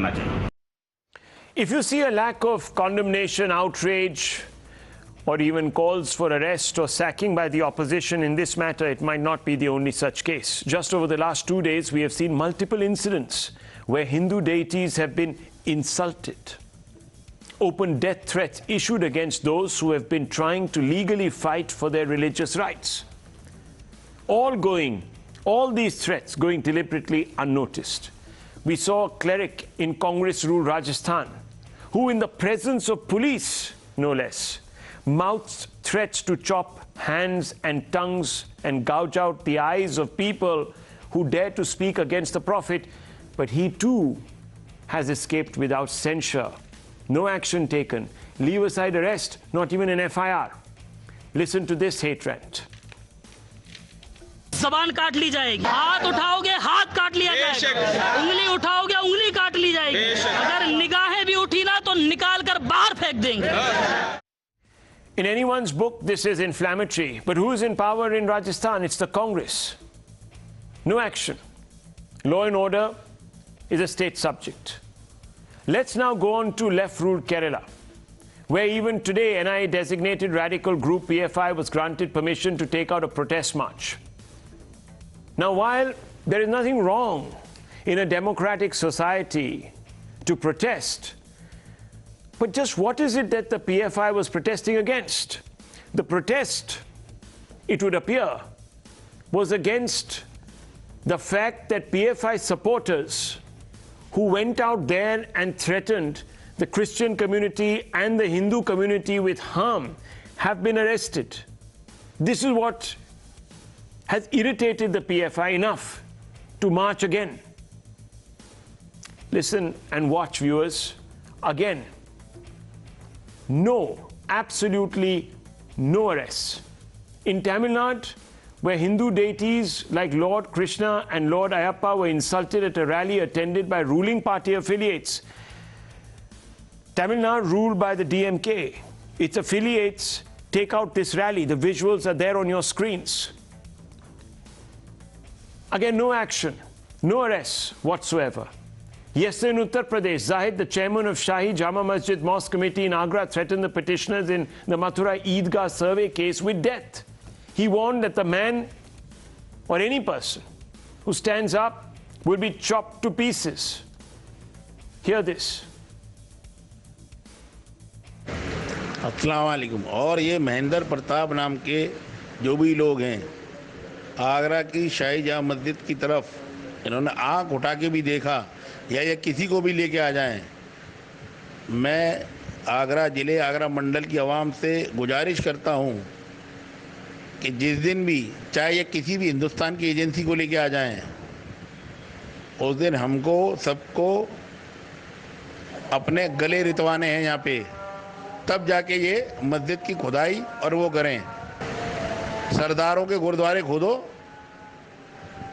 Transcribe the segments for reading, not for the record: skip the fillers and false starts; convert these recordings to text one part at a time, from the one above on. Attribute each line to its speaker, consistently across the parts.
Speaker 1: करना चाहिए।
Speaker 2: If you see a lack of condemnation, outrage, or even calls for arrest or sacking by the opposition in this matter, it might not be the only such case. Just over the last 2 days, we have seen multiple incidents where Hindu deities have been insulted. Open death threats issued against those who have been trying to legally fight for their religious rights. All these threats going deliberately unnoticed. We saw a cleric in Congress-ruled Rajasthan who, in the presence of police, no less, mouthed threats to chop hands and tongues and gouge out the eyes of people who dare to speak against the Prophet. But he too has escaped without censure. No action taken. Leave aside arrest, not even an FIR. Listen to this hate rant.
Speaker 3: जबान काट ली जाएगी, हाथ उठाओगे हाथ काट लिया जाएगा, उंगली उठाओगे उंगली काट ली जाएगी, अगर निगाहें भी उठी ना तो निकाल कर बाहर फेंक देंगे.
Speaker 2: In anyone's book, this is inflammatory. But who is in power in Rajasthan? It's the Congress. No action. Law and order is a state subject. Let's now go on to left-ruled Kerala, where even today NIA-designated radical group PFI was granted permission to take out a protest march. Now, while there is nothing wrong in a democratic society to protest, but just what is it that the PFI was protesting against? The protest, it would appear, was against the fact that PFI supporters who went out there and threatened the Christian community and the Hindu community with harm have been arrested. This is what has irritated the PFI enough to march again. Listen and watch, viewers. Again, no, absolutely no arrests. In Tamil Nadu, where Hindu deities like Lord Krishna and Lord Ayappa were insulted at a rally attended by ruling party affiliates. Tamil Nadu ruled by the DMK. Its affiliates take out this rally. The visuals are there on your screens. Again, no action, no arrests whatsoever. Yesterday in Uttar Pradesh, Zahid, the chairman of Shahi Jama Masjid Mosque Committee in Agra, threatened the petitioners in the Mathura Eidgah survey case with death. He warned that the man or any person who stands up will be chopped to pieces. Hear this.
Speaker 4: अस्सलाम वालेकुम. और ये महेंद्र प्रताप नाम के जो भी लोग हैं, आगरा की शाही जामा मस्जिद की तरफ इन्होंने आंख उठा के भी देखा या ये किसी को भी लेके आ जाएं, मैं आगरा ज़िले आगरा मंडल की आवाम से गुजारिश करता हूं कि जिस दिन भी चाहे ये किसी भी हिंदुस्तान की एजेंसी को लेके आ जाएं, उस दिन हमको सबको अपने गले रितवाने हैं यहाँ पे, तब जाके ये मस्जिद की खुदाई और वो करें. सरदारों के गुरुद्वारे खोदो,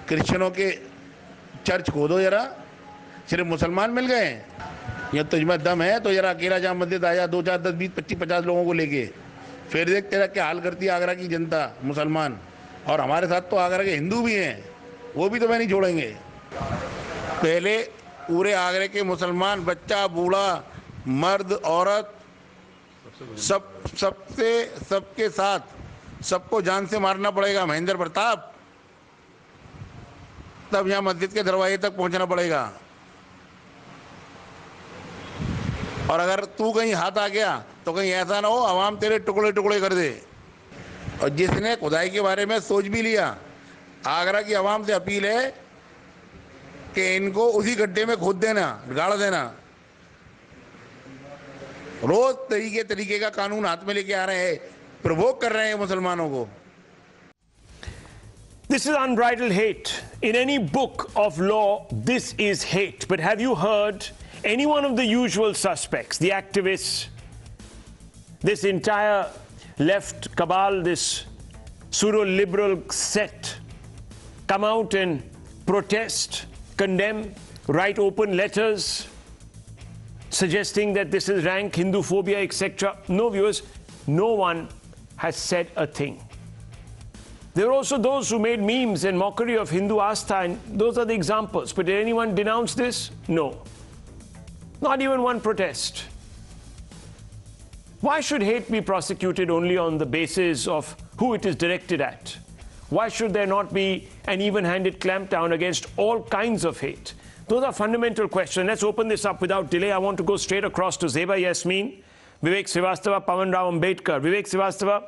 Speaker 4: क्रिश्चियनों के चर्च खोदो, जरा सिर्फ मुसलमान मिल गए. या तुझमें दम है तो जरा अकेला जामा मस्जिद आया 2, 4, 10, 20, 25, 50 लोगों को लेके, फिर देख तेरा क्या हाल करती है आगरा की जनता, मुसलमान. और हमारे साथ तो आगरा के हिंदू भी हैं, वो भी तो मैं नहीं छोड़ेंगे. पहले पूरे आगरे के मुसलमान, बच्चा, बूढ़ा, मर्द, औरत, सबके साथ सबको जान से मारना पड़ेगा महेंद्र प्रताप, तब यहाँ मस्जिद के दरवाजे तक पहुंचना पड़ेगा. और अगर तू कहीं हाथ आ गया तो कहीं ऐसा ना हो आवाम तेरे टुकड़े टुकड़े कर दे. और जिसने खुदाई के बारे में सोच भी लिया, आगरा की आवाम से अपील है कि इनको उसी गड्ढे में खोद देना, गाड़ देना. रोज तरीके का कानून हाथ में लेके आ रहे हैं, प्रोवोक कर रहे हैं मुसलमानों को.
Speaker 2: This is unbridled hate. In any book of law, this is hate. But have you heard any one of the usual suspects, the activists, this entire left cabal, this pseudo-liberal set, come out and protest, condemn, write open letters, suggesting that this is rank Hindu phobia, etc.? No, viewers, no one has said a thing. There are also those who made memes and mockery of Hindu Astha, and those are the examples. But did anyone denounce this? No. Not even one protest. Why should hate be prosecuted only on the basis of who it is directed at? Why should there not be an even-handed clampdown against all kinds of hate? Those are fundamental questions. Let's open this up without delay. I want to go straight across to Zeba Yasmeen, Vivek Srivastava, Pawan Rao Ambedkar. Vivek Srivastava,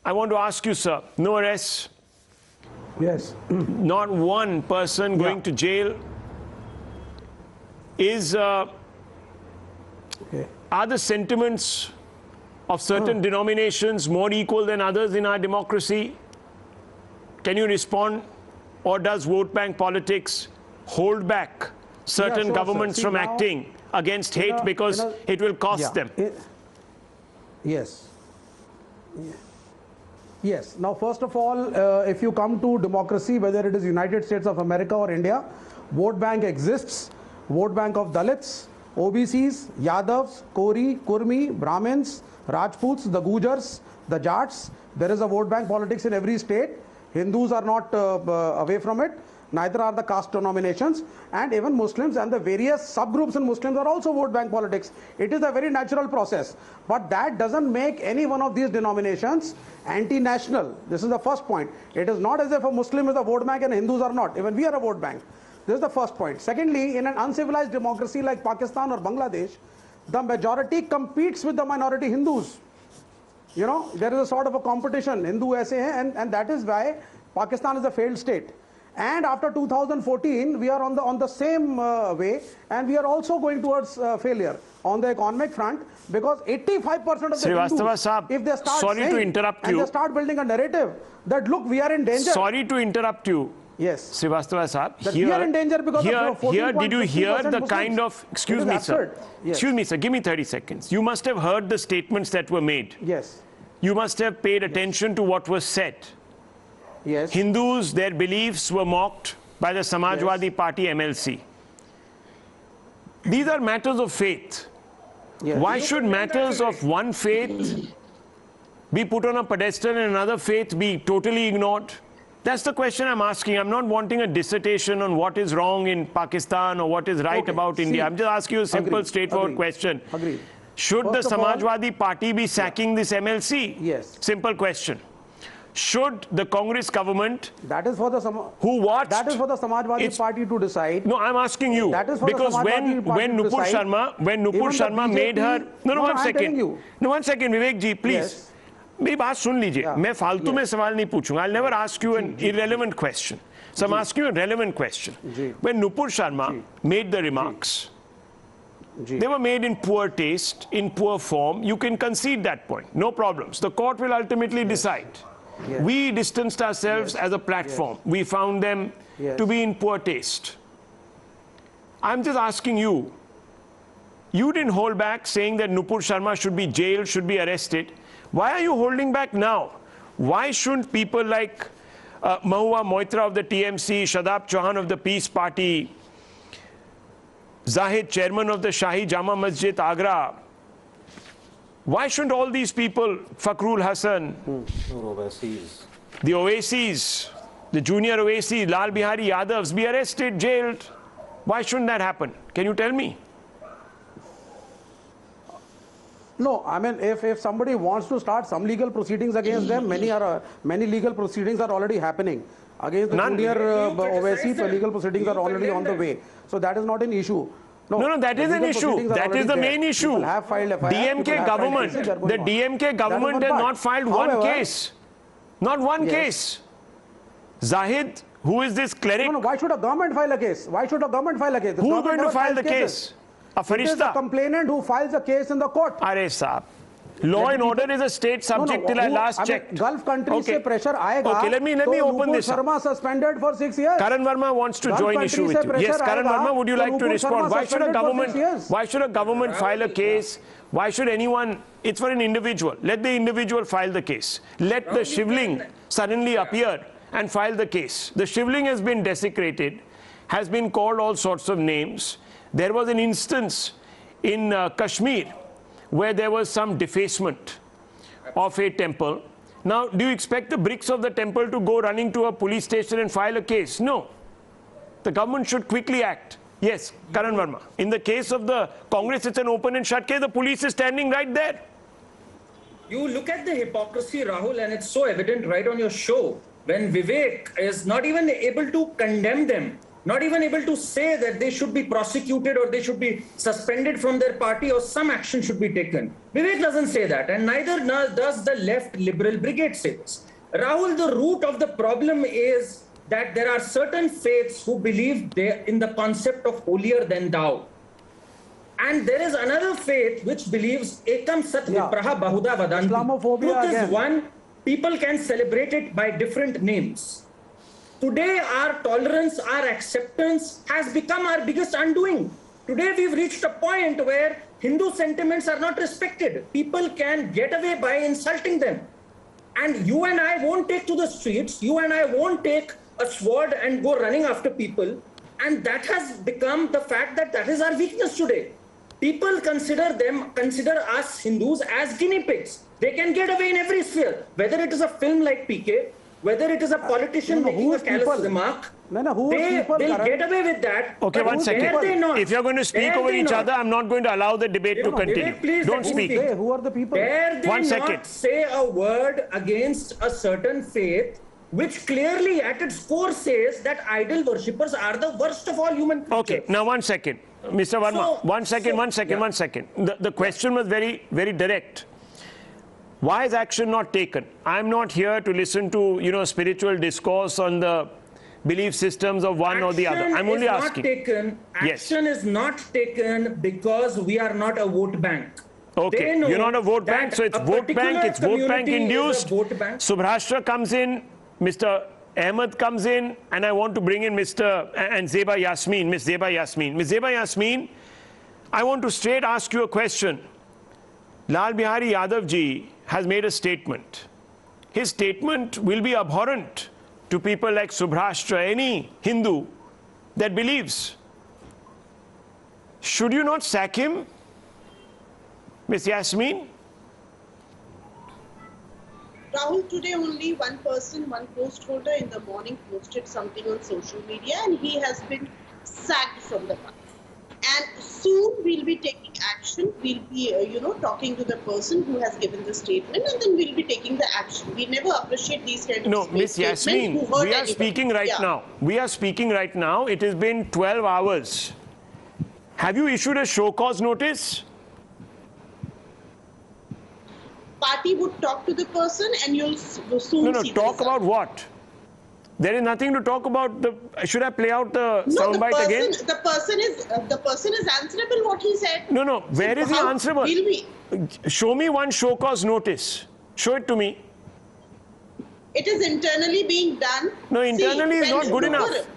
Speaker 2: I want to ask you, sir, no arrests?
Speaker 1: Yes.
Speaker 2: Not one person going to jail? Are the sentiments of certain denominations more equal than others in our democracy? Can you respond? Or does vote bank politics hold back certain governments from acting against hate because it will cost them?
Speaker 1: Yes. Yes. Now, first of all, if you come to democracy, whether it is United States of America or India, vote bank exists. Vote bank of Dalits, OBCs, Yadavs, Kori, Kurmi, Brahmins, Rajputs, the Gujars, the Jats. There is a vote bank politics in every state. Hindus are not away from it. Neither are the caste denominations. And even Muslims and the various subgroups in Muslims are also vote bank politics. It is a very natural process. But that doesn't make any one of these denominations anti-national. This is the first point. It is not as if a Muslim is a vote bank and Hindus are not. Even we are a vote bank. This is the first point. Secondly, in an uncivilized democracy like Pakistan or Bangladesh, the majority competes with the minority Hindus. You know, there is a sort of a competition. Hindu aise hai, and that is why Pakistan is a failed state. And after 2014, we are on the same way, and we are also going towards failure on the economic front, because 85% of the Hindus, if they start
Speaker 2: sorry to interrupt you,
Speaker 1: and they start building a narrative that, look, we are in danger.
Speaker 2: Sorry to interrupt you.
Speaker 1: Yes.
Speaker 2: Srivastava Saab,
Speaker 1: we are in danger because
Speaker 2: here did you hear the kind of, excuse me, sir.
Speaker 1: Yes.
Speaker 2: Excuse me, sir, give me 30 seconds. You must have heard the statements that were made.
Speaker 1: Yes.
Speaker 2: You must have paid attention to what was said.
Speaker 1: Yes.
Speaker 2: Hindus, their beliefs were mocked by the Samajwadi Party MLC. These are matters of faith.
Speaker 1: Yes.
Speaker 2: Why should matters of one faith be put on a pedestal and another faith be totally ignored? That's the question I'm asking. I'm not wanting a dissertation on what is wrong in Pakistan or what is right about India. I'm just asking you a simple, straightforward question.
Speaker 1: Agreed.
Speaker 2: Should the Samajwadi Party be sacking this MLC?
Speaker 1: Yes.
Speaker 2: Simple question. Should the Congress government,
Speaker 1: that is for the Samajwadi Party to decide.
Speaker 2: No, I'm asking you, because when Nupur Sharma made her, one second, Vivek ji, please.
Speaker 1: Yes.
Speaker 2: मेरी बात सुन लीजिए, मैं फालतू में सवाल नहीं पूछूंगा. I'll never ask you an irrelevant question. So I'm asking you a relevant question. When Nupur Sharma made the remarks, they were made in poor taste, in poor form. You can concede that point. No problems. The court will ultimately decide. We distanced ourselves as a platform. We found them to be in poor taste. I'm just asking you, you didn't hold back saying that Nupur Sharma should be jailed, should be arrested. Why are you holding back now? Why shouldn't people like Mahua Moitra of the TMC, Shadab Chauhan of the Peace Party, Zahid, chairman of the Shahi Jama Masjid, Agra, why shouldn't all these people, Fakrul Hassan, the Ovaisis, the junior Owaisi, Lal Bihari Yadavs, be arrested, jailed? Why shouldn't that happen? Can you tell me?
Speaker 1: No, I mean, if somebody wants to start some legal proceedings against them, many legal proceedings are already happening. Against the junior Owaisi, the legal proceedings are already on the way. So that is not an issue.
Speaker 2: No, that is an issue. That is the main issue. DMK government, the DMK government has not filed one case. Not one case. Zahid, who is this cleric?
Speaker 1: No, why should a government file a case? Why should a government file a case?
Speaker 2: Who is going to file the case? A farishta?
Speaker 1: It is the complainant who files a case in the court.
Speaker 2: Arey saab. Law and order is a state subject till I last checked.
Speaker 1: Gulf countries se pressure aayega.
Speaker 2: Okay, let me open this up.
Speaker 1: Sharma suspended for 6 years.
Speaker 2: Karan Verma wants to join issue with you. Yes, Karan Verma, would you like to respond? Why should a government file a case? Why should anyone? It's for an individual. Let the individual file the case. Let the shivling suddenly appear and file the case. The shivling has been desecrated, has been called all sorts of names. There was an instance in Kashmir where there was some defacement of a temple. Now, do you expect the bricks of the temple to go running to a police station and file a case? No. The government should quickly act. Yes, Karan Verma. In the case of the Congress, it's an open and shut case. The police is standing right there.
Speaker 5: You look at the hypocrisy, Rahul, and it's so evident right on your show when Vivek is not even able to condemn them, not even able to say that they should be prosecuted or they should be suspended from their party or some action should be taken. Vivek doesn't say that, and neither does the left liberal brigade say this. Rahul, the root of the problem is that there are certain faiths who believe in the concept of holier than thou. And there is another faith which believes Ekam Sat Vipraha Bahuda Vadanti.
Speaker 1: Islamophobia
Speaker 5: Truth
Speaker 1: again.
Speaker 5: is one, people can celebrate it by different names. Today, our tolerance, our acceptance has become our biggest undoing. Today, we've reached a point where Hindu sentiments are not respected. People can get away by insulting them. And you and I won't take to the streets. You and I won't take a sword and go running after people. And that has become the fact that is our weakness today. People consider us Hindus as guinea pigs. They can get away in every sphere, whether it is a film like PK, whether it is a politician making a callous remark. They'll get away with that.
Speaker 2: Okay, one second. If you're going to speak over each other, I'm not going to allow the debate to continue.
Speaker 5: Please
Speaker 2: don't speak.
Speaker 1: Who are the people?
Speaker 5: Dare they not say a word against a certain faith, which clearly at its core says that idol worshippers are the worst of all human creatures.
Speaker 2: Okay, now 1 second. Mr. Verma, one second. The question was very, very direct. Why is action not taken? I'm not here to listen to, spiritual discourse on the belief systems of one or the other. I'm only asking.
Speaker 5: Action is not taken because we are not a vote bank.
Speaker 2: Okay, you're not a vote bank, so it's vote bank induced. Subhashra comes in, Mr. Ahmed comes in, and I want to bring in Miss Zeba Yasmeen. Miss Zeba Yasmeen, I want to straight ask you a question. Lal Bihari Yadav ji has made a statement. His statement will be abhorrent to people like Subhashra, any Hindu that believes. Should you not sack him, Miss Yasmeen?
Speaker 6: Rahul, today only one person, one post holder in the morning posted something on social media and he has been sacked from the party. And soon we'll be taking action. We'll be, talking to the person who has given the statement and then we'll be taking the action. We never appreciate these kind of
Speaker 2: No, Miss Yasmeen, we are speaking right now. We are speaking right now. It has been 12 hours. Have you issued a show cause notice?
Speaker 6: Party would talk to the person and you'll soon see
Speaker 2: talk about what? There is nothing to talk about. Should I play out the soundbite again?
Speaker 6: The person is answerable what he said.
Speaker 2: No. Where is he answerable? Show me one show cause notice. Show it to me.
Speaker 6: It is internally being done.
Speaker 2: No, internally is not good enough.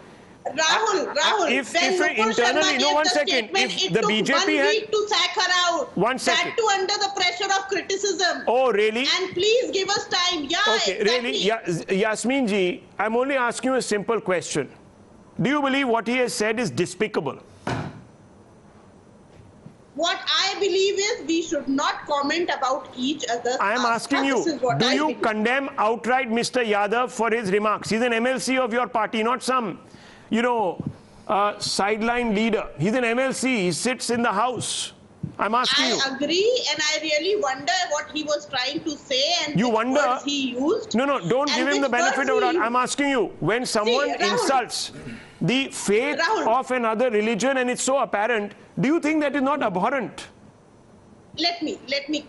Speaker 6: Rahul,
Speaker 2: if internally, no, 1 second. If the BJP
Speaker 6: had 1 week to sack her out.
Speaker 2: 1 second.
Speaker 6: That too under the pressure of criticism.
Speaker 2: Oh, really?
Speaker 6: And please give us time. Yeah,
Speaker 2: okay,
Speaker 6: exactly.
Speaker 2: Really? Yasmeen ji, I'm only asking you a simple question. Do you believe what he has said is despicable?
Speaker 6: What I believe is we should not comment about each other.
Speaker 2: I am asking you, do you condemn outright Mr. Yadav for his remarks? He's an MLC of your party, not some sideline leader. He's an MLC. He sits in the House. I'm asking you.
Speaker 6: I agree, and I really wonder what he was trying to say and
Speaker 2: you wonder
Speaker 6: words he used.
Speaker 2: No, don't give him the benefit of doubt. I'm asking you, when someone insults the faith of another religion and it's so apparent, do you think that is not abhorrent?
Speaker 6: Let me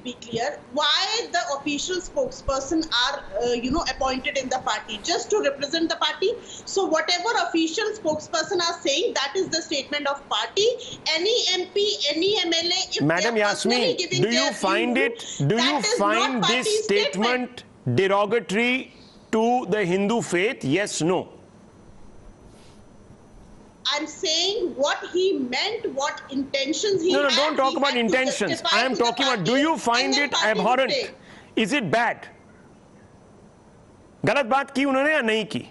Speaker 6: be clear. Why the official spokesperson are appointed in the party? Just to represent the party. So whatever official spokesperson are saying, that is the statement of party. Any MP, any MLA, if
Speaker 2: Madam Yasmeen, do you find this statement derogatory to the Hindu faith? Yes, no.
Speaker 6: I'm saying what he meant, what intentions he had.
Speaker 2: No, don't talk about intentions. I am talking about, do you find it abhorrent? Is it bad? गलत बात की उन्होंने या नहीं की?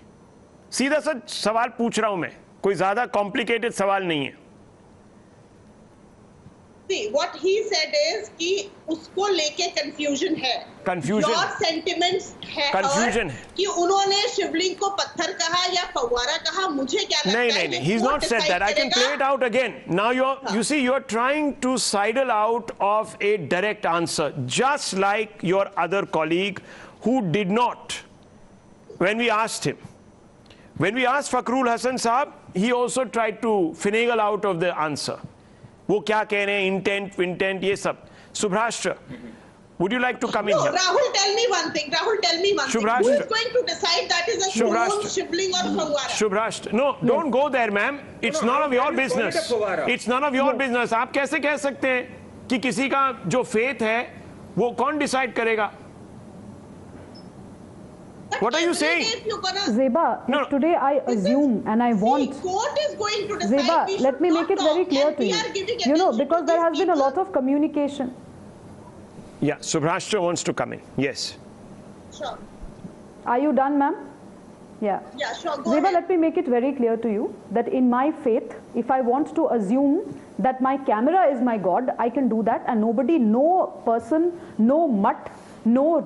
Speaker 2: सीधा सा सवाल पूछ रहा हूं मैं. कोई ज्यादा कॉम्प्लिकेटेड सवाल नहीं है.
Speaker 6: See, what he said is कि उसको लेके confusion है.
Speaker 2: Confusion.
Speaker 6: Your sentiments है.
Speaker 2: Confusion.
Speaker 6: कि उन्होंने शिवलिंग को पत्थर कहा या फव्वारा कहा, मुझे क्या लगता है?
Speaker 2: No. He's not said that. I can play it out again. Now you see, you're trying to sidle out of a direct answer, just like your other colleague who did not. When we asked him, when we asked Fakhrul Hasan Saab, he also tried to finagle out of the answer. वो क्या कह रहे हैं, intent ये सब. Subhrashtra, would you like to come in here?
Speaker 6: Rahul, tell me one thing. Who is going to decide that is a stone, shivling or fawwara?
Speaker 2: Subhrashtra, no, don't go there, ma'am. It's none of your business. It's none of your business. आप कैसे कह सकते हैं कि किसी का जो faith है, वो कौन decide करेगा? What are you saying?
Speaker 7: Zeba,
Speaker 2: No.
Speaker 7: Today I assume and I want...
Speaker 6: court is going to decide.
Speaker 7: Zeba, let me make it very clear to you. You know, because there has been a lot of communication.
Speaker 2: Yeah, Subhrashtra wants to come in. Yes.
Speaker 6: Sure.
Speaker 7: Are you done, ma'am? Yeah.
Speaker 6: Yeah, sure. Go
Speaker 7: Zeba,
Speaker 6: ahead.
Speaker 7: let me make it very clear to you that in my faith, if I want to assume that my camera is my God, I can do that, and nobody, no person, no mutt, no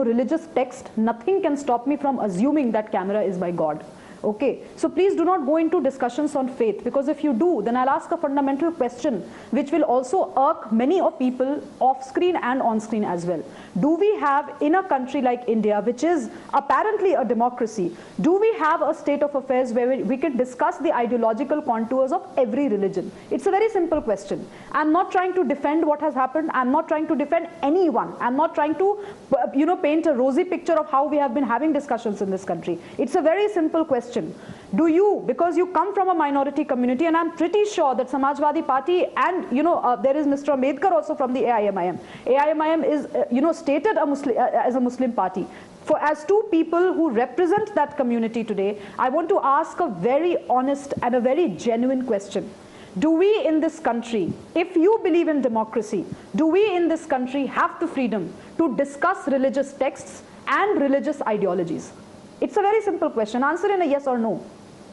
Speaker 7: religious text, nothing can stop me from assuming that camera is my God. Okay, so please do not go into discussions on faith, because if you do, then I'll ask a fundamental question which will also irk many of people off screen and on screen as well. Do we have, in a country like India, which is apparently a democracy, do we have a state of affairs where we can discuss the ideological contours of every religion? It's a very simple question. I'm not trying to defend what has happened. I'm not trying to defend anyone. I'm not trying to paint a rosy picture of how we have been having discussions in this country. It's a very simple question. Do you, because you come from a minority community, and I'm pretty sure that Samajwadi Party and there is Mr. Ambedkar also from the AIMIM. AIMIM is stated as a Muslim party. As two people who represent that community today, I want to ask a very honest and a very genuine question. Do we in this country, if you believe in democracy, do we in this country have the freedom to discuss religious texts and religious ideologies? It's a very simple question. Answer in a yes or no.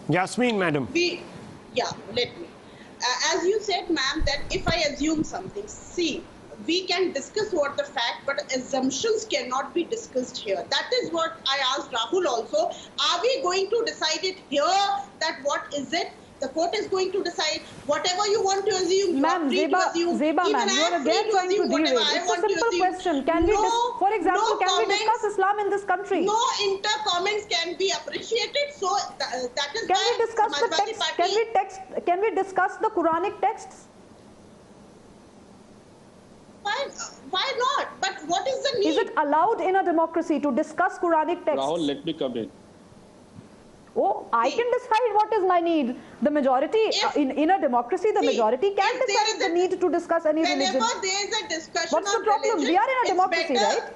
Speaker 2: Yasmin, madam.
Speaker 6: Let me. As you said, ma'am, that if I assume something, see, we can discuss what the fact, but assumptions cannot be discussed here. That is what I asked Rahul also. Are we going to decide it here, that what is it? The court is going to decide. Whatever you want to assume, you are free to assume.
Speaker 7: Zeba, ma'am, you are again trying to derail. It's a simple question. Can we, for example, can we discuss Islam in this country?
Speaker 6: No inter-comments can be appreciated. So that is
Speaker 7: can
Speaker 6: why
Speaker 7: we discuss the text? Can we discuss the Quranic texts?
Speaker 6: Fine. Why not? But what is the need?
Speaker 7: Is it allowed in a democracy to discuss Quranic texts?
Speaker 8: Rahul, let me come in.
Speaker 7: Oh, I can decide what is my need. The majority, in a democracy, the majority can decide the need to discuss any religion.
Speaker 6: Whenever there is a discussion
Speaker 7: What's the problem?
Speaker 6: Religion,
Speaker 7: We are in a democracy, right?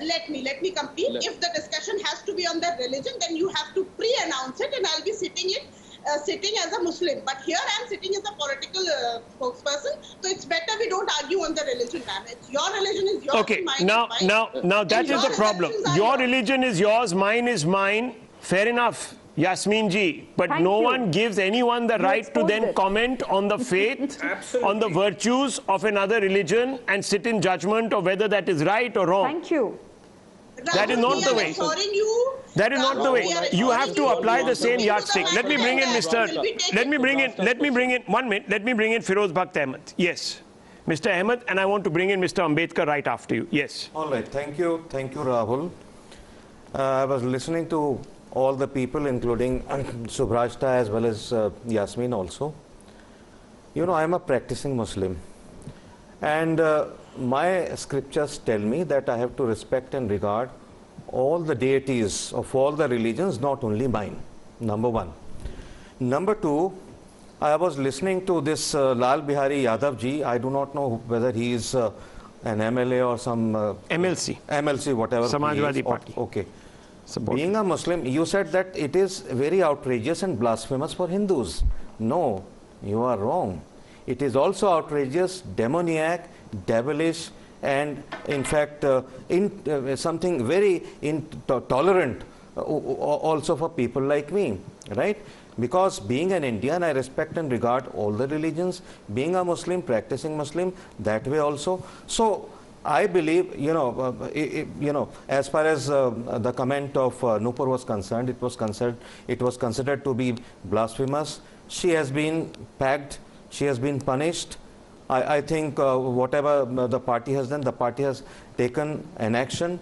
Speaker 6: Let me complete. If the discussion has to be on the religion, then you have to pre-announce it, and I'll be sitting as a Muslim. But here I'm sitting as a political spokesperson, so it's better we don't argue on the religion, ma'am. It's your religion is yours.
Speaker 2: Okay, now that is the problem. Your religion is yours, mine is mine. Fair enough, Yasmin ji, but no one gives anyone the right to then comment on the faith, on the virtues of another religion and sit in judgment of whether that is right or wrong.
Speaker 7: Thank you.
Speaker 2: That is not the way. That is not the way. You have to apply the same yardstick. Let me bring in Firoz Bhakt Ahmed. Yes. Mr. Ahmed, and I want to bring in Mr. Ambedkar right after you. Yes.
Speaker 9: All right. Thank you, Rahul. I was listening to all the people, including Subhrashta as well as Yasmin also. I am a practicing Muslim. And my scriptures tell me that I have to respect and regard all the deities of all the religions, not only mine. Number one. Number two, I was listening to this Lal Bihari Yadav ji. I do not know whether he is an MLA or some... MLC, whatever.
Speaker 2: Samajwadi Party.
Speaker 9: Okay. Being a Muslim, you said that it is very outrageous and blasphemous for Hindus. No, you are wrong. It is also outrageous, demoniac, devilish, and in fact, something very intolerant also for people like me, right? Because being an Indian, I respect and regard all the religions. Being a Muslim, practicing Muslim, that way also. So I believe, as far as the comment of Nupur was concerned, it was considered to be blasphemous. She has been packed. She has been punished. I think whatever the party has done, the party has taken an action.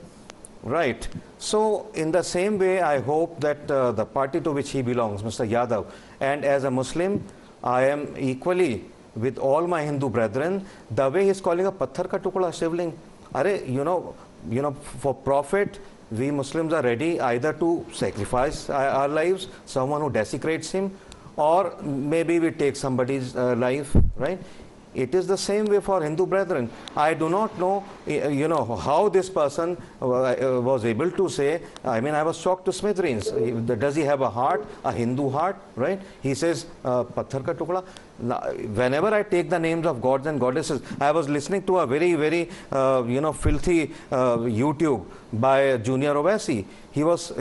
Speaker 9: Right. So in the same way, I hope that the party to which he belongs, Mr. Yadav, and as a Muslim, I am equally with all my Hindu brethren, the way he's calling a patthar ka tukda shivling. Are, for profit, we Muslims are ready either to sacrifice our lives, someone who desecrates him, or maybe we take somebody's life, right? It is the same way for Hindu brethren. I do not know, how this person was able to say, I mean, I was shocked to smithereens. Does he have a heart, a Hindu heart, right? He says, patthar ka tukda. Whenever I take the names of gods and goddesses, I was listening to a very, very, filthy YouTube by Junior Ovasi. He was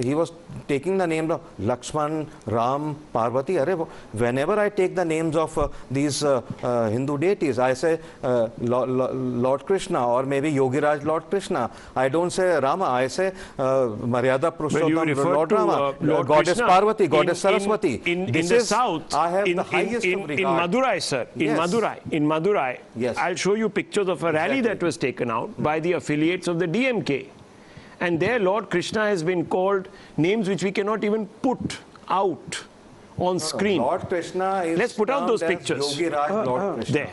Speaker 9: taking the names of Lakshman, Ram, Parvati. Whenever I take the names of these Hindu deities, I say Lord Krishna or maybe Yogiraj Lord Krishna. I don't say Rama. I say Maryada Purushottam Lord Rama, Goddess Krishna, Parvati, Goddess Saraswati.
Speaker 2: In the south,
Speaker 9: I have the highest of regard.
Speaker 2: In Madurai, sir. In Madurai.
Speaker 9: Yes.
Speaker 2: I'll show you pictures of a rally that was taken out by the affiliates of the DMK. And there Lord Krishna has been called names which we cannot even put out on screen.
Speaker 9: Lord Krishna is...
Speaker 2: Let's put out those pictures.
Speaker 9: Yogi Raj, Lord Krishna.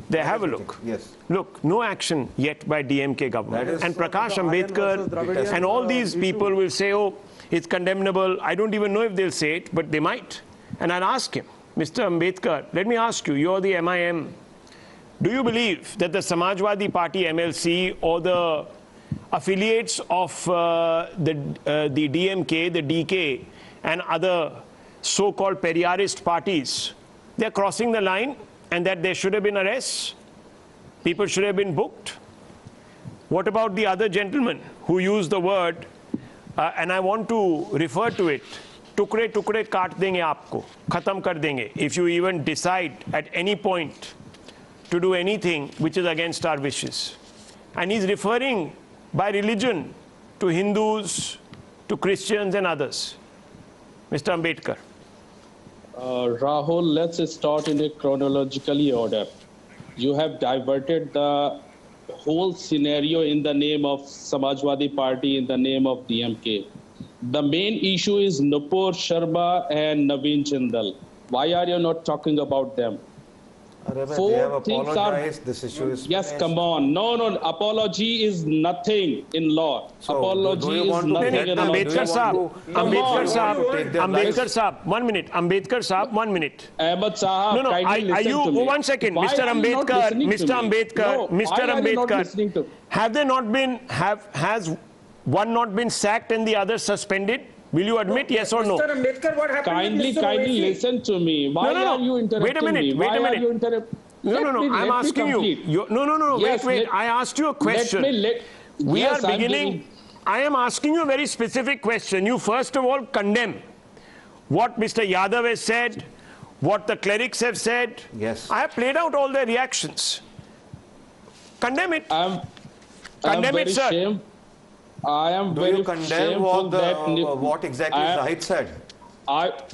Speaker 2: There, have a look.
Speaker 9: Yes.
Speaker 2: Look, no action yet by DMK government. And Prakash Ambedkar and all these people will say, oh, it's condemnable. I don't even know if they'll say it, but they might. And I'll ask him, Mr. Ambedkar, let me ask you, you're the MIM. Do you believe that the Samajwadi Party MLC or the affiliates of the DMK, the DK, and other so-called Periyarist parties, they're crossing the line and that there should have been arrests? People should have been booked? What about the other gentleman who used the word, and I want to refer to it, tukde tukde kaat denge aapko, khatam kar denge, if you even decide at any point to do anything which is against our wishes. And he's referring by religion to Hindus, to Christians and others. Mr. Ambedkar.
Speaker 8: Rahul, let's start in a chronologically order. You have diverted the whole scenario in the name of Samajwadi Party, in the name of DMK. The main issue is Nupur Sharma and Naveen Jindal. Why are you not talking about them?
Speaker 9: They have apologized. This issue is
Speaker 8: yes,
Speaker 9: finished.
Speaker 8: come on. No, apology is nothing in law.
Speaker 9: So
Speaker 8: apology is nothing in law.
Speaker 2: Ambedkar Saab, 1 minute. Ambedkar Saab, 1 minute.
Speaker 8: Ahmed Sahab,
Speaker 2: no, are you, 1 second. Mr. Ambedkar, have they not been, has one not been sacked and the other suspended? Will you admit yes or no?
Speaker 5: Mr. Ambedkar, what happened?
Speaker 8: Kindly listen to me. Why are you interrupting me?
Speaker 2: Wait a minute. No. I'm asking you. No. Yes, wait. I asked you a question. We are beginning. I am asking you a very specific question. You first of all condemn what Mr. Yadav has said, what the clerics have said.
Speaker 9: Yes.
Speaker 2: I have played out all their reactions. Condemn it. Condemn it, sir.
Speaker 8: Shame. I am
Speaker 9: Do
Speaker 8: very
Speaker 9: you condemn what exactly Zahid said?
Speaker 8: Let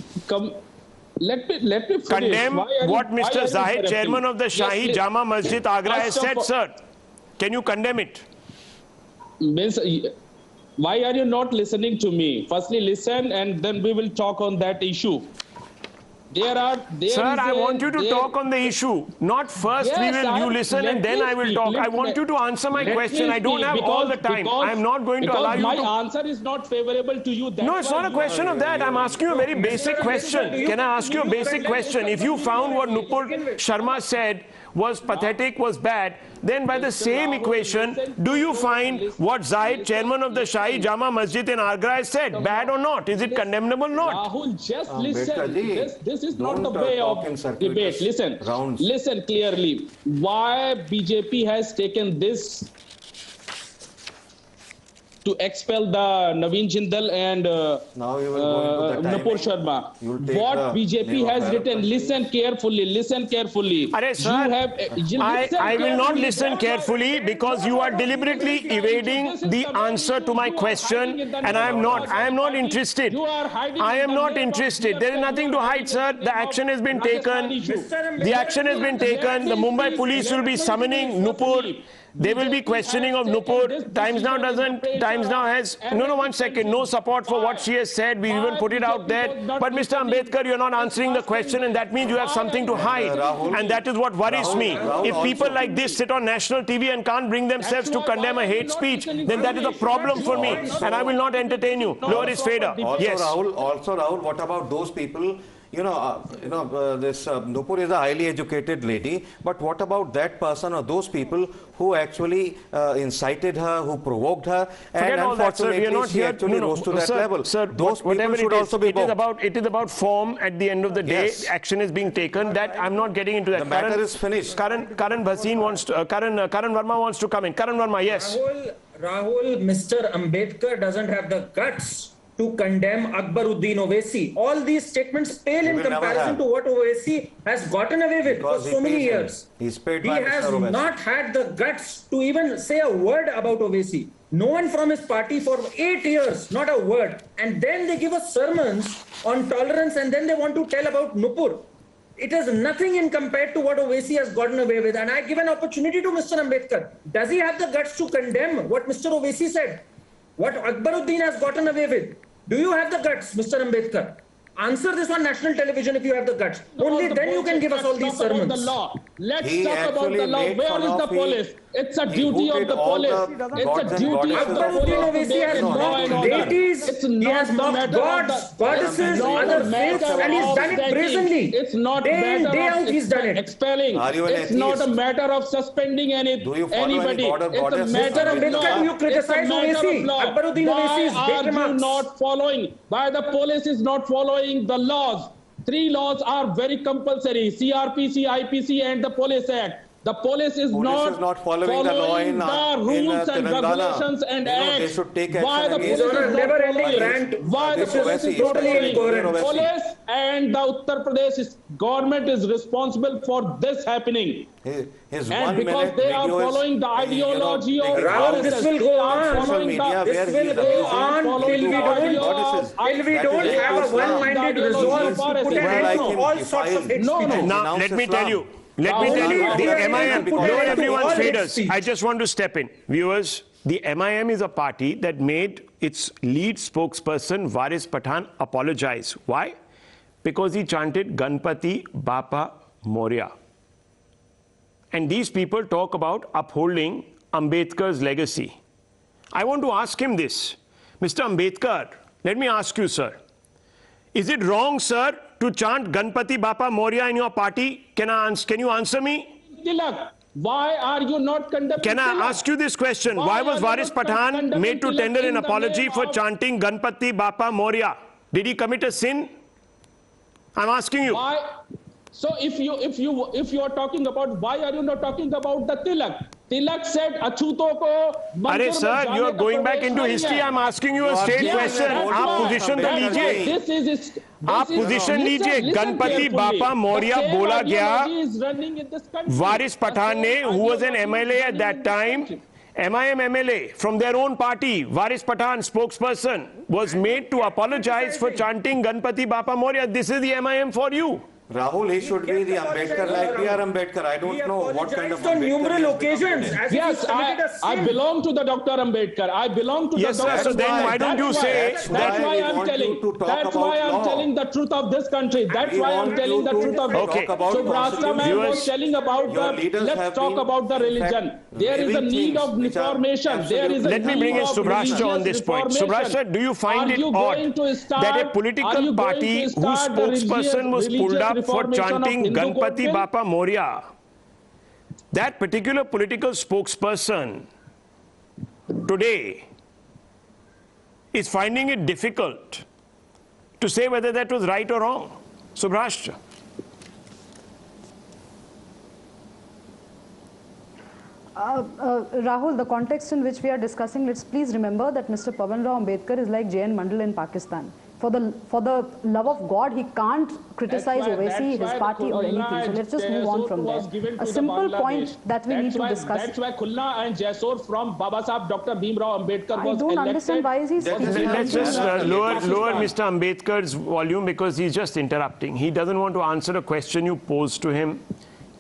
Speaker 8: me finish.
Speaker 2: Condemn what Mr. Zahid, chairman of the Shahi Jama Masjid Agra, has said, sir. Can you condemn it?
Speaker 8: Why are you not listening to me? Firstly, listen, and then we will talk on that issue.
Speaker 2: Sir, I want you to talk on the issue. Not first you listen and then I will talk. I want you to answer my question. I don't have all the time. I am not going to allow you to...
Speaker 8: my answer is not favorable to you.
Speaker 2: No, it's not a question of that. I'm asking you a very basic question. Can I ask you a basic question? If you found what Nupur Sharma said was pathetic, was bad, then by the same equation, do you find what Zahid, chairman of the Shahi Jama Masjid in Agra, has said bad or not? Is it condemnable or not?
Speaker 8: Rahul, just listen. This is not the way of debate. Listen. Listen clearly. Why BJP has taken this to expel the Naveen Jindal and
Speaker 9: now you will go into the
Speaker 8: Nupur Sharma. What BJP has written, listen carefully, listen carefully.
Speaker 2: Arey, sir, I will not listen carefully because you are deliberately evading the answer to my question, and I am not interested. I am not interested. There is nothing to hide, sir. The action has been taken. The action has been taken. The Mumbai police will be summoning Nupur. They will be questioning of Nupur. Times Now has, no, 1 second, no support for what she has said. We even put it out there. But Mr. Ambedkar, you're not answering the question, and that means you have something to hide. And that is what worries me. If people like this sit on national TV and can't bring themselves to condemn a hate speech, then that is a problem for me. And I will not entertain you. Lower his fader. Yes.
Speaker 9: Also, Rahul, what about those people? This Nupur is a highly educated lady, but what about that person or those people who actually incited her, who provoked her, and unfortunately she actually rose to that level?
Speaker 2: Sir,
Speaker 9: those
Speaker 2: whatever
Speaker 9: people should also be
Speaker 2: it is about form at the end of the day.
Speaker 9: Yes.
Speaker 2: Action is being taken. That I'm not getting into that.
Speaker 9: The matter is finished.
Speaker 2: Karan Bhasin wants to, Karan Verma wants to come in. Karan Verma, yes.
Speaker 5: Rahul, Mr. Ambedkar doesn't have the guts to condemn Akbaruddin Owaisi. All these statements pale in comparison to what Owaisi has gotten away with for so many years.
Speaker 9: He
Speaker 5: has not had the guts to even say a word about Owaisi. No one from his party for 8 years, not a word. And then they give us sermons on tolerance, and then they want to tell about Nupur. It is nothing in compared to what Owaisi has gotten away with. And I give an opportunity to Mr. Ambedkar. Does he have the guts to condemn what Mr. Owaisi said? What Akbaruddin has gotten away with? Do you have the guts, Mr. Ambedkar? Answer this on national television if you have the guts. Only then you can give us all these sermons.
Speaker 8: Let's talk about the law. Where is the police? It's a duty of the police. It's a duty of the police.
Speaker 5: He has mocked deities, he has mocked gods, goddesses, other faiths, and he's done it brazenly.
Speaker 8: It's not
Speaker 5: day in, day out he's done it.
Speaker 8: Expelling. It's not a matter of suspending anybody. It's a matter of law.
Speaker 5: You criticize Owaisi. Akbaruddin Owaisi is big remarks.
Speaker 8: Not following? Why the police is not following the laws? 3 laws are very compulsory: CRPC, IPC, and the Police Act. The police is not following the law in the rules and regulations and acts.
Speaker 9: They should take action.
Speaker 5: Why the police is never-ending rant?
Speaker 8: Why the police is totally incoherent? Police and the Uttar Pradesh government is responsible for this happening. And because they are following the ideology of
Speaker 5: Rahul, this will go on. This will go on till we don't have a one-minded resolve to put an end to all sorts of hate speech.
Speaker 2: Now, let me tell you, the MIM, lower everyone's faders. I just want to step in. Viewers, the MIM is a party that made its lead spokesperson, Varis Pathan, apologize. Why? Because he chanted Ganpati Bappa Moria. And these people talk about upholding Ambedkar's legacy. I want to ask him this. Mr. Ambedkar, let me ask you, sir. Is it wrong, sir, to chant Ganpati Bappa Moria in your party? Can you answer me?
Speaker 8: Tilak, why are you not condemning?
Speaker 2: Can I ask you this question? Why was Varis Pathan made to tender an apology for chanting Ganpati Bappa Moria? Did he commit a sin? I'm asking you.
Speaker 8: Why? So if you are talking about, why are you not talking about the Tilak? Tilak said, "Achuto ko."
Speaker 2: Arey sir, you are going back into history. I'm asking you a straight question. आप position तो लीजिए. आप position लीजिए. Ganpati Bappa Moria बोला गया. Varis Pathan ने, who was an MLA at that time, MIM MLA from their own party, Varis Pathan, spokesperson, was made to apologize for chanting Ganpati Bappa Moria. This is the MIM for you.
Speaker 9: Rahul, he should be the Ambedkar like we are Ambedkar. I don't know what kind of
Speaker 5: on numerous occasions.
Speaker 8: Yes, I belong to the Dr. Ambedkar. I belong to the Dr.
Speaker 2: Yes, so then why don't you say
Speaker 8: that's why I'm telling. That's why I'm telling the truth of this country. That's why I'm telling the truth of this country. So Rasta man was telling about the, let's talk about the religion. There is a need of reformation. There is a
Speaker 2: Let me bring in Subrashta on this point. Subrashta, do you find it odd that a political party whose spokesperson was pulled up for chanting Ganpati Bappa Moria, that particular political spokesperson today is finding it difficult to say whether that was right or wrong? Subrashta.
Speaker 7: Rahul, the context in which we are discussing, let's please remember that Mr. Pavan Rao Ambedkar is like J.N. Mandal in Pakistan. For the love of God, he can't criticize Owaisi, his party or anything. So let's just move on from there. A simple point that we need to discuss.
Speaker 8: That's why Khulna and Jaisur from Baba Sahib Dr. Bhim Rao Ambedkar was elected.
Speaker 7: I don't understand why is he speaking.
Speaker 2: Let's just lower Mr. Ambedkar's volume because he's just interrupting. He doesn't want to answer a question you posed to him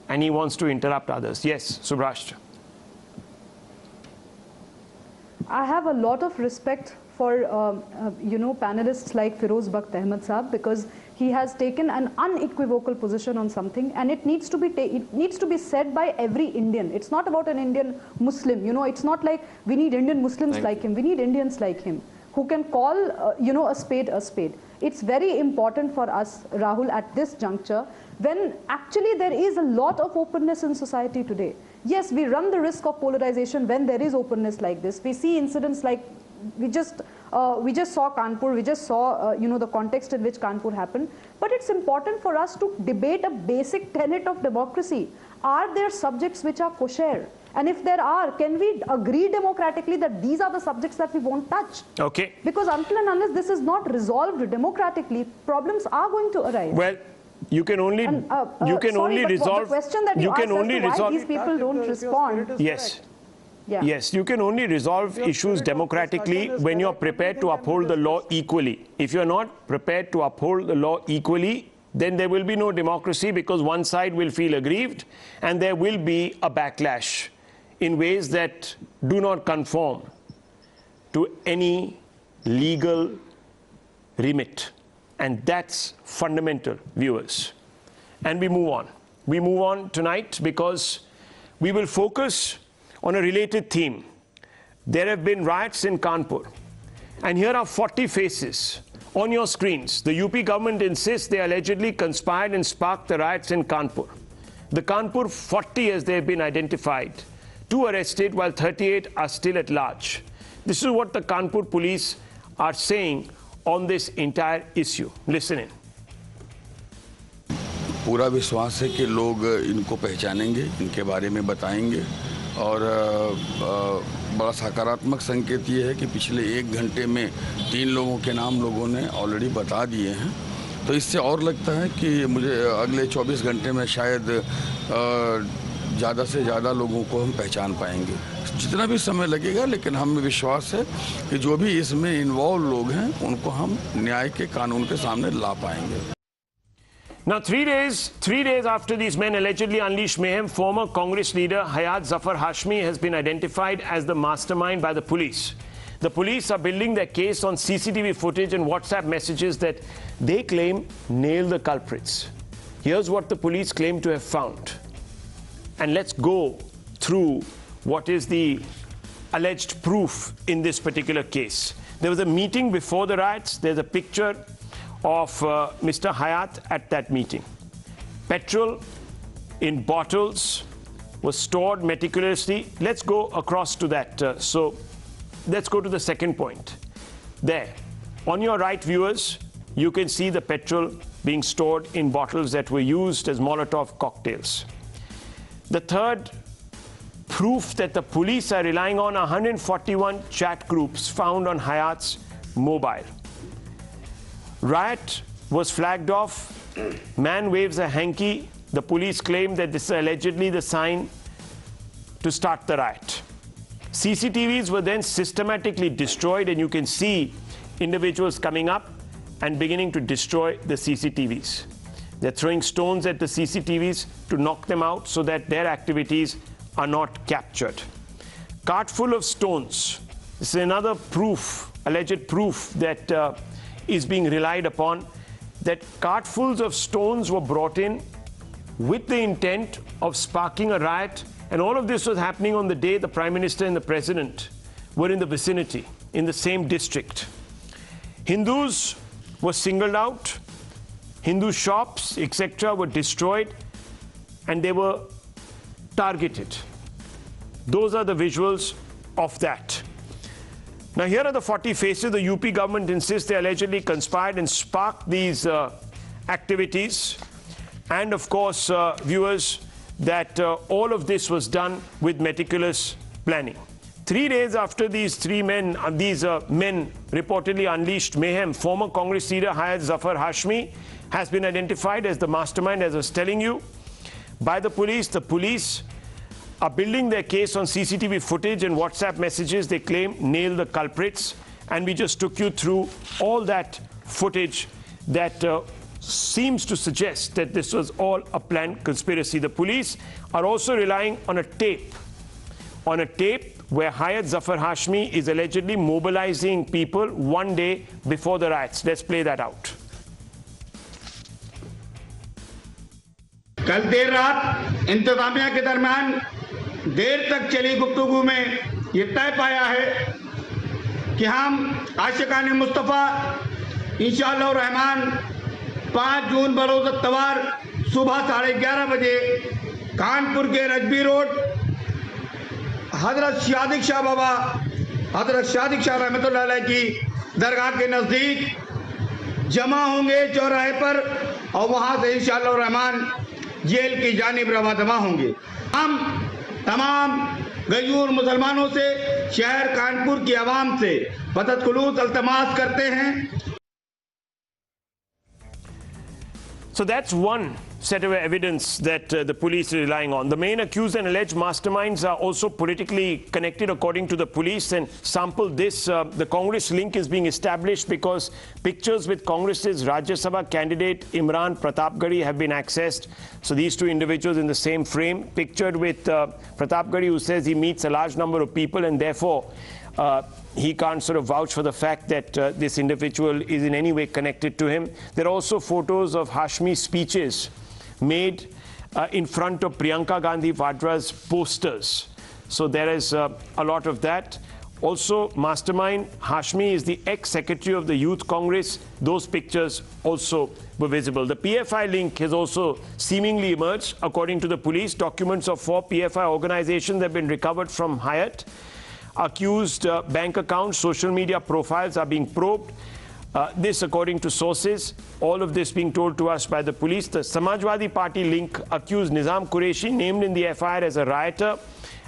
Speaker 2: and he wants to interrupt others. Yes, Subhrashtra.
Speaker 7: I have a lot of respect for panelists like Firoz Bakht Ahmed Saab, because he has taken an unequivocal position on something, and it needs to be said by every Indian. It's not about an Indian Muslim. It's not like we need Indian Muslims like him. We need Indians like him who can call a spade a spade. It's very important for us, Rahul, at this juncture, when actually there is a lot of openness in society today. Yes, we run the risk of polarization when there is openness like this. We see incidents like we just saw Kanpur, we just saw the context in which Kanpur happened. But it's important for us to debate a basic tenet of democracy. Are there subjects which are kosher? And if there are, can we agree democratically that these are the subjects that we won't touch?
Speaker 2: Okay.
Speaker 7: Because until and unless this is not resolved democratically, problems are going to arise.
Speaker 2: Well, you can only resolve.
Speaker 7: The question that you asked as to why these people don't respond.
Speaker 2: Yes.
Speaker 7: Yeah.
Speaker 2: Yes, you can only resolve issues democratically when you're prepared to uphold the law equally. If you're not prepared to uphold the law equally, then there will be no democracy because one side will feel aggrieved and there will be a backlash in ways that do not conform to any legal remit. And that's fundamental, viewers. And we move on. We move on tonight because we will focus on a related theme. There have been riots in Kanpur. And here are 40 faces on your screens. The UP government insists they allegedly conspired and sparked the riots in Kanpur. The Kanpur 40 as they have been identified. 2 arrested while 38 are still at large. This is what the Kanpur police are saying on this entire issue. Listen in.
Speaker 10: पूरा विश्वास है कि लोग इनको पहचानेंगे, इनके बारे में बताएंगे और बड़ा सकारात्मक संकेत ये है कि पिछले 1 घंटे में 3 लोगों के नाम लोगों ने ऑलरेडी बता दिए हैं। तो इससे और लगता है कि मुझे अगले 24 घंटे में शायद ज़्यादा से ज़्यादा लोगों को हम पहचान पाएंगे। जितना भी समय लगेगा, लेकिन हमें विश्वास है कि जो भी इसमें इन्वॉल्व लोग हैं उनको हम न्याय के कानून के सामने ला पाएंगे।
Speaker 2: Now, 3 days after these men allegedly unleashed mayhem, former Congress leader Hayat Zafar Hashmi has been identified as the mastermind by the police. The police are building their case on CCTV footage and WhatsApp messages that they claim nail the culprits. Here's what the police claim to have found. And let's go through what is the alleged proof in this particular case. There was a meeting before the riots. There's a picture of Mr. Hayat at that meeting. Petrol in bottles was stored meticulously. Let's go across to that. So let's go to the second point. There, on your right, viewers, you can see the petrol being stored in bottles that were used as Molotov cocktails. The third proof that the police are relying on are 141 chat groups found on Hayat's mobile. Riot was flagged off. Man waves a hanky. The police claim that this is allegedly the sign to start the riot. CCTVs were then systematically destroyed, and you can see individuals coming up and beginning to destroy the CCTVs. They're throwing stones at the CCTVs to knock them out so that their activities are not captured. Cart full of stones. This is another proof, alleged proof that is being relied upon, that cartfuls of stones were brought in with the intent of sparking a riot. And all of this was happening on the day the Prime Minister and the President were in the vicinity, in the same district. Hindus were singled out. Hindu shops, etc., were destroyed, and they were targeted. Those are the visuals of that. Now, here are the 40 faces. The UP government insists they allegedly conspired and sparked these activities. And, of course, viewers, that all of this was done with meticulous planning. 3 days after these men reportedly unleashed mayhem, former Congress leader Hayat Zafar Hashmi has been identified as the mastermind, as I was telling you, by the police. The police are building their case on CCTV footage and WhatsApp messages they claim nail the culprits. And we just took you through all that footage that seems to suggest that this was all a planned conspiracy. The police are also relying on a tape where Hayat Zafar Hashmi is allegedly mobilizing people 1 day before the riots. Let's play that out.
Speaker 11: कल देर रात इंतजामिया के दरमियान देर तक चली गुफ्तगू में ये तय पाया है कि हम आशिकान मुस्तफ़ा इंशाअल्लाह रहमान 5 जून बरोज़ तवार सुबह 11:30 बजे कानपुर के रजबी रोड हजरत सादिक शाह बाबा हजरत सादिक शाह रहमतुल्लाह अलैह की दरगाह के नज़दीक जमा होंगे चौराहे पर और वहाँ से इंशाअल्लाह रहमान जेल की जानिब रवादवा होंगे। हम तमाम गयूर मुसलमानों से शहर कानपुर की आवाम से बदखुलूस अल्तमास करते हैं।
Speaker 2: So that's one set of evidence that the police are relying on. The main accused and alleged masterminds are also politically connected according to the police, and sample this, the Congress link is being established because pictures with Congress's Rajya Sabha candidate Imran Pratapgarhi have been accessed. So these two individuals in the same frame, pictured with Pratapgarhi, who says he meets a large number of people and therefore he can't sort of vouch for the fact that this individual is in any way connected to him. There are also photos of Hashmi's speeches made in front of Priyanka Gandhi Vadra's posters. So there is a lot of that. Also, mastermind Hashmi is the ex-secretary of the Youth Congress. Those pictures also were visible. The PFI link has also seemingly emerged. According to the police, documents of 4 PFI organizations have been recovered from Riot. Accused bank accounts, social media profiles are being probed. This according to sources, all of this being told to us by the police. The Samajwadi Party link accused Nizam Qureshi, named in the FIR as a rioter,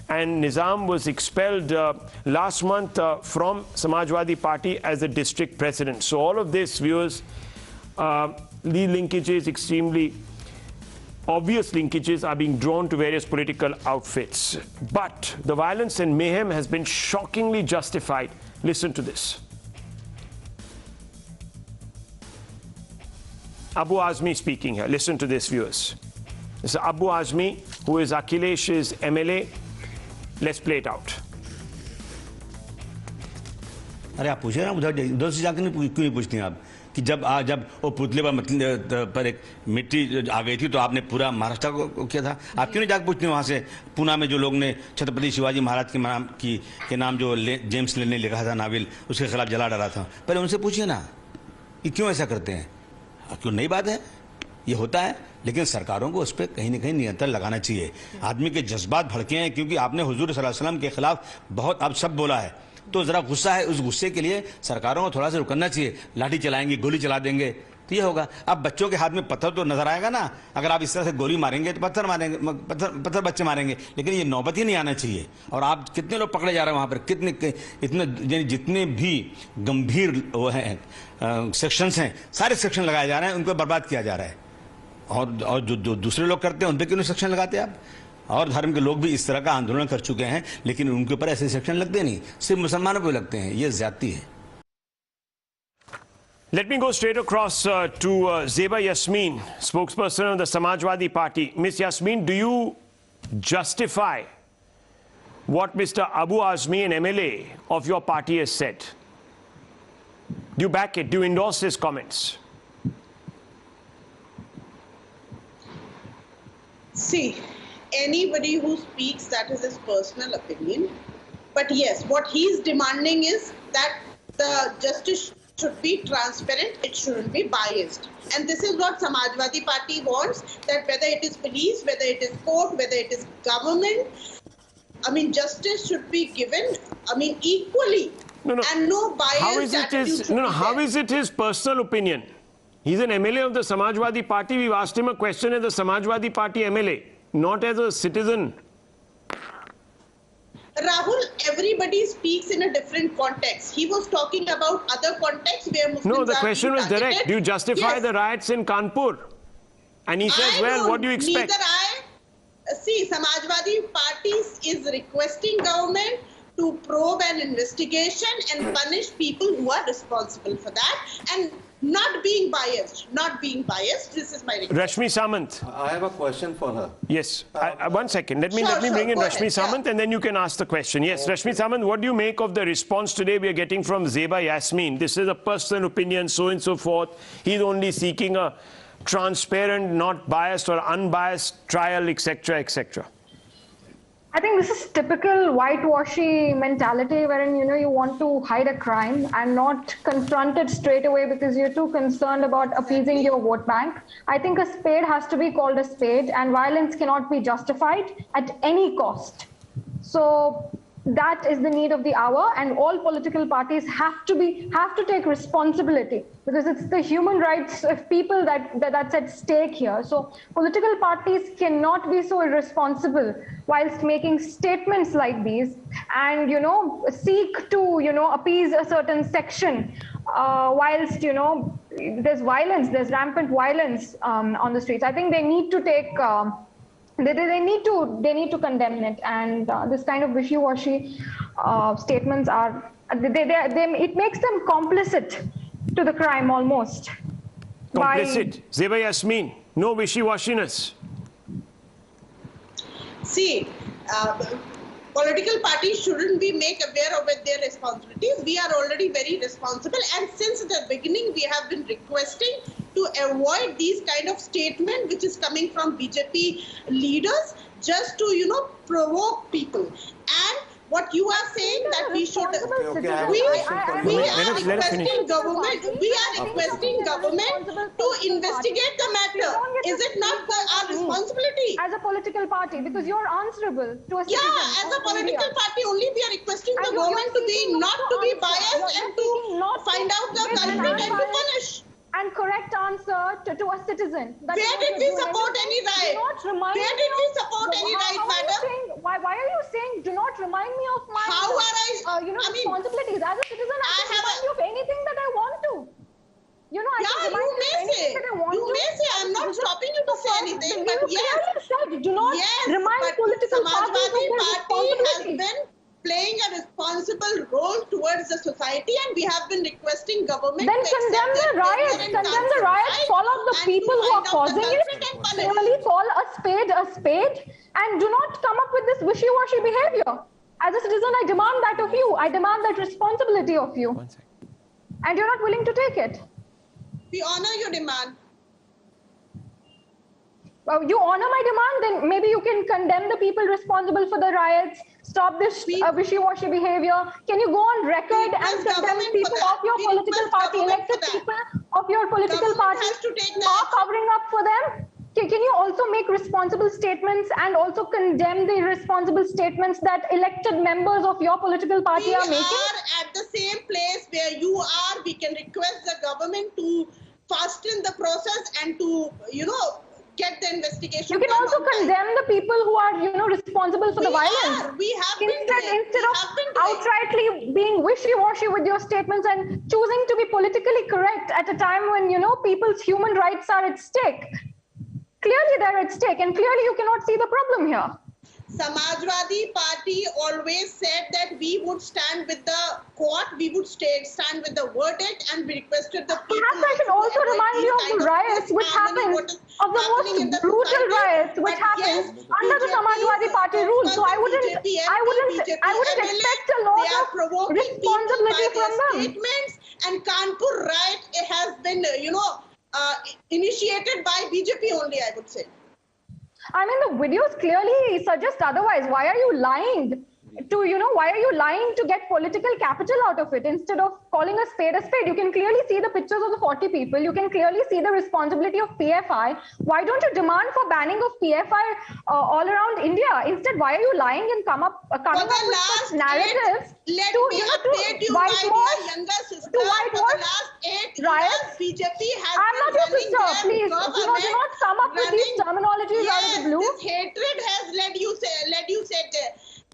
Speaker 2: and Nizam was expelled last month from Samajwadi Party as the district president. So all of this, viewers, the linkages, extremely obvious linkages, are being drawn to various political outfits. But the violence and mayhem has been shockingly justified. Listen to this. Abu Azmi speaking here. Listen to this, viewers. This is Abu Azmi, who is Akhilesh's MLA. Let's play it out.
Speaker 12: अरे आप पूछे ना उधर से जाकर क्यों नहीं पूछती हैं आप कि जब वो पुतले पर एक मिट्टी आ गई थी तो आपने पूरा महाराष्ट्र को किया था, आप क्यों नहीं जाकर पूछते वहाँ से पूना में जो लोग ने छत्रपति शिवाजी महाराज के नाम जो जेम्स लेन ने लिखा था नावल, उसके खिलाफ जला डाला था, पहले उनसे पूछिए ना कि क्यों ऐसा करते हैं। क्यों नई बात है, ये होता है, लेकिन सरकारों को उस पर कहीं ना कहीं नियंत्रण लगाना चाहिए। आदमी के जज्बात भड़के हैं क्योंकि आपने हुजूर सल्लल्लाहु अलैहि वसल्लम के खिलाफ बहुत अब सब बोला है, तो जरा गुस्सा है, उस गुस्से के लिए सरकारों को थोड़ा सा रुकना चाहिए। लाठी चलाएंगे, गोली चला देंगे तो ये होगा। अब बच्चों के हाथ में पत्थर तो नजर आएगा ना, अगर आप इस तरह से गोली मारेंगे तो पत्थर बच्चे मारेंगे, लेकिन ये नौबत ही नहीं आना चाहिए। और आप कितने लोग पकड़े जा रहे हैं वहां पर, जितने भी गंभीर वो हैं सेक्शंस हैं, सारे सेक्शन लगाए जा रहे हैं, उनको बर्बाद किया जा रहा है। और जो दूसरे लोग करते हैं उन पर क्यों नहीं सेक्शन लगाते आप। और धर्म के लोग भी इस तरह का आंदोलन कर चुके हैं, लेकिन उनके ऊपर ऐसे सेक्शन लगते नहीं, सिर्फ मुसलमानों पे लगते हैं। ये ज्यादती है।
Speaker 2: Let me go straight across to Zeba Yasmin, spokesperson of the Samajwadi Party. Ms. Yasmin, do you justify what Mr. Abu Azmi, an MLA of your party, has said? Do you back it? Do you endorse his comments?
Speaker 6: See, anybody who speaks, that is his personal opinion. But yes, what he's demanding is that the justice should be transparent, it shouldn't be biased. And this is what Samajwadi Party wants, that whether it is police, whether it is court, whether it is government, I mean, justice should be given, I mean, equally. And no bias.
Speaker 2: How is it his personal opinion? He's an MLA of the Samajwadi Party. We've asked him a question as the Samajwadi Party MLA. not as a citizen.
Speaker 6: Rahul, everybody speaks in a different context. He was talking about other contexts where Muslims
Speaker 2: No, the
Speaker 6: are
Speaker 2: question was
Speaker 6: targeted.
Speaker 2: direct. Do you justify
Speaker 6: Yes.
Speaker 2: the riots in Kanpur? And he says, well, what do you expect?
Speaker 6: Neither see, Samajwadi Party is requesting government to probe an investigation and punish people who are responsible for that, and not being biased. Not being biased. This is my request.
Speaker 2: Rashmi Samant.
Speaker 9: I have a question for her.
Speaker 2: Yes. 1 second. Let me
Speaker 6: Sure,
Speaker 2: bring in
Speaker 6: go
Speaker 2: Rashmi
Speaker 6: ahead,
Speaker 2: Samant, and then you can ask the question. Yes, Rashmi Samant, what do you make of the response today we are getting from Zeba Yasmin? This is a personal opinion, so and so forth. He's only seeking a transparent, not biased or unbiased trial, etc., etc.
Speaker 13: I think this is typical whitewashing mentality wherein, you want to hide a crime and not confront it straight away because you're too concerned about appeasing your vote bank. I think a spade has to be called a spade and violence cannot be justified at any cost. So that is the need of the hour, and all political parties have to take responsibility because it's the human rights of people that's at stake here. So political parties cannot be so irresponsible whilst making statements like these and seek to appease a certain section whilst there's violence, there's rampant violence on the streets. I think they need to take they need to condemn it, and this kind of wishy-washy statements are it makes them complicit to the crime almost.
Speaker 2: Complicit. Zeba Yasmin, no wishy-washiness.
Speaker 6: See, political parties shouldn't be made aware of their responsibilities. We are already very responsible, and since the beginning we have been requesting to avoid these kind of statement which is coming from BJP leaders just to provoke people. And what you are saying that we should we are requesting government to investigate the matter. Is it not our responsibility
Speaker 13: as a political party, because you're answerable to a citizen?
Speaker 6: Yeah, as a political party only we are requesting the government not to be biased and to find out the culprit and to punish.
Speaker 13: And correct answer to a citizen.
Speaker 6: Where did we support any riot? Where did we support any riot, madam?
Speaker 13: Why are you saying do not remind me of my responsibilities? As a citizen, I can remind you of anything that I want to. I can remind you of anything that I want to.
Speaker 6: You may say, I'm not stopping you to say anything, but yes.
Speaker 13: Said, do not remind political parties of their responsibilities.
Speaker 6: Has been playing a responsible role towards the society, and we have been requesting government
Speaker 13: then condemn the riots, call out the people who are causing it, really call a spade, and do not come up with this wishy-washy behavior. As a citizen, I demand that of you. I demand that responsibility of you. And you're not willing to take it.
Speaker 6: We honor your demand.
Speaker 13: You honor my demand, then maybe you can condemn the people responsible for the riots, stop this wishy-washy behavior. Can you go on record and condemn people of your political party, elected people of your political party are covering up for them? Can you also make responsible statements and also condemn the irresponsible statements that elected members of your political party are making?
Speaker 6: We are at the same place where you are. We can request the government to fasten the process and to, get the investigation.
Speaker 13: You can also condemn the people who are, responsible for the violence. Instead of outrightly being wishy-washy with your statements and choosing to be politically correct at a time when, people's human rights are at stake. Clearly they're at stake, and clearly you cannot see the problem here.
Speaker 6: Samajwadi Party always said that we would stand with the court, we would stand with the verdict, and we requested the people.
Speaker 13: Perhaps I should also remind you of the riots which happened, of the most brutal riots which happened under the Samajwadi Party rule. So I wouldn't expect a lot of responsibility from them.
Speaker 6: Statements, and Kanpur riot has been, initiated by BJP only, I would say.
Speaker 13: I mean, the videos clearly suggest otherwise. Why are you lying? why are you lying to get political capital out of it instead of calling a spade a spade? You can clearly see the pictures of the 40 people. You can clearly see the responsibility of PFI. Why don't you demand for banning of PFI all around India? Instead, why are you lying and coming up with such narratives to whitewash riots? I'm not your sister, please. Do not come up with these terminologies out of the blue.
Speaker 6: This hatred has led you said.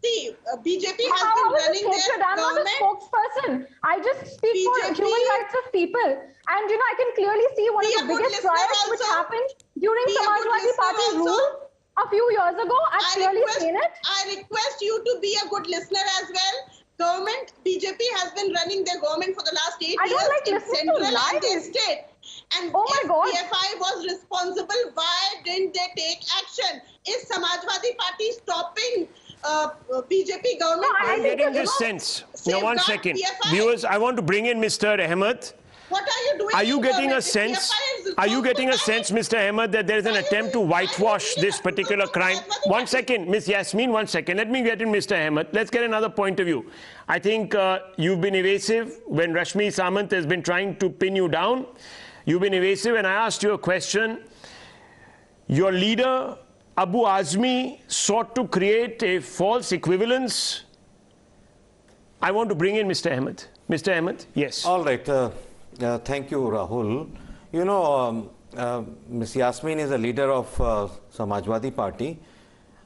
Speaker 6: See, BJP has
Speaker 13: been
Speaker 6: running their
Speaker 13: I'm not a spokesperson. I just speak for human rights of people. And I can clearly see one of the biggest riots which happened during Samajwadi Party's rule a few years ago. I've clearly seen it.
Speaker 6: I request you to be a good listener as well. Government, BJP has been running their government for the last 8 years in central and their state. And if PFI was responsible, why didn't they take action? Is Samajwadi Party stopping BJP government?
Speaker 2: No, I'm getting this sense. Now, one second. PFI. Viewers, I want to bring in Mr. Ahmed.
Speaker 6: What are you doing?
Speaker 2: Are you getting a sense? Are you getting a sense, Mr. Ahmed, that there is an attempt to whitewash this particular crime? One second, Miss Yasmin, one second. Let me get in Mr. Ahmed. Let's get another point of view. I think you've been evasive when Rashmi Samant has been trying to pin you down. You've been evasive, and I asked you a question. Your leader, Abu Azmi, sought to create a false equivalence. I want to bring in Mr. Ahmed. Mr. Ahmed, yes.
Speaker 9: All right. Thank you, Rahul. Ms. Yasmin is a leader of Samajwadi Party.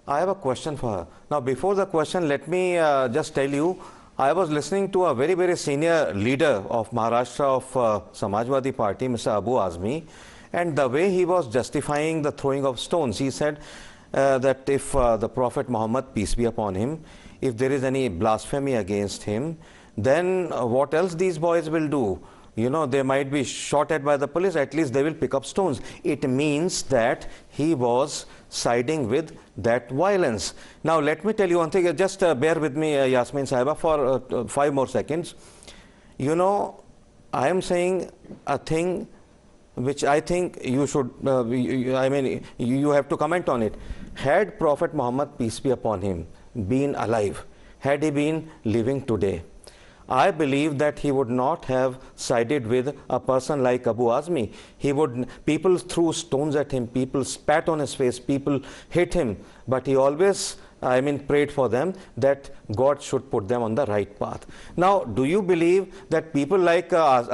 Speaker 9: I have a question for her. Now, before the question, let me just tell you, I was listening to a very, very senior leader of Maharashtra of Samajwadi Party, Mr. Abu Azmi, and the way he was justifying the throwing of stones. He said that if the Prophet Muhammad, peace be upon him, if there is any blasphemy against him, then what else these boys will do? They might be shot at by the police, at least they will pick up stones. It means that he was siding with that violence. Now, let me tell you one thing, just bear with me, Yasmin Sahiba, for 5 more seconds. I am saying a thing which I think you should, you have to comment on it. Had Prophet Muhammad, peace be upon him, been alive, had he been living today, I believe that he would not have sided with a person like Abu Azmi. People threw stones at him, people spat on his face, people hit him, but he always, prayed for them that God should put them on the right path. Now, do you believe that people like Abu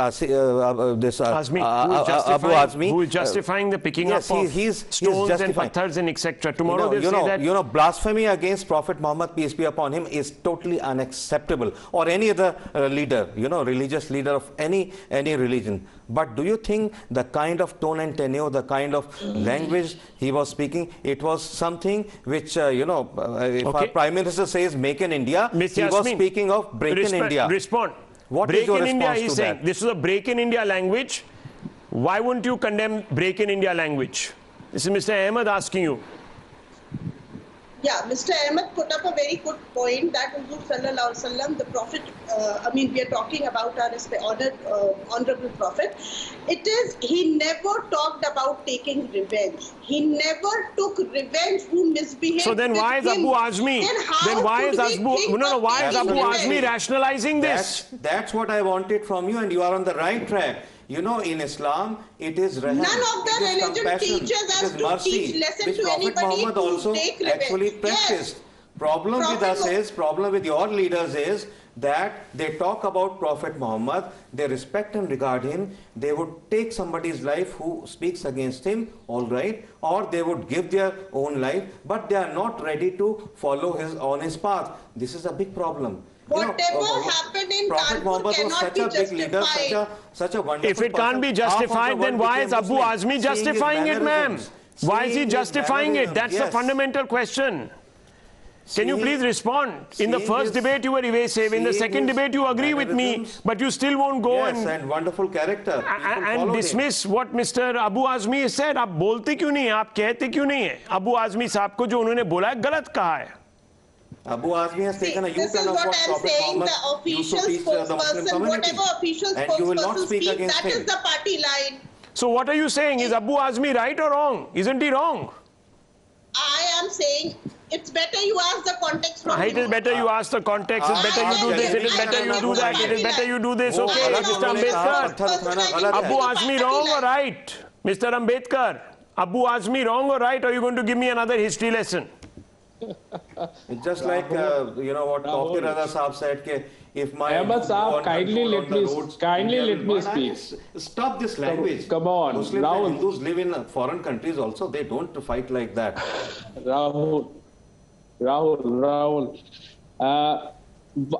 Speaker 9: Azmi,
Speaker 2: who is justifying the picking up of stones and pathars and etc. Tomorrow they say that
Speaker 9: blasphemy against Prophet Muhammad, peace be upon him, is totally unacceptable, or any other leader, religious leader of any religion. But do you think the kind of tone and tenure, the kind of language he was speaking, it was something which, if our Prime Minister says make in India, he was speaking of break in India.
Speaker 2: Respond.
Speaker 9: What
Speaker 2: break
Speaker 9: is your
Speaker 2: in India,
Speaker 9: response
Speaker 2: he's
Speaker 9: to
Speaker 2: saying.
Speaker 9: that?
Speaker 2: This is a break in India language. Why wouldn't you condemn break in India language? This is Mr. Ahmed asking you.
Speaker 6: Yeah, Mr. Ahmed put up a very good point that Huzur Sallallahu Alaihi Wasallam, the Prophet, we are talking about our honorable Prophet. He never talked about taking revenge. He never took revenge who misbehaved.
Speaker 2: So then why is Abu Azmi? Then why is Abu Azmi rationalizing this?
Speaker 9: That's what I wanted from you, and you are on the right track. In Islam, it is
Speaker 6: none of the religion teaches us to teach lesson to anybody who take revenge.
Speaker 9: Actually practiced. Yes. Problem with your leaders is that they talk about Prophet Muhammad, they respect and regard him, they would take somebody's life who speaks against him, all right, or they would give their own life, but they are not ready to follow on his path. This is a big problem.
Speaker 6: Whatever happened in Kanpur cannot be justified.
Speaker 9: Such a wonderful
Speaker 2: If it can't be justified, then why is Abu Azmi justifying it, ma'am? Why is he justifying it? That's the fundamental question. Can you please respond? In the first debate you were evasive, in the second debate you agree with me, but you still won't go
Speaker 9: and wonderful character
Speaker 2: and dismiss what Mr. Abu Azmi has said. आप बोलते क्यों नहीं हैं? आप कहते क्यों नहीं हैं? Abu Azmi साहब को जो उन्होंने बोला है गलत कहा है.
Speaker 9: Abu Azmi has taken a U-turn of what Prophet Muhammad used to teach the Muslim community. And you will not speak against him.
Speaker 6: That is the party line.
Speaker 2: So what are you saying? Is Abu Azmi right or wrong? Isn't he wrong?
Speaker 6: I am saying It's better you ask the context.
Speaker 2: It is better you ask the context. It's better you do this. It is better you do that. It is better you do this. Okay, Mr. Ambedkar. Abu asked me wrong or right? Mr. Ambedkar, Abu asked me wrong or right? Or are you going to give me another history lesson?
Speaker 9: It's just like, you know what Dr. Raza Saab said, ke, if my
Speaker 8: Ahmed Saab, kindly let me speak.
Speaker 9: Stop this language.
Speaker 8: Come on,
Speaker 9: Muslims
Speaker 8: Rahul.
Speaker 9: and Hindus live in foreign countries also. They don't fight like that.
Speaker 8: Rahul.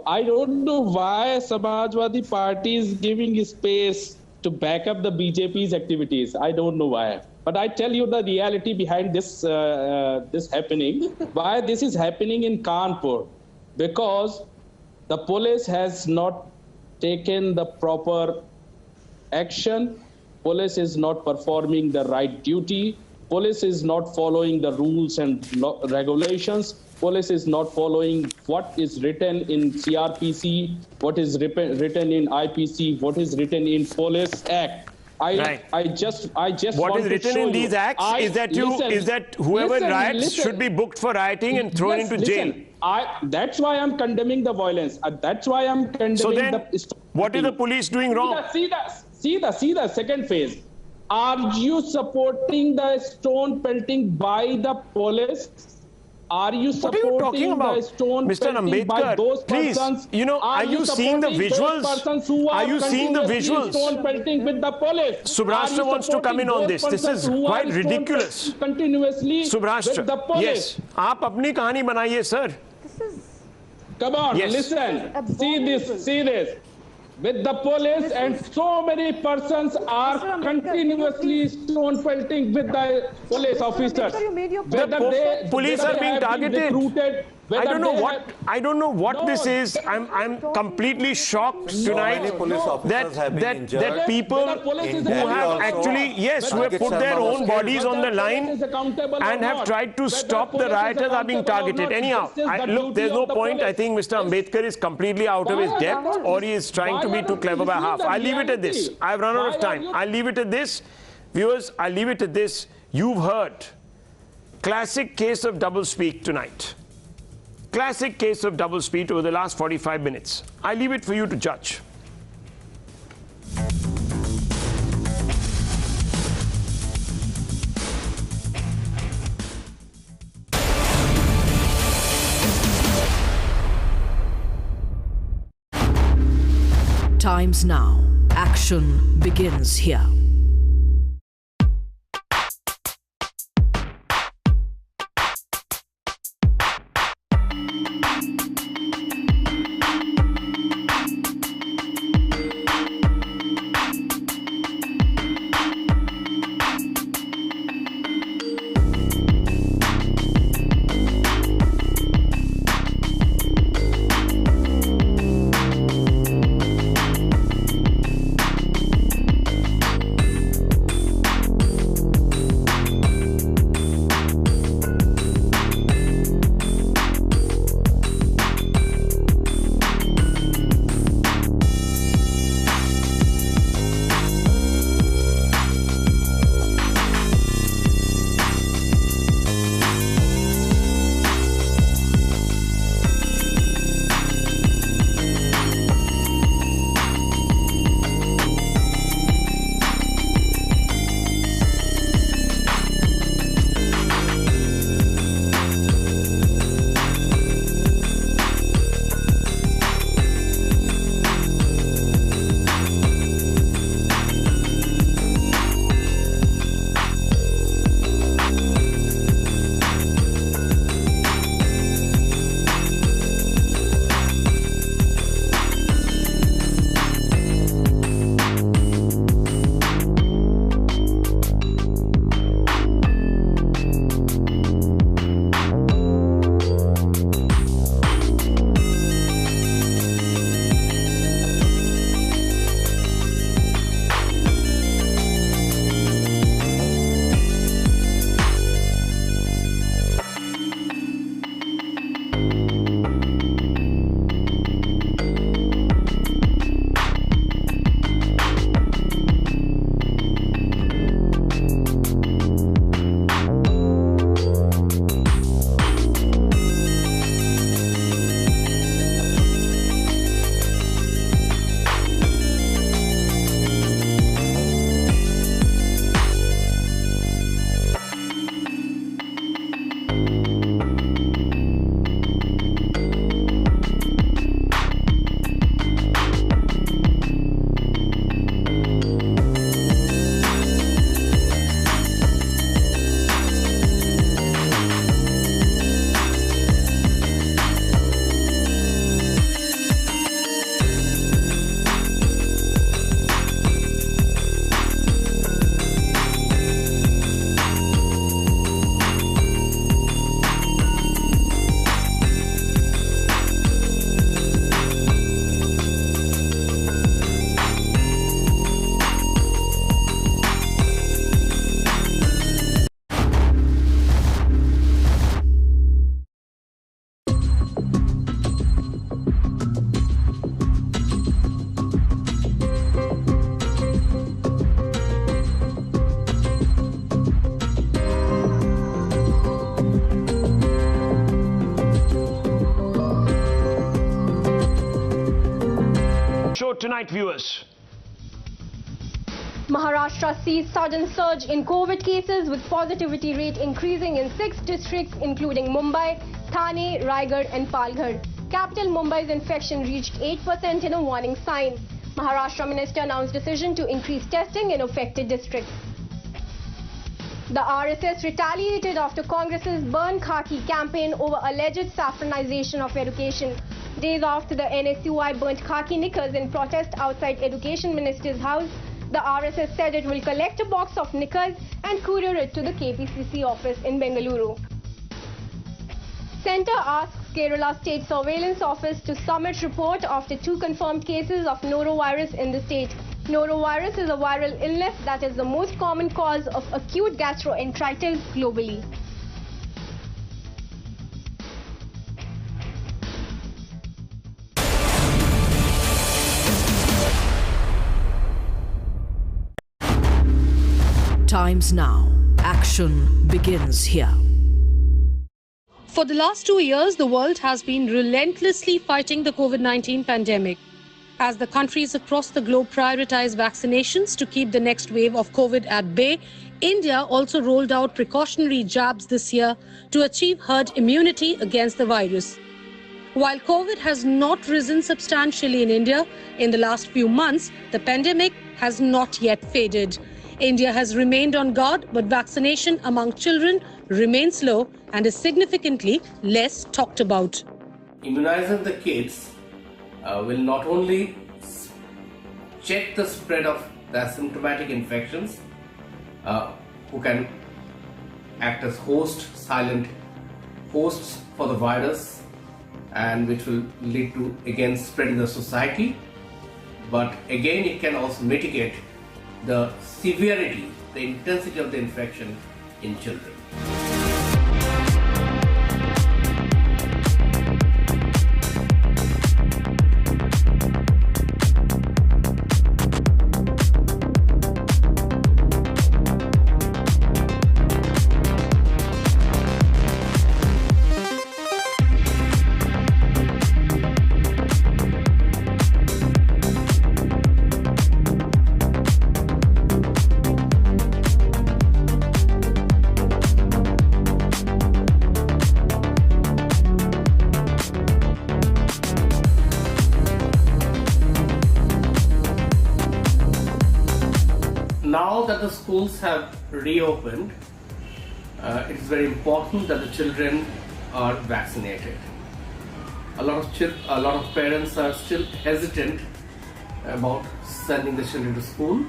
Speaker 8: I don't know why Samajwadi Party is giving space to back up the BJP's activities. I don't know why. But I tell you the reality behind this this happening. Why this is happening in Kanpur? Because the police has not taken the proper action. Police is not performing the right duty. Police is not following the rules and regulations. Police is not following what is written in CRPC, what is written in IPC, what is written in Police Act. I just
Speaker 2: what is written in these acts is that whoever riots should be booked for rioting and thrown into jail.
Speaker 8: That's why I'm condemning the violence. That's why I'm condemning.
Speaker 2: So then, what is the police doing wrong?
Speaker 8: See the second phase. Are you supporting the stone pelting by the police? Are you supporting the stone pelting by those persons?
Speaker 2: Please, are you seeing the visuals? Are you seeing the visuals?
Speaker 8: Stone pelting with the police.
Speaker 2: Subhrashtra wants to come in on this. This is quite ridiculous.
Speaker 8: Continuously
Speaker 2: Subhrashtra, yes. आप अपनी कहानी बनाइए, sir.
Speaker 8: Come on, listen. See this. With the police and so many persons are continuously stone pelting with the police officers.
Speaker 2: The police are being targeted. I don't know what this is. I'm completely shocked tonight that people who have actually, who have put their own bodies on the line and have tried to stop the rioters are being targeted. Anyhow, look, there's no point. I think Mr. Ambedkar is completely out of his depth, or he is trying to be too clever by half. I'll leave it at this. I've run out of time. I'll leave it at this. Viewers, I'll leave it at this. You've heard classic case of doublespeak tonight. Classic case of doublespeak over the last 45 minutes. I leave it for you to judge.
Speaker 14: Times now. Action begins here.
Speaker 2: show tonight, viewers.
Speaker 15: Maharashtra sees sudden surge in COVID cases with positivity rate increasing in 6 districts including Mumbai, Thane, Raigad and Palghar. Capital Mumbai's infection reached 8% in a warning sign. Maharashtra minister announced decision to increase testing in affected districts. The RSS retaliated after Congress's Burn Khaki campaign over alleged saffronization of education. Days after the NSUI burnt khaki knickers in protest outside Education Minister's house, the RSS said it will collect a box of knickers and courier it to the KPCC office in Bengaluru. Centre asks Kerala State Surveillance Office to submit report after 2 confirmed cases of norovirus in the state. Norovirus is a viral illness that is the most common cause of acute gastroenteritis globally.
Speaker 14: Times now. Action begins here.
Speaker 16: For the last 2 years, the world has been relentlessly fighting the COVID-19 pandemic. As the countries across the globe prioritize vaccinations to keep the next wave of COVID at bay, India also rolled out precautionary jabs this year to achieve herd immunity against the virus. While COVID has not risen substantially in India in the last few months, the pandemic has not yet faded. India has remained on guard, but vaccination among children remains low and is significantly less talked about.
Speaker 17: Immunizing the kids will not only check the spread of the asymptomatic infections, who can act as silent hosts for the virus, and which will lead to again spread in the society, but again it can also mitigate the severity, the intensity of the infection in children. Now that the schools have reopened, it is very important that the children are vaccinated. A lot of parents are still hesitant about sending the children to school,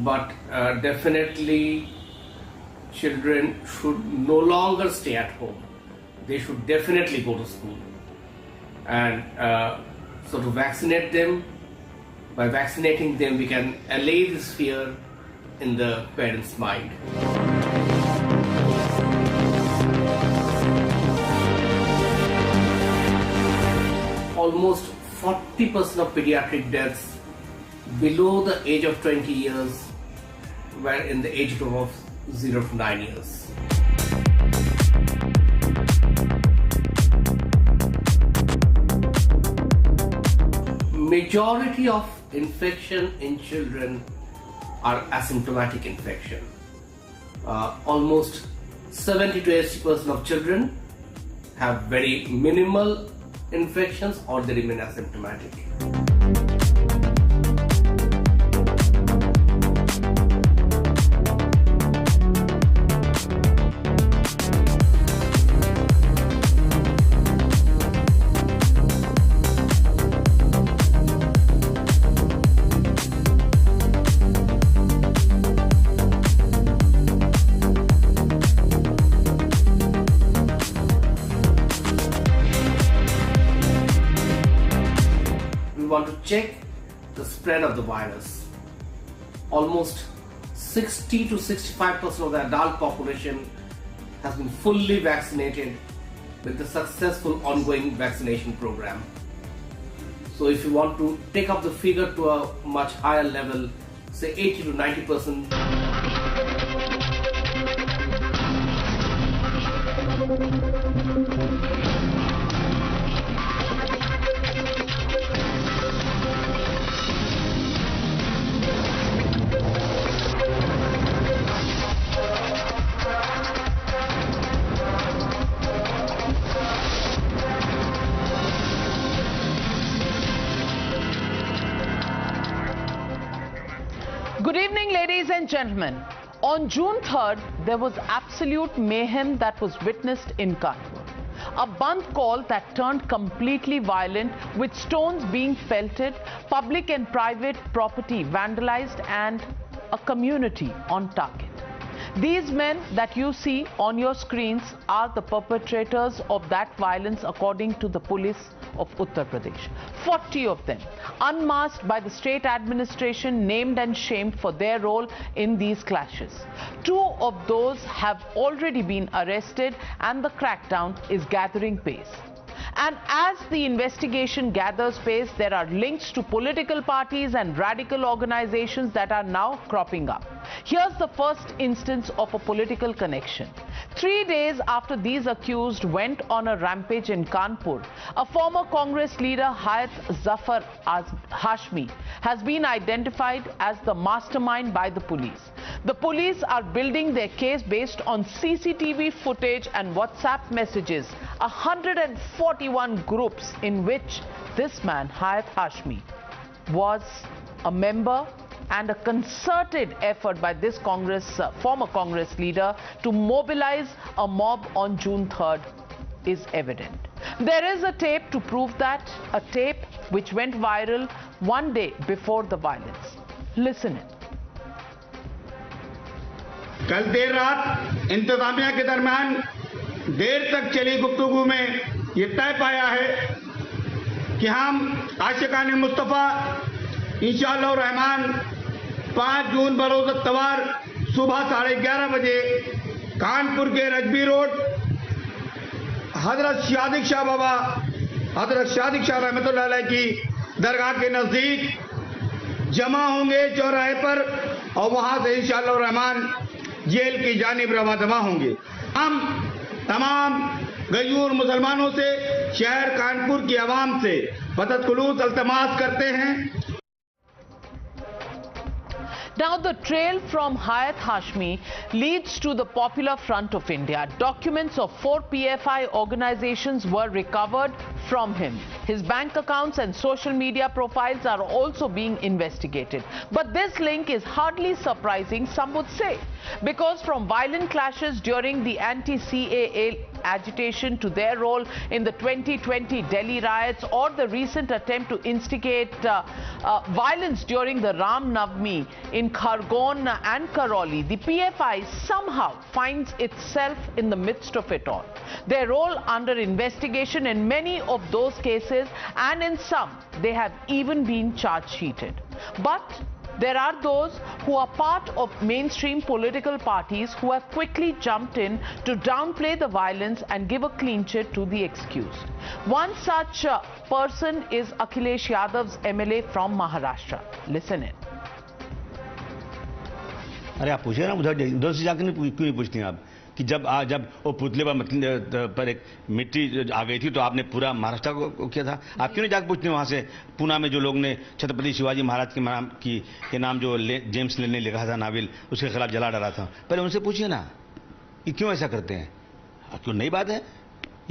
Speaker 17: but definitely children should no longer stay at home. They should definitely go to school. And so to vaccinate them, by vaccinating them, we can allay this fear in the parents' mind. Almost 40% of pediatric deaths below the age of 20 years were in the age group of 0 to 9 years. Majority of infection in children are asymptomatic infection. Almost 70 to 80% of children have very minimal infections or they remain asymptomatic. Check the spread of the virus. Almost 60 to 65% of the adult population has been fully vaccinated with the successful ongoing vaccination program. So if you want to take up the figure to a much higher level, say 80 to 90%,
Speaker 18: Good evening, ladies and gentlemen. On June 3rd, there was absolute mayhem that was witnessed in Kanpur. A Bandh call that turned completely violent, with stones being pelted, public and private property vandalized, and a community on target. These men that you see on your screens are the perpetrators of that violence, according to the police of Uttar Pradesh. 40 of them, unmasked by the state administration, named and shamed for their role in these clashes. 2 of those have already been arrested, and the crackdown is gathering pace. And as the investigation gathers pace, there are links to political parties and radical organizations that are now cropping up. Here's the first instance of a political connection. 3 days after these accused went on a rampage in Kanpur, a former Congress leader, Hayat Zafar Hashmi, has been identified as the mastermind by the police. The police are building their case based on CCTV footage and WhatsApp messages, 141 groups in which this man, Hayat Hashmi, was a member, and a concerted effort by this former Congress leader to mobilize a mob on June 3rd is evident. There is a tape to prove that, a tape which went viral one day before the violence. Listen in.
Speaker 11: कल देर रात इंतजामिया के दरमियान देर तक चली गुफ्तगू में ये तय पाया है कि हम आशिकाने मुस्तफ़ा इंशाअल्लाह रहमान 5 जून बरोज़ तवार सुबह 11:30 बजे कानपुर के रजबी रोड हजरत सादिक शाह बाबा हजरत सादिक शाह रहमतुल्लाह अलैह की दरगाह के नज़दीक जमा होंगे चौराहे पर, और वहां से इंशाअल्लाह रहमान जेल की जानिब रवा दवा होंगे। हम तमाम गयूर मुसलमानों से, शहर कानपुर की आवाम से बदखुलूस अल्तमास करते हैं।
Speaker 18: Now, the trail from Hayat Hashmi leads to the Popular Front of India. Documents of 4 PFI organizations were recovered from him. His bank accounts and social media profiles are also being investigated. But this link is hardly surprising, some would say, because from violent clashes during the anti-CAA agitation to their role in the 2020 Delhi riots, or the recent attempt to instigate violence during the Ram Navami in Khargon and Karoli, the PFI somehow finds itself in the midst of it all. Their role under investigation in many of those cases, and in some they have even been charge sheeted. But there are those who are part of mainstream political parties who have quickly jumped in to downplay the violence and give a clean chit to the accused. One such person is Akhilesh Yadav's MLA from Maharashtra. Listen in.
Speaker 12: अरे आप पूछे ना उधर से जाकर क्यों नहीं पूछती हैं आप कि जब वो पुतले पर एक मिट्टी आ गई थी तो आपने पूरा महाराष्ट्र को किया था, आप क्यों नहीं जाकर पूछते वहाँ से पूना में जो लोग ने छत्रपति शिवाजी महाराज के नाम जो जेम्स लेन ने लिखा था नावल, उसके खिलाफ जला डाला था, पहले उनसे पूछिए ना कि क्यों ऐसा करते हैं। क्यों नई बात है,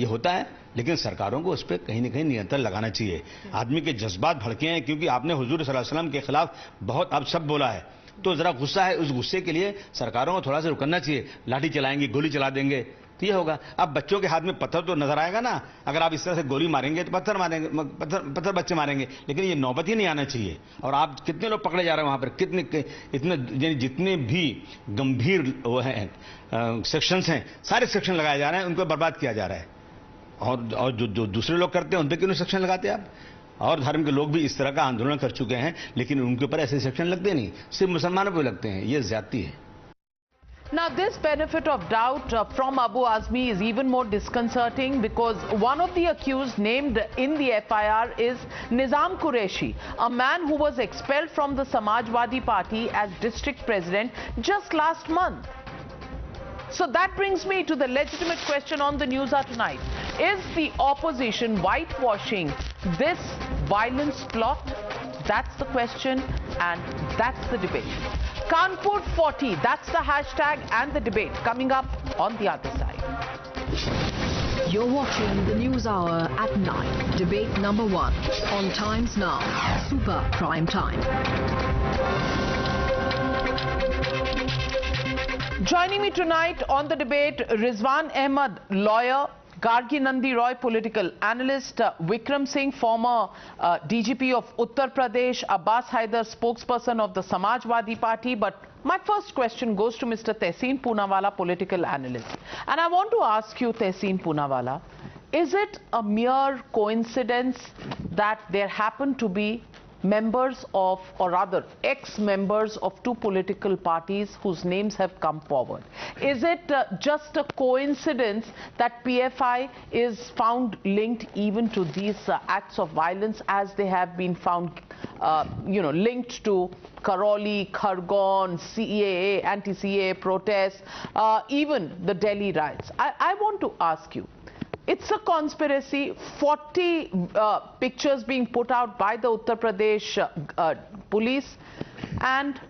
Speaker 12: ये होता है, लेकिन सरकारों को उस पर कहीं ना कहीं नियंत्रण लगाना चाहिए। आदमी के जज्बात भड़के हैं क्योंकि आपने हुजूर सल्लल्लाहु अलैहि वसल्लम के खिलाफ बहुत अब सब बोला है, तो जरा गुस्सा है, उस गुस्से के लिए सरकारों को थोड़ा सा रुकना चाहिए। लाठी चलाएंगे, गोली चला देंगे तो ये होगा। अब बच्चों के हाथ में पत्थर तो नजर आएगा ना, अगर आप इस तरह से गोली मारेंगे तो पत्थर बच्चे मारेंगे, लेकिन ये नौबत ही नहीं आना चाहिए। और आप कितने लोग पकड़े जा रहे हैं वहां पर, जितने भी गंभीर वो हैं सेक्शंस हैं, सारे सेक्शन लगाए जा रहे हैं, उनको बर्बाद किया जा रहा है। और जो दूसरे लोग करते हैं उन पर क्यों सेक्शन लगाते हैं आप? और धर्म के लोग भी इस तरह का आंदोलन कर चुके हैं, लेकिन उनके ऊपर ऐसे सेक्शन लगते नहीं, सिर्फ मुसलमानों पर लगते हैं। ये ज्यादती है।
Speaker 18: Now, this benefit of doubt from Abu Azmi is even more disconcerting because one of the accused named in the FIR is Nizam Qureshi, a man who was expelled from the Samajwadi Party as district president just last month. So that brings me to the legitimate question on the NewsHour tonight. Is the opposition whitewashing this violence plot? That's the question, and that's the debate. Kanpur 40, that's the hashtag and the debate coming up on the other side.
Speaker 14: You're watching the NewsHour at 9, debate number 1 on Times Now, Super Prime Time.
Speaker 18: Joining me tonight on the debate, Rizwan Ahmed, lawyer, Gargi Nandi Roy, political analyst, Vikram Singh, former DGP of Uttar Pradesh, Abbas Haider, spokesperson of the Samajwadi Party. But my first question goes to Mr. Tehseen Poonawala, political analyst. And I want to ask you, Tehseen Poonawala, is it a mere coincidence that there happen to be members of, or rather ex-members of two political parties whose names have come forward? Is it just a coincidence that PFI is found linked even to these acts of violence, as they have been found linked to Karoli, Khargon, CAA, anti-CAA protests, even the Delhi riots? I want to ask you, it's a conspiracy. 40 pictures being put out by the Uttar Pradesh police, and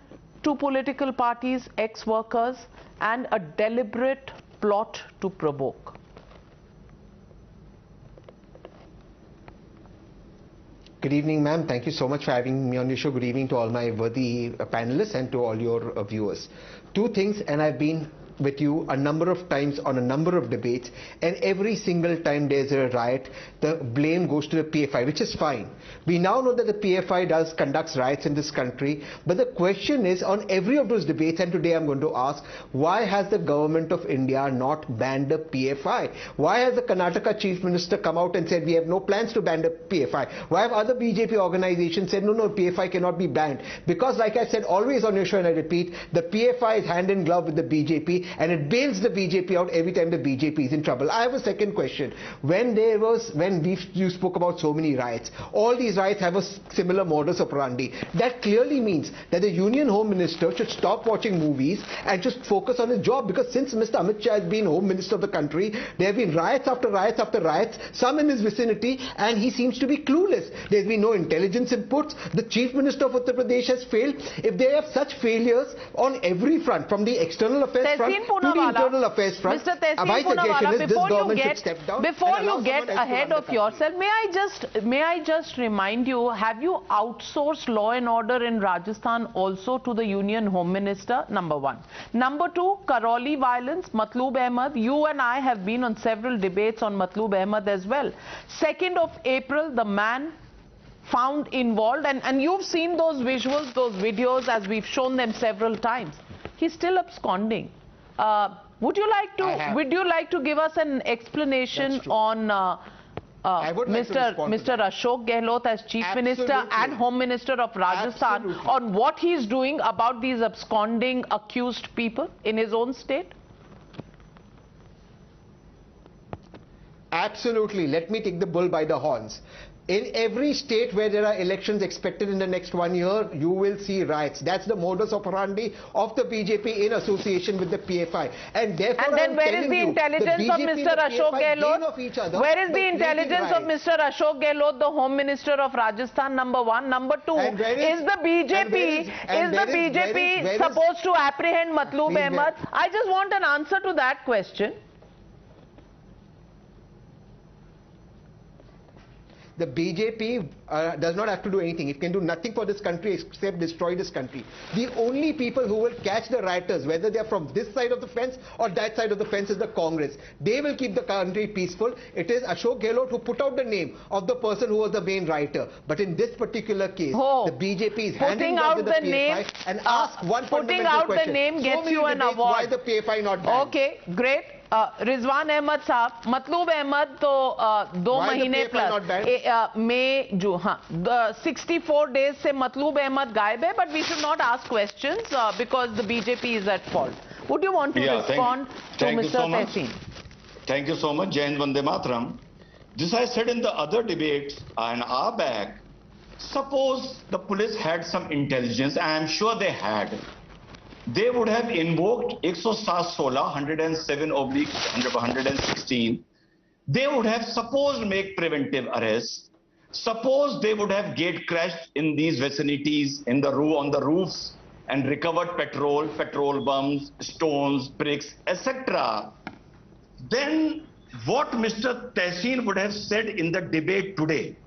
Speaker 18: two political parties, ex-workers, and a deliberate plot to provoke.
Speaker 19: Good evening, ma'am. Thank you so much for having me on your show. Good evening to all my worthy panelists and to all your viewers. Two things, and I've been with you a number of times on a number of debates, and every single time there's a riot, the blame goes to the PFI, which is fine. We now know that the PFI conducts riots in this country, but the question is, on every of those debates, and today I'm going to ask, why has the government of India not banned the PFI? Why has the Karnataka Chief Minister come out and said we have no plans to ban the PFI? Why have other BJP organizations said no, PFI cannot be banned? Because, like I said always on your show, and I repeat, the PFI is hand in glove with the BJP, and it bails the BJP out every time the BJP is in trouble. I have a second question. When you spoke about so many riots, all these riots have a similar modus operandi. That clearly means that the Union Home Minister should stop watching movies and just focus on his job, because since Mr. Amit Shah has been Home Minister of the country, there have been riots after riots after riots, some in his vicinity, and he seems to be clueless. There's been no intelligence inputs. The Chief Minister of Uttar Pradesh has failed. If they have such failures on every front, from the external affairs front to the internal affairs front,
Speaker 18: Mr. Tehseen Poonawala, before you get ahead of yourself, may I just remind you, have you outsourced law and order in Rajasthan also to the Union Home Minister? Number one. Number two, Karoli violence, Matloob Ahmed. You and I have been on several debates on Matloob Ahmed as well. 2nd of April, the man found involved, and you've seen those visuals, those videos, as we've shown them several times. He's still absconding. Would you like to give us an explanation on Mr. Ashok Gehlot as Chief Minister and Home Minister of Rajasthan on what he's doing about these absconding accused people in his own state?
Speaker 19: Absolutely. Let me take the bull by the horns. In every state where there are elections expected in the next 1 year, you will see riots. That's the modus operandi of the BJP in association with the PFI. And therefore,
Speaker 18: and then where is the intelligence of Mr. Ashok Gehlot? Where is the intelligence of Mr. Ashok Gehlot, the Home Minister of Rajasthan? Number one. Number two, is the BJP supposed to apprehend Matloob Ahmed? I just want an answer to that question.
Speaker 19: The BJP does not have to do anything. It can do nothing for this country except destroy this country. The only people who will catch the rioters, whether they are from this side of the fence or that side of the fence, is the Congress. They will keep the country peaceful. It is Ashok Gehlot who put out the name of the person who was the main rioter. But in this particular case, the BJP is handing out the PFI and ask one fundamental question.
Speaker 18: Putting out the name gets you an award.
Speaker 19: Why the PFI not banned?
Speaker 18: Okay, great. Rizwan Ahmed साहब, Matloob Ahmed तो 2 महीने plus May जो 64 days से Matloob Ahmed गायब है, but we should not ask questions because the BJP is at fault. Would you want to respond to Mr. Tehseen?
Speaker 20: Thank you so much. Jai Hind, Vande Mataram. This I said in the other debates an hour back. Suppose the police had some intelligence, I am sure they had. They would have invoked 107/116. They would have supposed make preventive arrests. Suppose they would have gate crashed in these vicinities, on the roofs, and recovered petrol bombs, stones, bricks, etc. Then what Mr. Tehseen would have said in the debate today,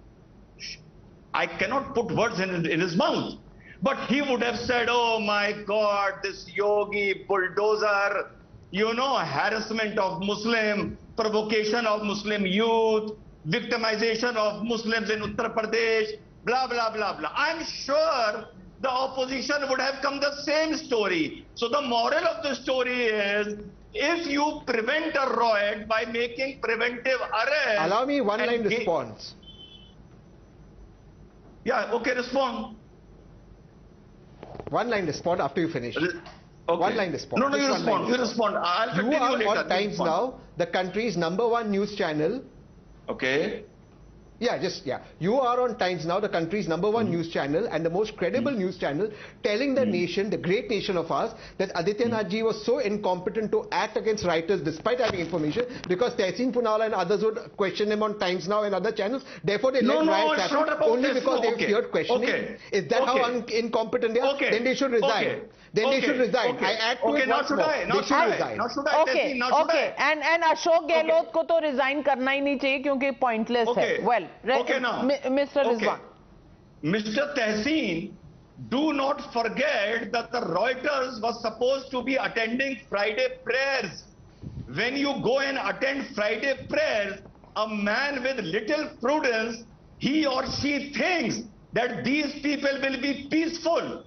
Speaker 20: I cannot put words in his mouth. But he would have said, oh my God, this yogi bulldozer, you know, harassment of Muslim, provocation of Muslim youth, victimization of Muslims in Uttar Pradesh, blah, blah, blah, blah. I'm sure the opposition would have come the same story. So the moral of the story is, if you prevent a riot by making preventive arrest...
Speaker 19: Allow me one-line response.
Speaker 20: Yeah, okay, respond.
Speaker 19: One-line response after you finish.
Speaker 20: Okay.
Speaker 19: One-line response.
Speaker 20: No, you respond. You respond. I'll
Speaker 19: You
Speaker 20: continue
Speaker 19: are
Speaker 20: later.
Speaker 19: on Times Now, the country's #1 news channel.
Speaker 20: Okay.
Speaker 19: Yeah. You are on Times Now, the country's #1 news channel and the most credible news channel, telling the nation, the great nation of ours, that Adityanath ji was so incompetent to act against rioters despite having information, because Tehseen Poonawalla and others would question him on Times Now and other channels. Therefore, they let riots happen only because they feared questioning. Is that how incompetent they are? Then they should resign. Then they should resign. I add to it once more. They should resign.
Speaker 18: Okay. And Ashok Gehlot को तो resign करना ही नहीं चाहिए क्योंकि pointless है. Well, Mr. Rizwan.
Speaker 20: Mr. Tehseen, do not forget that the Rioters was supposed to be attending Friday prayers. When you go and attend Friday prayers, a man with little prudence, he or she thinks that these people will be peaceful.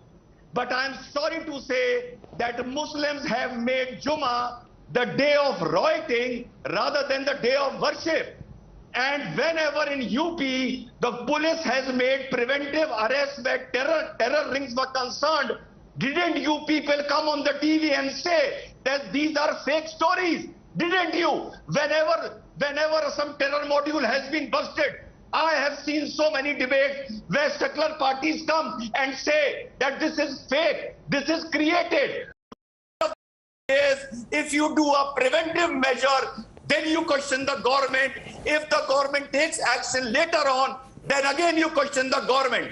Speaker 20: But I'm sorry to say that Muslims have made Jummah the day of rioting rather than the day of worship. And whenever in UP the police has made preventive arrests where terror rings were concerned, didn't you people come on the TV and say that these are fake stories? Didn't you? Whenever some terror module has been busted, I have seen so many debates where secular parties come and say that this is fake, this is created. If you do a preventive measure, then you question the government. If the government takes action later on, then again you question the government.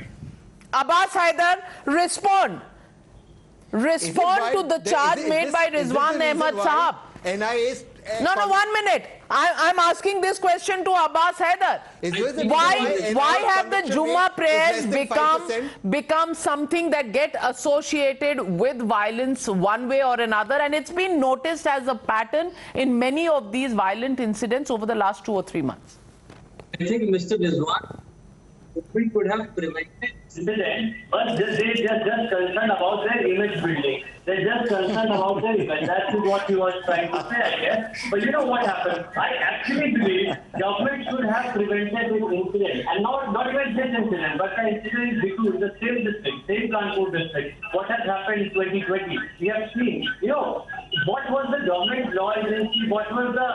Speaker 18: Abbas Haider, respond. Respond to the charge made by Rizwan Ahmed Sahab.
Speaker 19: NIA's...
Speaker 18: No, 1 minute. I'm asking this question to Abbas Haider. Why have the Jummah prayers become something that get associated with violence one way or another? And it's been noticed as a pattern in many of these violent incidents over the last 2 or 3 months.
Speaker 21: I think Mr. Rizwan, we could have prevented incident, but they're just concerned about their image building. They're just concerned about their image. That's what he was trying to say, I guess. But you know what happened? I actually believe government should have prevented this incident. And not even this incident, but the incident in the same district, same Kanpur district. What has happened in 2020? We have seen, what was the government law agency, what was the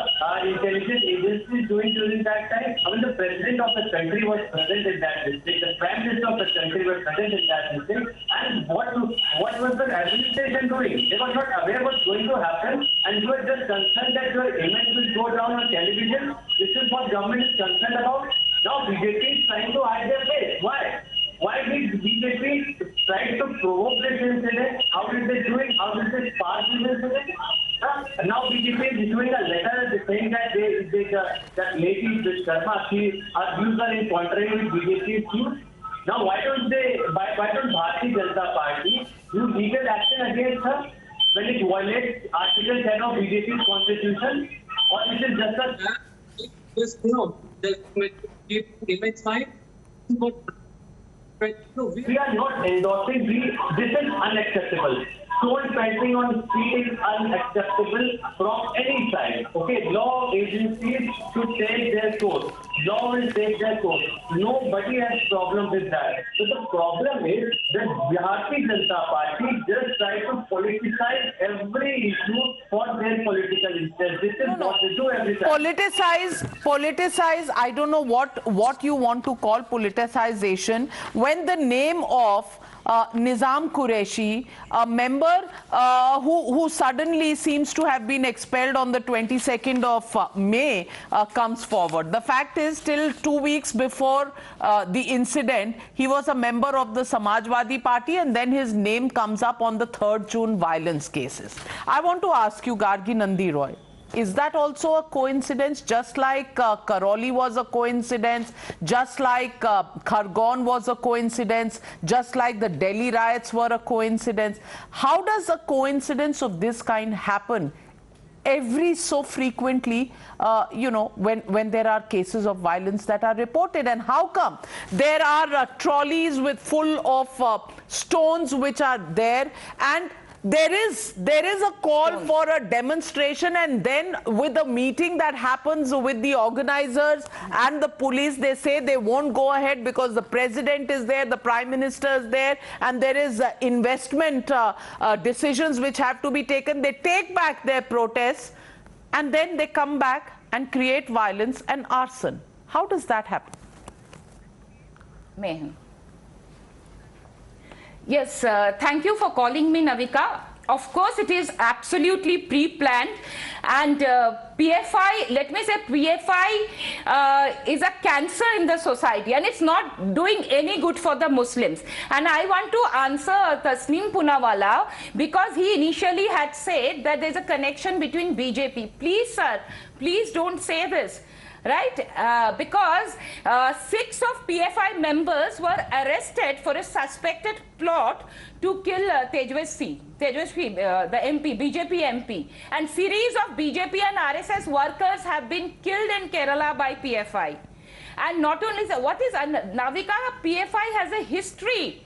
Speaker 21: intelligence agency doing during that time? I mean, the president of the country was present in that district, the prime minister of the country was present in that district, and what was the administration doing? They were not aware what's going to happen, and you were just concerned that your image will go down on television. This is what government is concerned about. Now BJP is trying to hide their face. Why? Why did BJP try to provoke this incident? How did they do it? How did they spark this incident? Now BJP is issuing a letter saying that that lady, this Sharma, her views are in contrary with BJP's views. Now why don't Bharatiya Janata Party do legal action against her when it violates Article 10 of BJP's constitution? Or is it just the image fine? No, we are not endorsing. This is unacceptable. Stone pelting on street is unacceptable from any side. Okay, law agencies should take their course. Law will take their course. Nobody has problem with that. So the problem is that Bharatiya Janata Party just try to politicize every issue for their political interest. This is what they do every time.
Speaker 18: Politicize. I don't know what you want to call politicization when the name of Nizam Qureshi, a member who suddenly seems to have been expelled on the 22nd of May, comes forward. The fact is, till 2 weeks before the incident, he was a member of the Samajwadi Party, and then his name comes up on the 3rd June violence cases. I want to ask you, Gargi Nandi Roy, Is that also a coincidence? Just like Karoli was a coincidence, just like Khargon was a coincidence, just like the Delhi riots were a coincidence. How does a coincidence of this kind happen every so frequently, you know, when there are cases of violence that are reported? And how come there are trolleys with full of stones which are there, and there is a call for a demonstration, and then with a meeting that happens with the organizers and the police, they say they won't go ahead because the president is there, the prime minister is there, and there is investment decisions which have to be taken. They take back their protests, and then they come back and create violence and arson. How does that happen?
Speaker 3: Mayhem. Yes, thank you for calling me, Navika. Of course, it is absolutely pre-planned, and PFI, let me say, PFI is a cancer in the society, and it's not doing any good for the Muslims. And I want to answer Tasneem Poonawalla, because he initially had said that there's a connection between BJP. Please, sir, please don't say this. Right? Because 6 of PFI members were arrested for a suspected plot to kill Tejasvi, the MP, BJP MP. And series of BJP and RSS workers have been killed in Kerala by PFI. And not only so, what is Navika? PFI has a history.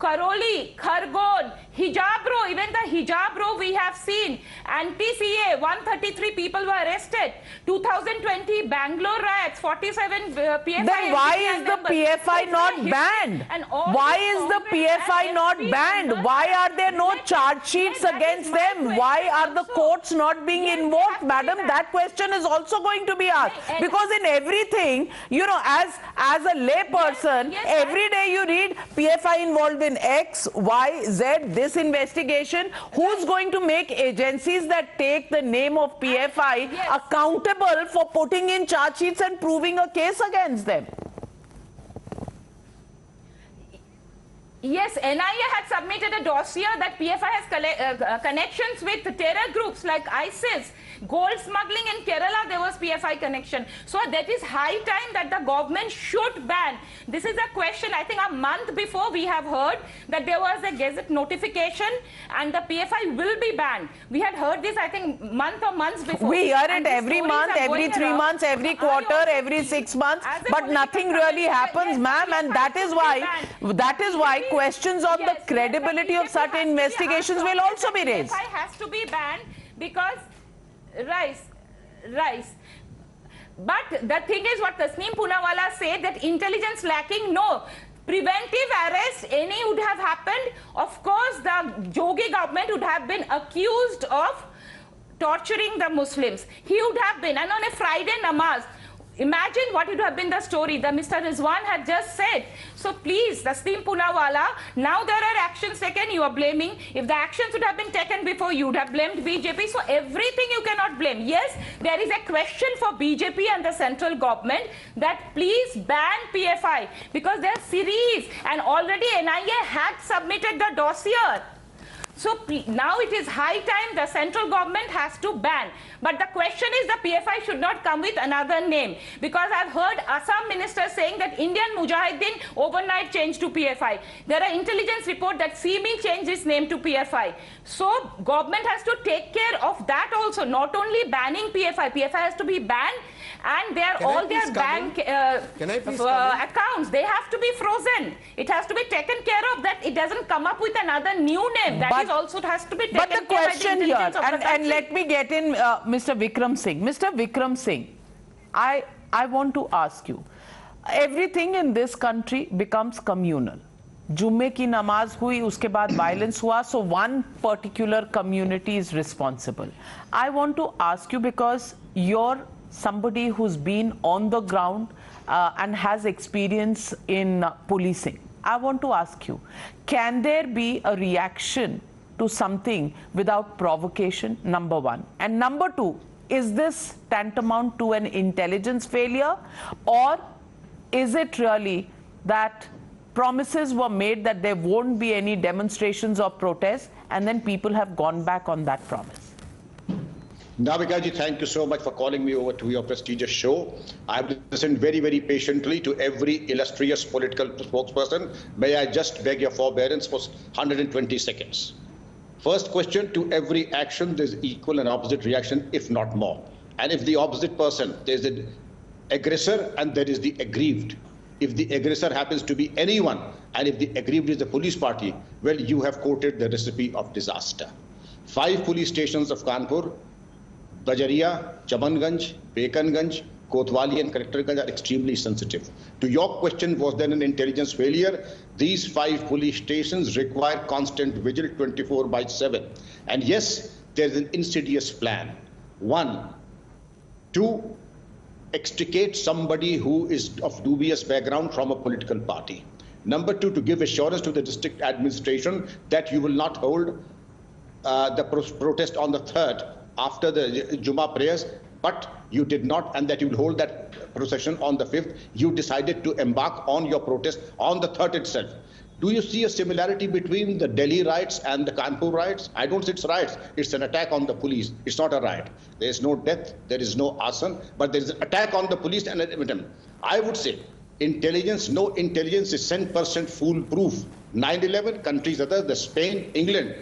Speaker 3: Karoli, Khargon, hijab row, even the hijab row we have seen. Anti-CA, 133 people were arrested. 2020 Bangalore riots, 47 PFI.
Speaker 18: Then why is the PFI not banned? Why is the PFI not banned? Why are there no charge sheets against them? Why are the courts not being invoked, madam? That question is also going to be asked. Because in everything, you know, as a lay person, every day you read PFI involved in X, Y, Z, this investigation. Who's going to make agencies that take the name of PFI accountable for putting in charge sheets and proving a case against them?
Speaker 3: Yes, NIA had submitted a dossier that PFI has connections with terror groups like ISIS. Gold smuggling in Kerala, there was PFI connection. So that is high time that the government should ban. This is a question, I think a month before we have heard that there was a gazette notification and the PFI will be banned. We had heard this, I think, month or months before.
Speaker 18: We hear it every month, every 3 months, every quarter, every 6 months, but nothing really happens, ma'am, and that is why questions on the credibility of such investigations will also be raised.
Speaker 3: PFI has to be banned because rice. But the thing is what Tasneem Poonawalla said, that intelligence lacking, no. Preventive arrest, any would have happened. Of course, the Jogi government would have been accused of torturing the Muslims. He would have been, and on a Friday namaz, imagine what would have been the story. The Mr. Rizwan had just said. So please, Tasneem Poonawalla, now there are actions taken, you are blaming. If the actions would have been taken before, you would have blamed BJP. So everything you cannot blame. Yes, there is a question for BJP and the central government that please ban PFI because there are series, and already NIA had submitted the dossier. So now it is high time the central government has to ban. But the question is the PFI should not come with another name. Because I've heard Assam minister saying that Indian Mujahideen overnight changed to PFI. There are intelligence reports that CME changed its name to PFI. So government has to take care of that also, not only banning PFI. PFI has to be banned, and all their bank accounts, they have to be frozen. It has to be taken care of, that it doesn't come up with another new name. That is also has to be taken care of.
Speaker 18: But the question here, and let me get in Mr. Vikram Singh. Mr. Vikram Singh, I want to ask you, everything in this country becomes communal. Jumme ki namaz hui, uske baad violence hua, so one particular community is responsible. I want to ask you, because you're somebody who's been on the ground and has experience in policing. I want to ask you, can there be a reaction to something without provocation? Number one. And number two, is this tantamount to an intelligence failure, or is it really that promises were made that there won't be any demonstrations or protests, and then people have gone back on that promise?
Speaker 4: Navika ji, thank you so much for calling me over to your prestigious show. I've listened very, very patiently to every illustrious political spokesperson. May I just beg your forbearance for 120 seconds. First question, to every action, there's equal and opposite reaction, if not more. And if the opposite person, there's the aggressor and there is the aggrieved. If the aggressor happens to be anyone, and if the aggrieved is the police party, well, you have quoted the recipe of disaster. 5 police stations of Kanpur, Bajaria, Chamanganj, Bekanganj, Kotwali and Collectorganj are extremely sensitive. To your question, was there an intelligence failure? These 5 police stations require constant vigil 24/7. And yes, there's an insidious plan. 1, to extricate somebody who is of dubious background from a political party. Number 2, to give assurance to the district administration that you will not hold the protest on the 3rd after the Jummah prayers, but you did not, and that you will hold that procession on the 5th. You decided to embark on your protest on the 3rd itself. Do you see a similarity between the Delhi riots and the Kanpur riots? I don't say it's riots. It's an attack on the police. It's not a riot. There is no death. There is no arson. But there is an attack on the police and an attempt. I would say intelligence, no intelligence is 100% foolproof. 9/11, countries other, the Spain, England.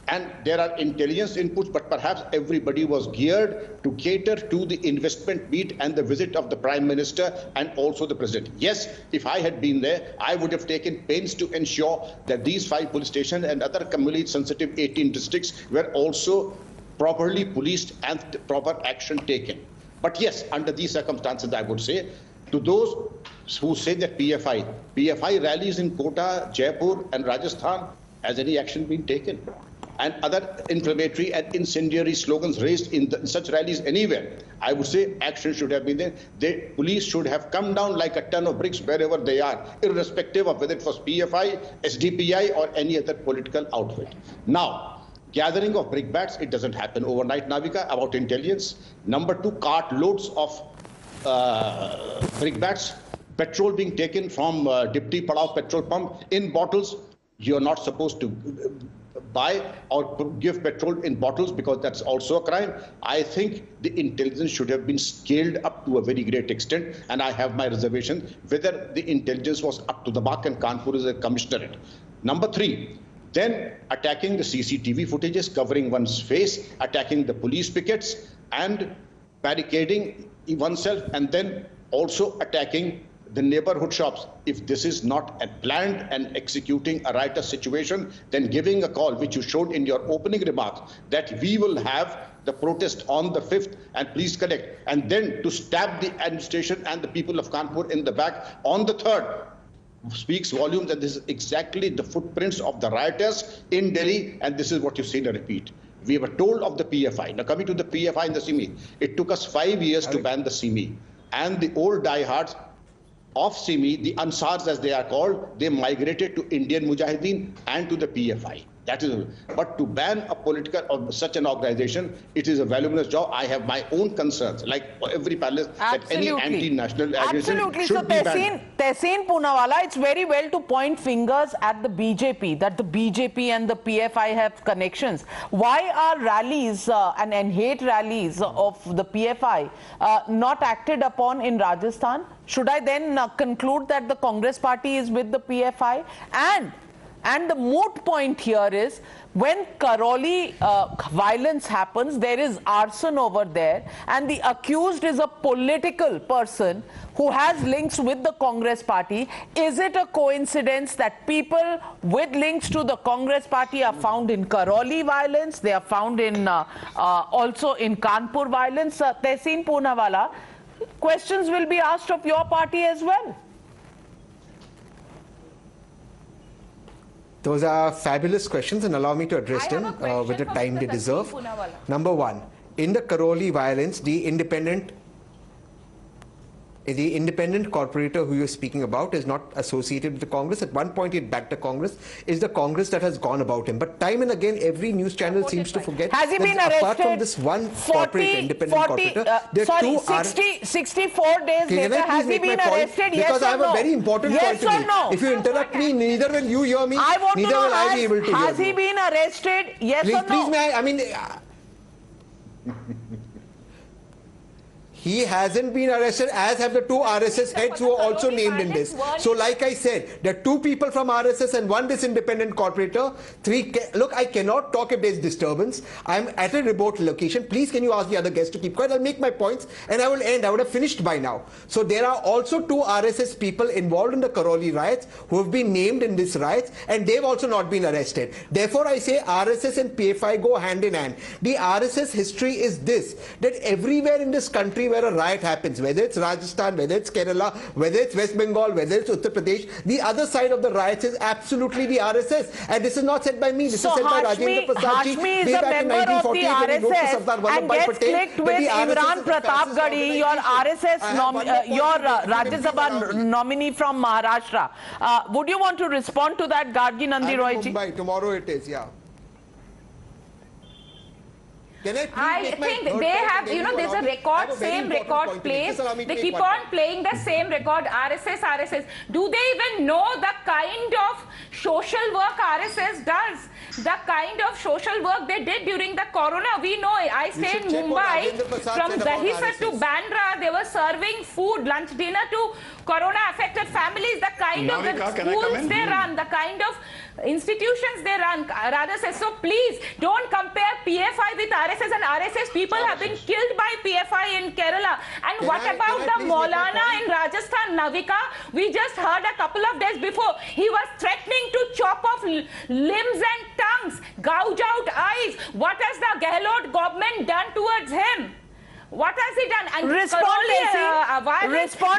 Speaker 4: And there are intelligence inputs, but perhaps everybody was geared to cater to the investment meet and the visit of the Prime Minister and also the President. Yes, if I had been there, I would have taken pains to ensure that these 5 police stations and other communally sensitive 18 districts were also properly policed and proper action taken. But yes, under these circumstances, I would say, to those who say that PFI rallies in Kota, Jaipur and Rajasthan, has any action been taken? And other inflammatory and incendiary slogans raised in such rallies anywhere, I would say action should have been there. The police should have come down like a ton of bricks wherever they are, irrespective of whether it was PFI, SDPI or any other political outfit. Now, gathering of brickbats, it doesn't happen overnight, Navika, about intelligence. Number 2, cart loads of brickbats, petrol being taken from Dipti Padav petrol pump in bottles. You're not supposed to buy or give petrol in bottles because that's also a crime. I think the intelligence should have been scaled up to a very great extent, and I have my reservation whether the intelligence was up to the mark, and Kanpur is a commissionerate. Number 3, then attacking the CCTV footages, covering one's face, attacking the police pickets and barricading oneself, and then also attacking the neighborhood shops. If this is not a planned and executing a riotous situation, then giving a call, which you showed in your opening remarks, that we will have the protest on the 5th and please collect, and then to stab the administration and the people of Kanpur in the back on the 3rd, speaks volumes that this is exactly the footprints of the rioters in Delhi, and this is what you've seen a repeat. We were told of the PFI. Now coming to the PFI and the CME, it took us 5 years to ban the CME, and the old diehards of CME, the Ansars as they are called, they migrated to Indian Mujahideen and to the PFI. That is, but to ban a political or such an organization, it is a voluminous job. I have my own concerns, like every panelist, that any anti-national aggression should be banned.
Speaker 18: Tehseen Poonawalla, it's very well to point fingers at the BJP, that the BJP and the PFI have connections. Why are rallies and hate rallies of the PFI not acted upon in Rajasthan? Should I then conclude that the Congress party is with the PFI? And the moot point here is, when Karoli violence happens, there is arson over there, and the accused is a political person who has links with the Congress party. Is it a coincidence that people with links to the Congress party are found in Karoli violence? They are found in also in Kanpur violence. Tehseen Poonawalla, questions will be asked of your party as well.
Speaker 19: Those are fabulous questions, and allow me to address them with the time they deserve. Number 1, in the Karoli violence, the independent corporator who you're speaking about is not associated with the Congress. At one point, it backed the Congress. It's the Congress that has gone about him. But time and again, every news channel seems to forget.
Speaker 18: Has he been arrested?
Speaker 19: Apart from this one independent corporator,
Speaker 18: 64 days later, has he been arrested? Yes or no?
Speaker 19: Because I have a very important point to make.
Speaker 18: No?
Speaker 19: If you interrupt me, neither will you hear me, neither will I be able to hear you.
Speaker 18: Has he been arrested? Yes or no?
Speaker 19: Please, may I mean... He hasn't been arrested, as have the two RSS heads who are also named in this. So like I said, there are 2 people from RSS and 1 this independent corporator. 3, look, I cannot talk if there's disturbance. I'm at a remote location. Please, can you ask the other guests to keep quiet? I'll make my points and I will end. I would have finished by now. So there are also 2 RSS people involved in the Karoli riots who have been named in this riots, and they've also not been arrested. Therefore, I say RSS and PFI go hand in hand. The RSS history is this, that everywhere in this country where a riot happens, whether it's Rajasthan, whether it's Kerala, whether it's West Bengal, whether it's Uttar Pradesh, the other side of the riots is absolutely the RSS. And this is not said by me, this is said by Rajendra Prasad ji
Speaker 18: Hashmi is
Speaker 19: way
Speaker 18: a
Speaker 19: back in
Speaker 18: member of the
Speaker 19: 1948 when he wrote to
Speaker 18: RSS
Speaker 19: Sardar
Speaker 18: and
Speaker 19: Vallabhbhai
Speaker 18: gets
Speaker 19: Patel
Speaker 18: clicked
Speaker 19: that
Speaker 18: with
Speaker 19: the RSS
Speaker 18: Imran
Speaker 19: is a
Speaker 18: Pratap
Speaker 19: fascist
Speaker 18: Gadi, your RSS, Rajya Sabha nominee from Maharashtra. Would you want to respond to that, Gargi Nandi Roy ji?
Speaker 19: Tomorrow it is, yeah.
Speaker 3: I think they have, there's a record, same record plays. They keep on playing the same record, RSS. Do they even know the kind of social work RSS does? The kind of social work they did during the corona, we know it. I stay in Mumbai, from Dahisar to Bandra, they were serving food, lunch, dinner to corona-affected families. The kind of schools they run, the kind of institutions they run, RSS. So please, don't compare PFI with RSS, and RSS people have been killed by PFI in Kerala. And what about the Maulana in Rajasthan, Navika? We just heard a couple of days before, he was threatening to chop off limbs and tongues, gouge out eyes. What has the Gehlot government done towards him? What has he done? And
Speaker 18: respond,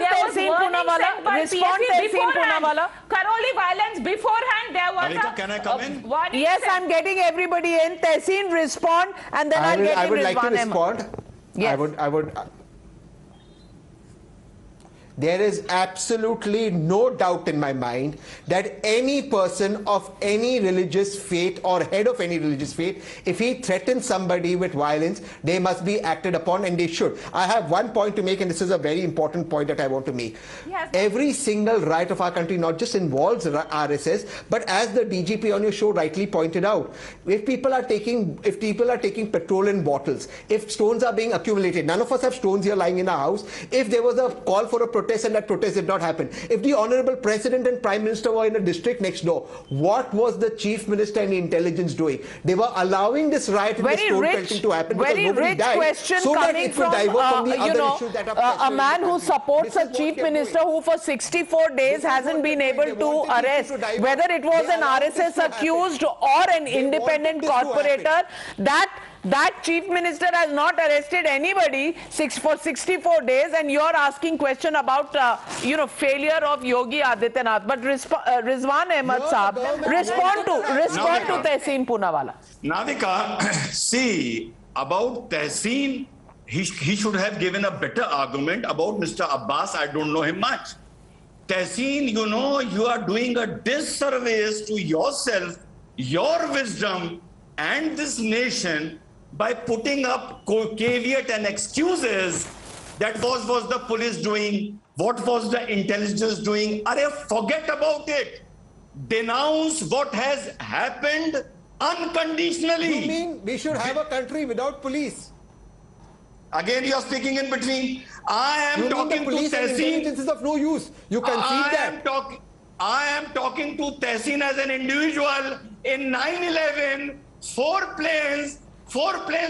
Speaker 18: Tehseen Poonawalla. Respond, Tehseen Poonawalla.
Speaker 3: Karoli violence beforehand, there was
Speaker 1: Navika, can I come in?
Speaker 18: Yes, I'm getting everybody in. Tehseen, respond, and then I'll get in.
Speaker 19: I would like to
Speaker 18: Rizwan
Speaker 19: respond.
Speaker 18: Yes.
Speaker 19: I would. There is absolutely no doubt in my mind that any person of any religious faith or head of any religious faith, if he threatens somebody with violence, they must be acted upon, and they should. I have one point to make, and this is a very important point that I want to make. Yes. Every single riot of our country not just involves RSS, but as the DGP on your show rightly pointed out, if people are taking petrol in bottles, if stones are being accumulated, none of us have stones here lying in our house. If there was a call for a protest and that protest did not happen, if the Honorable President and Prime Minister were in a district next door, what was the Chief Minister and the intelligence doing? They were allowing this riot and the stone pelting to happen because nobody died,
Speaker 18: question
Speaker 19: so that
Speaker 18: coming
Speaker 19: it could
Speaker 18: from
Speaker 19: divert from the other issues that are
Speaker 18: a man who supports a Chief Minister who for 64 days hasn't been able to arrest, whether it was an RSS accused or an independent corporator, that Chief Minister has not arrested anybody for 64 days, and you're asking question about failure of Yogi Adityanath. But Rizwan Ahmed Saab, respond to Tehseen Poonawalla.
Speaker 20: Navika, see, about Tehseen, he should have given a better argument. About Mr. Abbas, I don't know him much. Tehseen, you are doing a disservice to yourself, your wisdom, and this nation by putting up caveat and excuses that what was the police doing, what was the intelligence doing. Forget about it. Denounce what has happened unconditionally.
Speaker 19: You mean we should have a country without police?
Speaker 20: Again, you are speaking in between. I am talking to Tehseen.
Speaker 19: Intelligence is of no use. You concede that.
Speaker 20: I am talking to Tehseen as an individual. In 9/11, four planes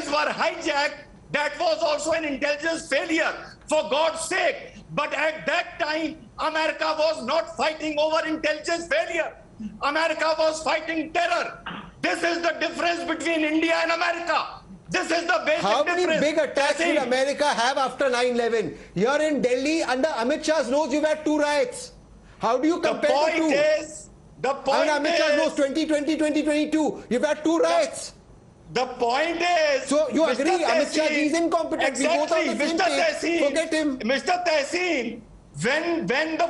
Speaker 20: were hijacked. That was also an intelligence failure, for God's sake. But at that time, America was not fighting over intelligence failure. America was fighting terror. This is the difference between India and America. This is the basic difference.
Speaker 19: How many big attacks did America have after 9/11? Here in Delhi, under Amit Shah's nose, you've had 2 riots. How do you compare the two?
Speaker 20: The point
Speaker 19: under Amit Shah's nose, 2020, 2022, you've had 2 riots.
Speaker 20: The point is...
Speaker 19: So you agree, Amit Shah is incompetent.
Speaker 20: Exactly,
Speaker 19: we both are the same page. Forget him.
Speaker 20: Mr. Tehseen, when the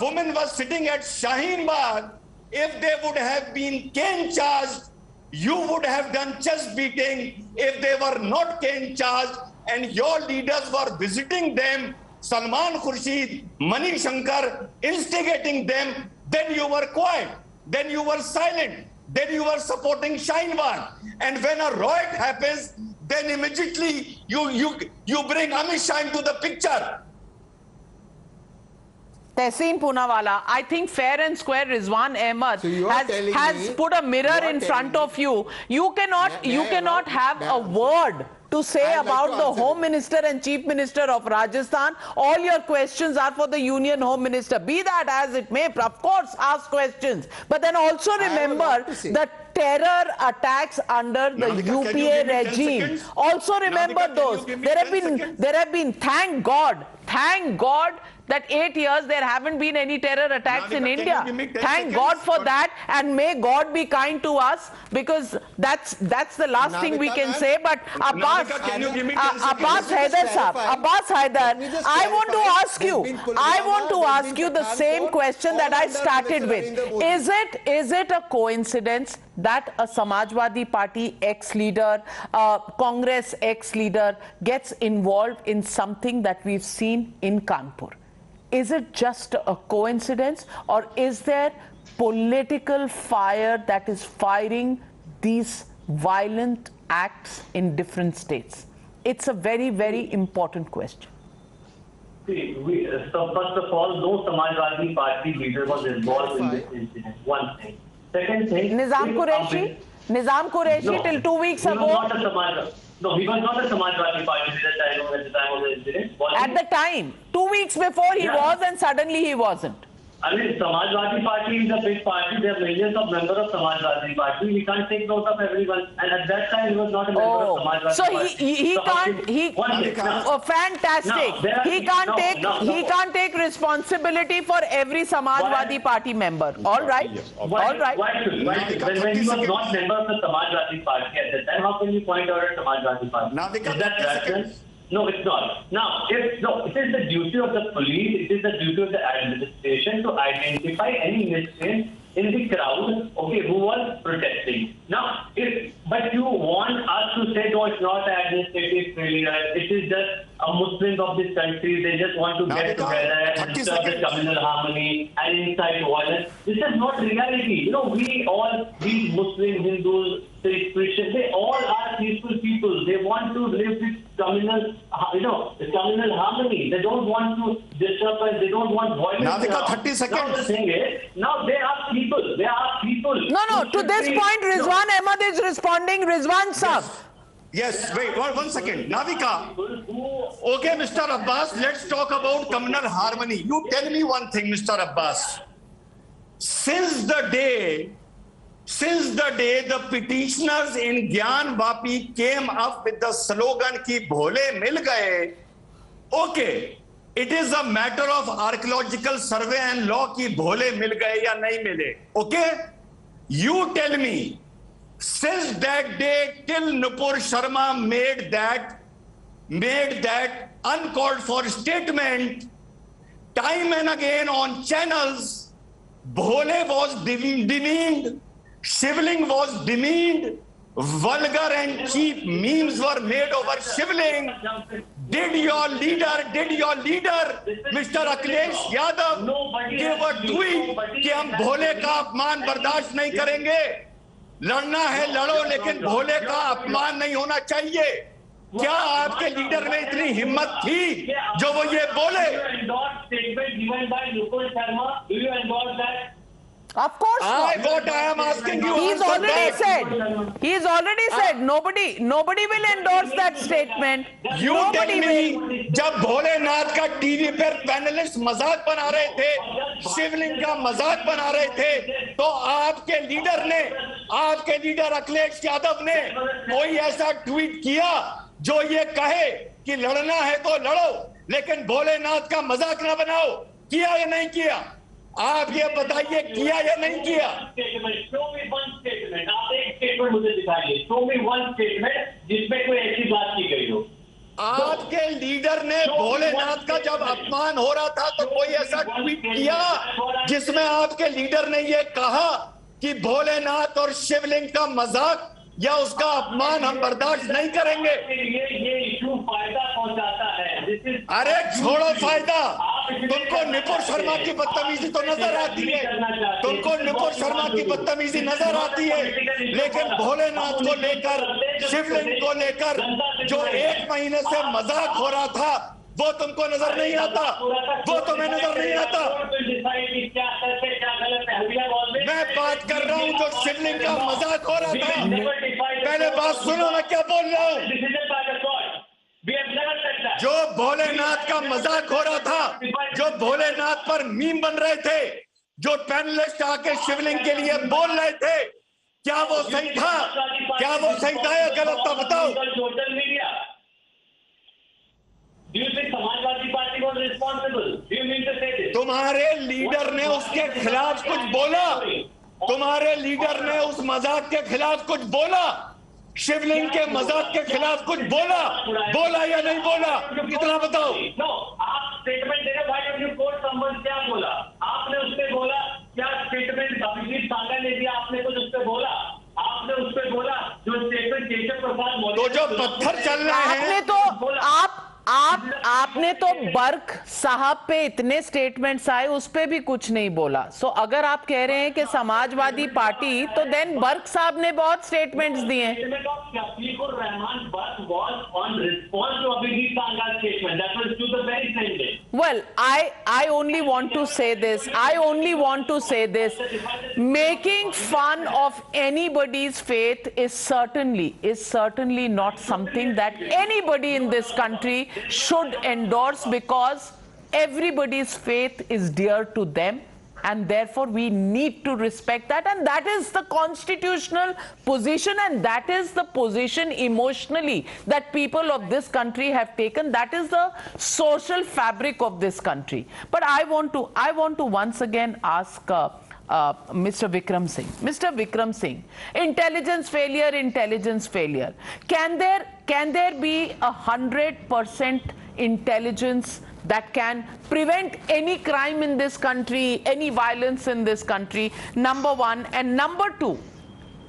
Speaker 20: woman was sitting at Shaheen Bagh, if they would have been cane charged, you would have done chest beating. If they were not cane charged and your leaders were visiting them, Salman Khurshid, Mani Shankar, instigating them, then you were quiet, then you were silent, then you were supporting Shaheen Bagh. And when a riot happens,
Speaker 11: then immediately you bring Amit Shah into the picture.
Speaker 18: Tehseen Poonawalla, I think fair and square Rizwan Ahmed has put a mirror in front of you. You cannot have a word to say about the Home Minister and Chief Minister of Rajasthan. All your questions are for the Union Home Minister. Be that as it may, of course, ask questions. But then also remember the terror attacks under the UPA regime. Also remember those. There have been, thank God, that 8 years there haven't been any terror attacks in India. Thank God for that, and may God be kind to us, because that's the last thing we can say. But Abbas Haider, I want to ask you the same question that I started with. Is it a coincidence that a Samajwadi Party ex-leader, Congress ex-leader gets involved in something that we've seen in Kanpur? Is it just a coincidence, or is there political fire that is firing these violent acts in different states? It's a very, very important question.
Speaker 21: See, so first of all, no Samajwadi Party leader was involved in this incident. One thing. Second thing,
Speaker 18: Nizam Qureshi till 2 weeks ago.
Speaker 21: No, he was not a Samajwadi Party leader at the time of the incident.
Speaker 18: At the time, 2 weeks before he was, and suddenly he wasn't.
Speaker 21: I mean, Samajwadi Party is a big party. There are millions of members of Samajwadi Party. We can't take note of everyone. And at that time, he was not a member of Samajwadi Party.
Speaker 18: So fantastic. He can't take responsibility for every Samajwadi Party member. All right.
Speaker 21: Why should? When he was not member of the Samajwadi Party at that time, how can you point out a Samajwadi Party? Is that rational? No, it's not. Now, it is the duty of the police, it is the duty of the administration to identify any miscreant in the crowd, who was protesting. Now, but you want us to say, no, it's not an administrative failure, it is just a Muslims of this country, they just want to get together and disturb the communal harmony and incite violence. This is not reality. We all, these Muslims, Hindus, Christians, they all are peaceful people. They want to live with communal, communal harmony. They don't want to disturb us. They don't want violence.
Speaker 11: Navika, 30 seconds.
Speaker 21: Now the thing is, now they are people. They are people.
Speaker 18: No. To this point, Rizwan Ahmed is responding. Rizwan Sahab.
Speaker 11: Yes, wait, 1 second. Navika. Okay, Mr. Abbas, let's talk about communal harmony. You tell me one thing, Mr. Abbas. Since the day the petitioners in Gyan Vapi came up with the slogan ki bhole mil gaye, okay, it is a matter of archaeological survey and law ki bhole mil gaye ya nahi mile. Okay? You tell me, since that day till Nupur Sharma made that uncalled for statement, time and again on channels, bhole was demeaned, shivling was demeaned, vulgar and cheap memes were made over shivling. Did your leader, Mr. Akhilesh Yadav, give a tweet कि हम भोले का अपमान बर्दाश्त नहीं करेंगे? लड़ना है लड़ो, लेकिन भोले का अपमान नहीं होना चाहिए. क्या आपके लीडर में इतनी हिम्मत थी जो वो ये बोले?
Speaker 18: Of course not.
Speaker 11: What I am asking you.
Speaker 18: He's already said. Nobody will endorse that statement.
Speaker 11: You tell me, जब भोलेनाथ का टीवी पर पैनलिस्ट मजाक बना रहे थे, शिवलिंग का मजाक बना रहे थे, तो आपके लीडर अखिलेश यादव ने कोई ऐसा ट्वीट किया जो ये कहे कि लड़ना है तो लड़ो, लेकिन भोलेनाथ का मजाक ना बनाओ? किया या नहीं किया? आप ये बताइए, किया या नहीं किया?
Speaker 21: आप एक स्टेटमेंट मुझे दिखाइए, जिसमें कोई ऐसी बात की गई हो.
Speaker 11: आपके लीडर ने भोलेनाथ का जब अपमान हो रहा था तो कोई ऐसा ट्वीट किया जिसमें आपके लीडर ने ये कहा कि भोलेनाथ और शिवलिंग का मजाक या उसका अपमान हम बर्दाश्त नहीं करेंगे?
Speaker 21: ये इशू फायदा पहुंचाता है.
Speaker 11: अरे छोड़ो फायदा, तुमको निपुण शर्मा की बदतमीजी तो नजर आती है, तुमको निपुण शर्मा की बदतमीजी नजर आती है, लेकिन भोलेनाथ को लेकर, शिवलिंग को लेकर जो 1 महीने से मजाक हो रहा था वो तुमको नजर नहीं आता, वो तुम्हें नजर नहीं आता। मैं बात कर रहा हूं जो शिवलिंग का मजाक हो रहा था। पहले बात सुनो मैं क्या बोल रहा हूं। जो भोलेनाथ का मजाक हो रहा था, जो भोलेनाथ पर मीम बन रहे थे, जो पैनलिस्ट आके शिवलिंग के लिए बोल रहे थे, क्या वो सही था? क्या वो सही था या गलत था? बताओ।
Speaker 21: Samajwadi party was responsible. Do you mean to say this?
Speaker 11: तुम्हारे लीडर ने उसके खिलाफ कुछ बोला? तुम्हारे लीडर ने उस मजाक के खिलाफ कुछ बोला? शिवलिंग के मजाक के खिलाफ कुछ बोला? बोला या नहीं बोला? कितना बताओ।
Speaker 21: आप स्टेटमेंट दे रहे, why don't you quote someone? क्या बोला आपने? उससे बोला क्या स्टेटमेंट? अभिजीत सांगा ने दिया, आपने कुछ उससे बोला? आपने उससे बोला जो स्टेटमेंट केशव प्रसाद
Speaker 11: तो जो पत्थर चल रहे हैं,
Speaker 18: आपने तो आपने तो बर्क साहब पे इतने स्टेटमेंट्स आए, उस पे भी कुछ नहीं बोला। सो अगर आप कह रहे हैं कि समाजवादी पार्टी, तो देन बर्क साहब ने बहुत स्टेटमेंट्स दिए हैं। Well, I only want to say this. I only want to say this. Making fun of anybody's faith is certainly not something that anybody in this country should endorse, because everybody's faith is dear to them, and therefore we need to respect that, and that is the constitutional position, and that is the position emotionally that people of this country have taken. That is the social fabric of this country. But I want to once again ask Mr. Vikram Singh. Mr. Vikram Singh, intelligence failure. Can there be 100% intelligence that can prevent any crime in this country, any violence in this country? Number one. And number two,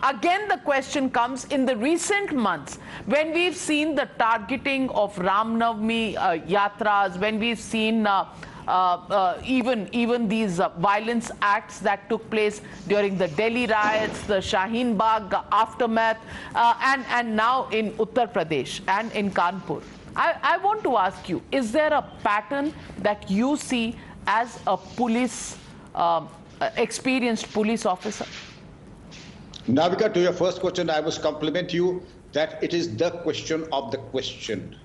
Speaker 18: again the question comes, in the recent months when we've seen the targeting of Ram Navami yatras, when we've seen even these violence acts that took place during the Delhi riots, the Shaheen Bagh aftermath, and now in Uttar Pradesh and in Kanpur. I want to ask you, is there a pattern that you see as a police, experienced police officer?
Speaker 4: Navika, to your first question, I must compliment you that it is the question of the question.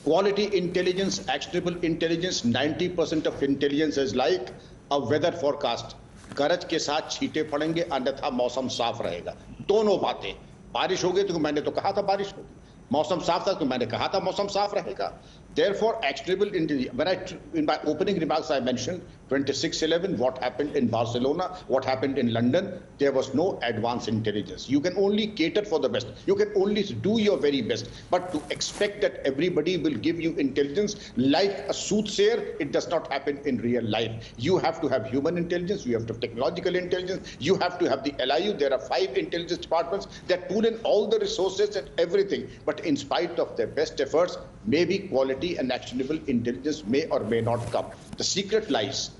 Speaker 4: Quality intelligence, actionable intelligence, 90% of intelligence is like a weather forecast. गरज के साथ छींटे पड़ेंगे, अन्यथा मौसम साफ रहेगा। दोनों बातें, बारिश होगी तो मैंने तो कहा था बारिश होगी, मौसम साफ था तो मैंने कहा था मौसम साफ रहेगा। Therefore, actionable intelligence. In my opening remarks, I mentioned 26/11, what happened in Barcelona, what happened in London. There was no advanced intelligence. You can only cater for the best. You can only do your very best. But to expect that everybody will give you intelligence like a soothsayer, it does not happen in real life. You have to have human intelligence. You have to have technological intelligence. You have to have the LIU. There are 5 intelligence departments that pool in all the resources and everything. But in spite of their best efforts, maybe quality and actionable intelligence may or may not come. The secret lies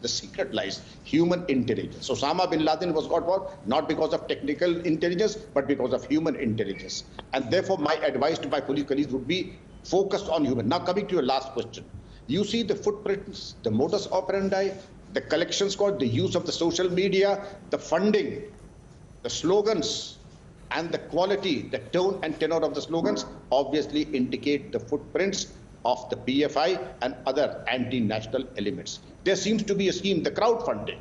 Speaker 4: human intelligence. So Osama bin Laden was got what? Not because of technical intelligence, but because of human intelligence. And therefore, my advice to my police colleagues would be focused on human. Now, coming to your last question, you see the footprints, the modus operandi, the collection squad, the use of the social media, the funding, the slogans, and the quality, the tone and tenor of the slogans obviously indicate the footprints of the PFI and other anti-national elements. There seems to be a scheme, the crowdfunding,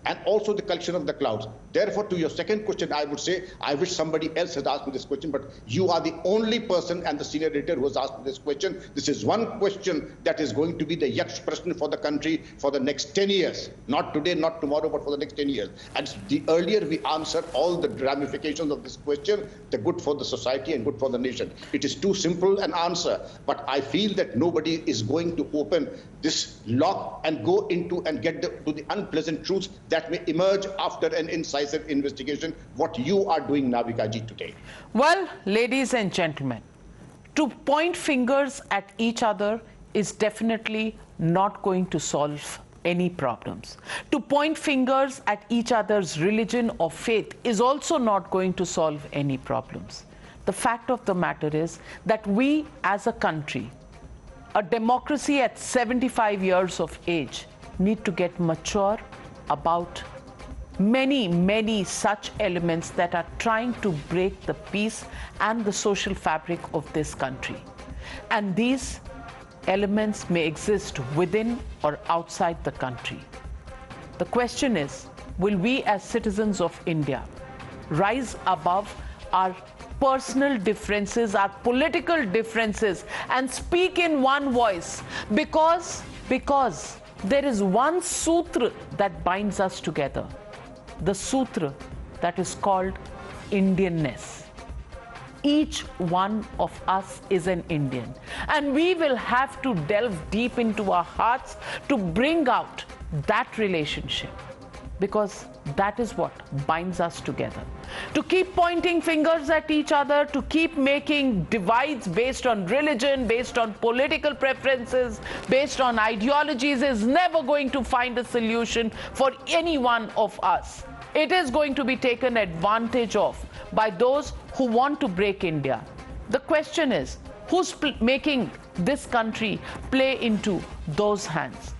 Speaker 4: and also the collection of the clouds. Therefore, to your second question, I would say, I wish somebody else had asked me this question, but you are the only person and the senior editor who has asked me this question. This is one question that is going to be the yaksh prashna for the country for the next 10 years. Not today, not tomorrow, but for the next 10 years. And the earlier we answer all the ramifications of this question, the good for the society and good for the nation. It is too simple an answer, but I feel that nobody is going to open this lock and go into and get to the unpleasant truths that may emerge after an incisive investigation, what you are doing, Navika ji, today.
Speaker 18: Well, ladies and gentlemen, to point fingers at each other is definitely not going to solve any problems. To point fingers at each other's religion or faith is also not going to solve any problems. The fact of the matter is that we as a country, a democracy at 75 years of age, need to get mature about many such elements that are trying to break the peace and the social fabric of this country. And these elements may exist within or outside the country. The question is, will we as citizens of India rise above our personal differences, our political differences, and speak in one voice? Because there is one sutra that binds us together, the sutra that is called Indianness. Each one of us is an Indian, and we will have to delve deep into our hearts to bring out that relationship, because that is what binds us together. To keep pointing fingers at each other, to keep making divides based on religion, based on political preferences, based on ideologies is never going to find a solution for any one of us. It is going to be taken advantage of by those who want to break India. The question is, who's making this country play into those hands?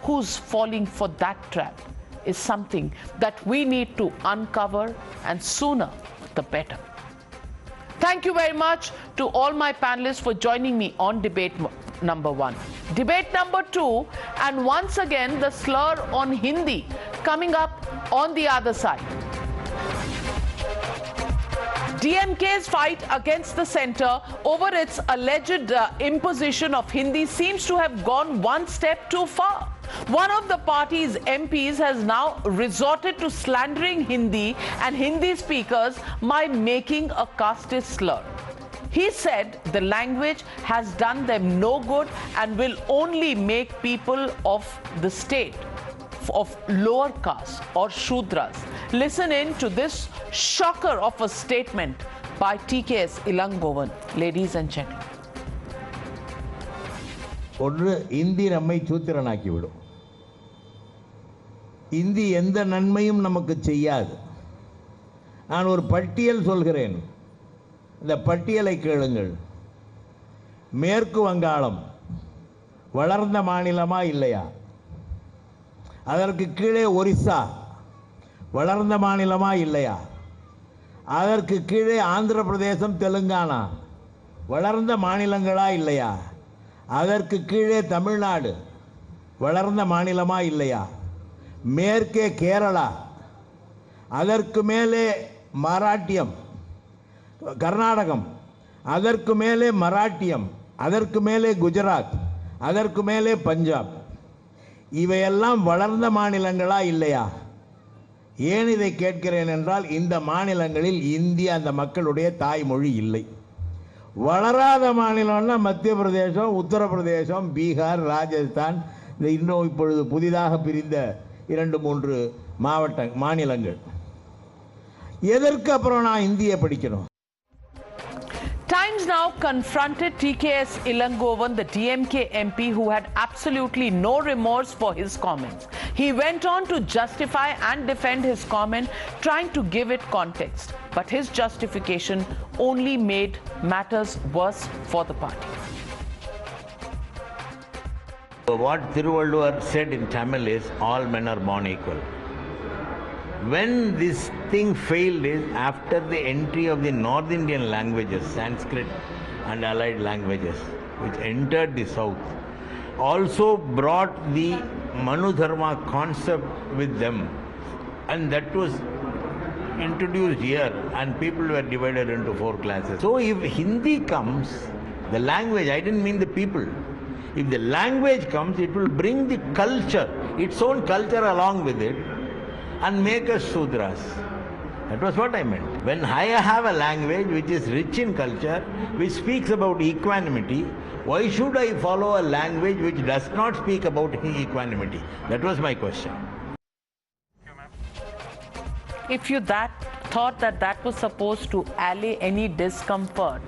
Speaker 18: Who's falling for that trap is something that we need to uncover, and sooner the better. Thank you very much to all my panelists for joining me on debate number 1. Debate number 2, and once again the slur on Hindi coming up on the other side. DMK's fight against the centre over its alleged imposition of Hindi seems to have gone one step too far. One of the party's MPs has now resorted to slandering Hindi and Hindi speakers by making a casteist slur. He said the language has done them no good and will only make people of the state of lower caste or Shudras. Listen in to this shocker of a statement by TKS Ilangovan, ladies and gentlemen.
Speaker 1: ஒன்று இந்தி நம்மை சூத்திரனாக்கிவிடும். இந்தி எந்த நன்மையும் நமக்கு செய்யாது. நான் ஒரு பட்டியல் சொல்கிறேன், இந்த பட்டியலை கேளுங்கள். மேற்கு வங்காளம் வளர்ந்த மாநிலமா இல்லையா? அதற்கு கீழே ஒரிசா வளர்ந்த மாநிலமா இல்லையா? அதற்கு கீழே ஆந்திர பிரதேசம், தெலுங்கானா வளர்ந்த மாநிலங்களா இல்லையா? அதற்கு கீழே தமிழ்நாடு வளர்ந்த மாநிலமா இல்லையா? மேற்கே கேரளா, அதற்கு மேலே மராட்டியம், கர்நாடகம், அதற்கு மேலே மராட்டியம், அதற்கு மேலே குஜராத், அதற்கு மேலே பஞ்சாப். இவையெல்லாம் வளர்ந்த மாநிலங்களா இல்லையா? ஏன் இதை கேட்கிறேன் என்றால், இந்த மாநிலங்களில் இந்தி அந்த மக்களுடைய தாய்மொழி இல்லை. வளராத மாநிலம்னா மத்திய பிரதேசம், உத்தரப்பிரதேசம், பீகார், ராஜஸ்தான், இந்த இன்னும் இப்பொழுது புதிதாக பிரிந்த 2-3 மாநிலங்கள். எதற்கு அப்புறம் நான் இந்தியை படிக்கணும்?
Speaker 18: Times Now confronted TKS Ilangovan, the DMK MP, who had absolutely no remorse for his comments. He went on to justify and defend his comment, trying to give it context. But his justification only made matters worse for the party.
Speaker 22: What Thiruvalluvar said in Tamil is, all men are born equal. When this thing failed is after the entry of the North Indian languages, Sanskrit and allied languages, which entered the south, also brought the Manu Dharma concept with them, and that was introduced here, and people were divided into 4 classes. So if Hindi comes, the language, I didn't mean the people, if the language comes, it will bring the culture, its own culture along with it, and make us Sudras. That was what I meant. When I have a language which is rich in culture, which speaks about equanimity, why should I follow a language which does not speak about equanimity? That was my question.
Speaker 18: If you thought that was supposed to allay any discomfort,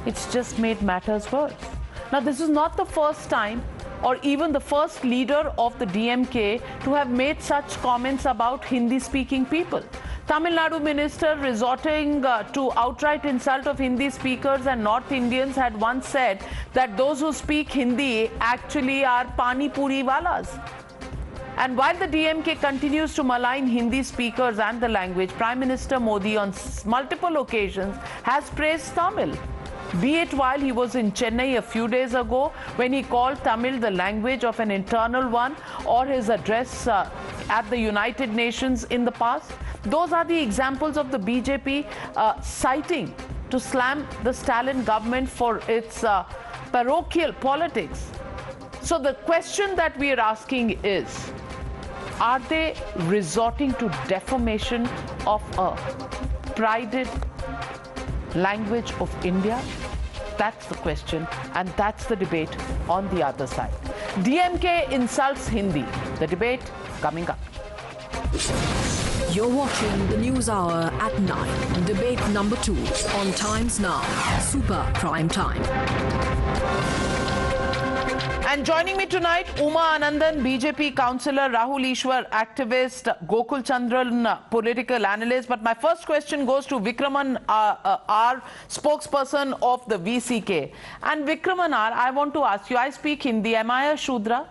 Speaker 18: it's just made matters worse. Now, this is not the first time or even the first leader of the DMK to have made such comments about Hindi-speaking people. Tamil Nadu minister resorting to outright insult of Hindi speakers and North Indians had once said that those who speak Hindi actually are Pani Puri walas. And while the DMK continues to malign Hindi speakers and the language, Prime Minister Modi on multiple occasions has praised Tamil. Be it while he was in Chennai a few days ago when he called Tamil the language of an internal one, or his address at the United Nations in the past. Those are the examples of the BJP citing to slam the Stalin government for its parochial politics. So the question that we are asking is, are they resorting to defamation of a prided language of India? That's the question, and that's the debate on the other side. DMK insults Hindi. The debate coming up.
Speaker 14: You're watching the News Hour at 9. Debate number 2 on Times Now. Super Prime Time.
Speaker 18: And joining me tonight, Uma Anandan, BJP councillor, Rahul Ishwar, activist, Gokul Chandran, political analyst. But my first question goes to Vikraman R, spokesperson of the VCK. And Vikraman R, I want to ask you, I speak Hindi. Am I a Shudra?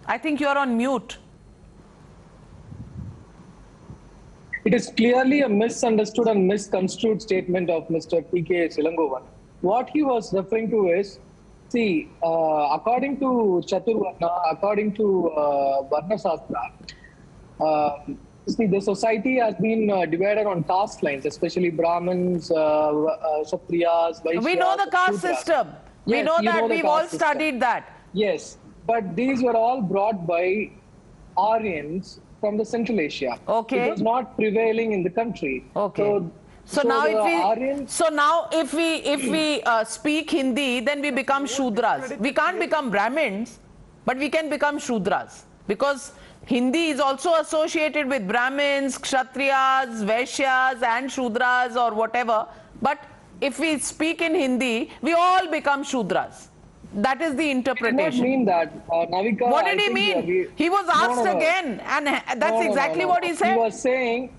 Speaker 18: I think you're on mute.
Speaker 5: It is clearly a misunderstood and misconstrued statement of Mr. T.K. Silangovan. What he was referring to is, see, according to Chaturvarna, according to Varna Shastra, see, the society has been divided on caste lines, especially Brahmins, Kshatriyas, Vaishyas.
Speaker 18: We know the caste
Speaker 5: Shudras.
Speaker 18: system. We
Speaker 5: Yes,
Speaker 18: know
Speaker 5: you
Speaker 18: that.
Speaker 5: the
Speaker 18: We've
Speaker 5: caste
Speaker 18: all
Speaker 5: system.
Speaker 18: studied that.
Speaker 5: Yes, but these were all brought by Aryans from the Central Asia.
Speaker 18: Okay.
Speaker 5: It was not prevailing in the country.
Speaker 18: Okay. So now if we speak Hindi, then we become Shudras. We can't become Brahmins, but we can become Shudras, because Hindi is also associated with Brahmins, Kshatriyas, Vaishyas and Shudras or whatever. But if we speak in Hindi, we all become Shudras. That is the interpretation.
Speaker 5: I did not mean that, Navika.
Speaker 18: What did he mean? He was asked again, and that's exactly what he said.
Speaker 5: He was saying,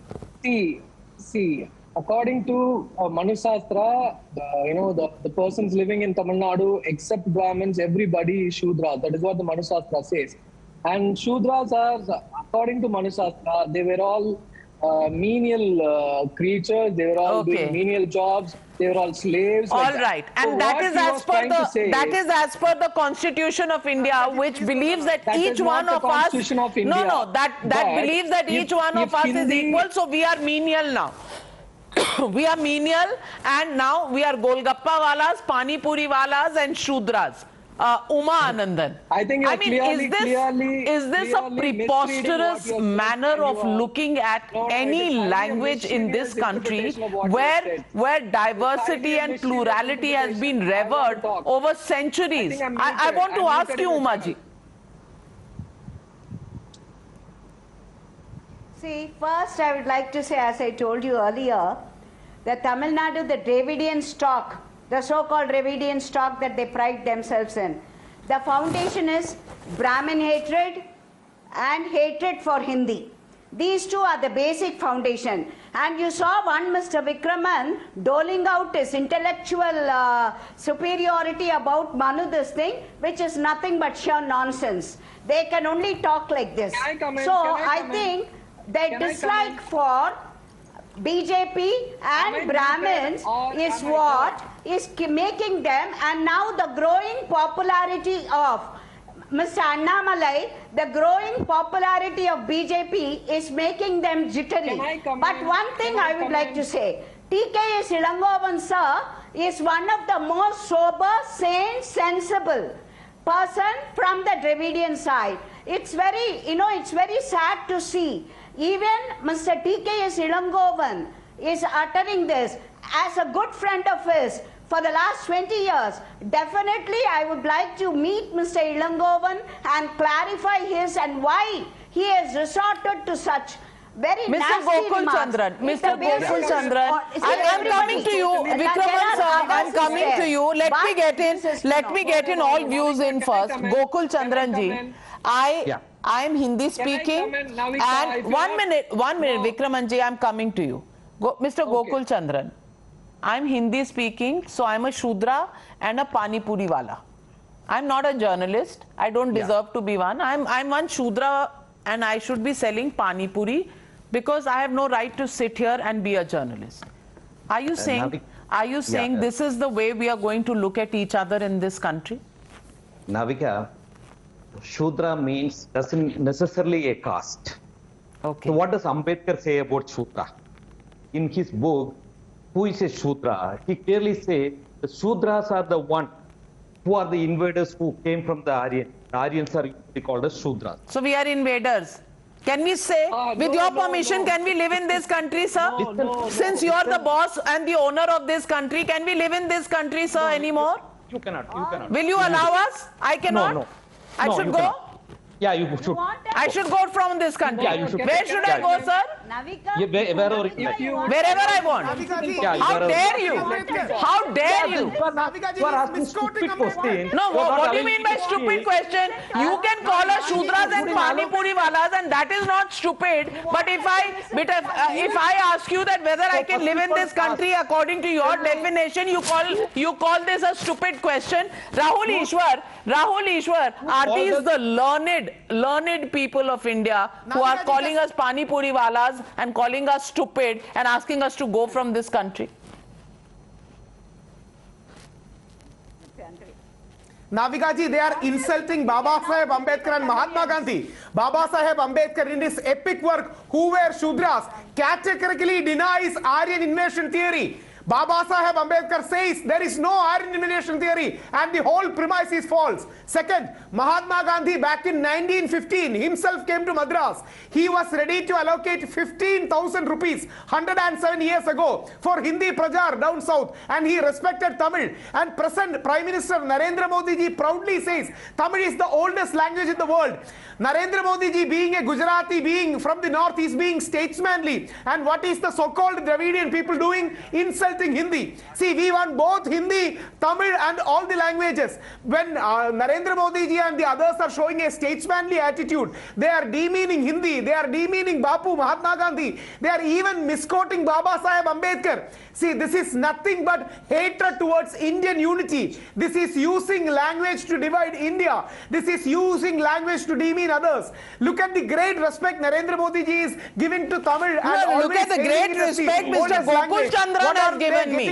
Speaker 5: see, according to Manu Shastra, the persons living in Tamil Nadu, except Brahmins, everybody is Shudra. That is what the Manu Shastra says. And Shudras are, according to Manu Shastra, they were all menial creatures. They were all doing menial jobs. They were all slaves.
Speaker 18: All right, and that is as per the Constitution of India, which believes that each one of us. That believes that each one of us is equal. So we are menial now. We are menial, and now we are Golgappa walas, Pani Puri walas, and Shudras. Uma Anandan.
Speaker 5: I think
Speaker 18: is this a preposterous manner of looking at any language in this country where diversity and plurality has been revered over centuries? I want to ask you, Umaji.
Speaker 7: See, first I would like to say, as I told you earlier, that Tamil Nadu, the Dravidian stock, the so-called Dravidian stock that they pride themselves in. The foundation is Brahmin hatred and hatred for Hindi. These two are the basic foundation. And you saw one Mr. Vikraman doling out his intellectual superiority about Manu this thing, which is nothing but sheer nonsense. They can only talk like this. So I think their dislike for BJP and Brahmins is what is making them, and now the growing popularity of Mr. Annamalai, the growing popularity of BJP is making them jittery. But one thing I would like to say, T.K. Silangovan sir is one of the most sober, sane, sensible person from the Dravidian side. It's very, it's very sad to see. Even Mr. T.K. Silangovan is uttering this as a good friend of his for the last 20 years. Definitely, I would like to meet Mr. Ilangovan and clarify his and why he has resorted to such Very
Speaker 10: Mr.
Speaker 7: nasty
Speaker 10: Gokul
Speaker 7: remarks.
Speaker 10: Chandran,
Speaker 7: It's
Speaker 10: Mr.
Speaker 7: the basis
Speaker 10: Gokul
Speaker 7: of-
Speaker 10: Chandran,
Speaker 7: See,
Speaker 10: I'm coming to you,
Speaker 7: everybody-
Speaker 10: Vikraman
Speaker 7: There are
Speaker 10: sir, I'm
Speaker 7: others
Speaker 10: coming
Speaker 7: there.
Speaker 10: to you. Let
Speaker 7: But
Speaker 10: me get in.
Speaker 7: this is
Speaker 10: Let me get in all views in first. Gokul Chandran ji, I am Hindi speaking, and one minute, Vikraman ji, I'm coming to you. Mr. Gokul Chandran, I'm Hindi speaking, so I'm a Shudra and a Pani Puri wala. I'm not a journalist. I don't deserve to be one. I'm one Shudra and I should be selling Pani Puri because I have no right to sit here and be a journalist. Are you saying this is the way we are going to look at each other in this country?
Speaker 13: Navika, Shudra doesn't necessarily a caste.
Speaker 10: Okay.
Speaker 13: So what does Ambedkar say about Shudra? In his book, Who is a Shudra? He clearly says the Shudras are the one who are the invaders who came from the Aryan. The Aryans are called as Shudras.
Speaker 10: So we are invaders. Can we say, with your permission, can we live in this country, sir? Since you are the boss and the owner of this country, can we live in this country, sir, anymore?
Speaker 13: You cannot.
Speaker 10: Will you allow us? I cannot.
Speaker 13: No.
Speaker 10: I should go?
Speaker 13: Yeah, you should.
Speaker 10: I should go from this country.
Speaker 13: Yeah, you should.
Speaker 10: Where should I go, sir? Wherever I want. How dare you? How dare you?
Speaker 13: You are asking stupid question.
Speaker 10: No, what do you mean by stupid question? You can call us Shudras and Pani Puri walas, and that is not stupid. But if I ask you that whether I can live in this country according to your definition, you call this a stupid question. Rahul Ishwar, are these the learned people of India who are calling us Pani Puri walas and calling us stupid and asking us to go from this country?
Speaker 23: Navika ji, they are insulting Baba Saheb Ambedkar and Mahatma Gandhi. Baba Saheb Ambedkar in his epic work, Who Were Shudras, categorically denies Aryan invasion theory. Baba Saheb Ambedkar says there is no Aryan invasion theory and the whole premise is false. Second, Mahatma Gandhi back in 1915 himself came to Madras. He was ready to allocate 15,000 rupees 107 years ago for Hindi Prajar down south, and he respected Tamil. And present Prime Minister Narendra Modi ji proudly says Tamil is the oldest language in the world. Narendra Modi ji, being a Gujarati, being from the north, is being statesmanly. And what is the so-called Dravidian people doing? Insulting Hindi. See, we want both Hindi, Tamil and all the languages. When Narendra Modi ji and the others are showing a statesmanly attitude, they are demeaning Hindi, they are demeaning Bapu, Mahatma Gandhi, they are even misquoting Baba Saheb Ambedkar. See, this is nothing but hatred towards Indian unity. This is using language to divide India. This is using language to demean others. Look at the great respect Narendra Modi ji is giving to Tamil.
Speaker 10: No, look at the great respect Mr. Gokul Chandran has given me.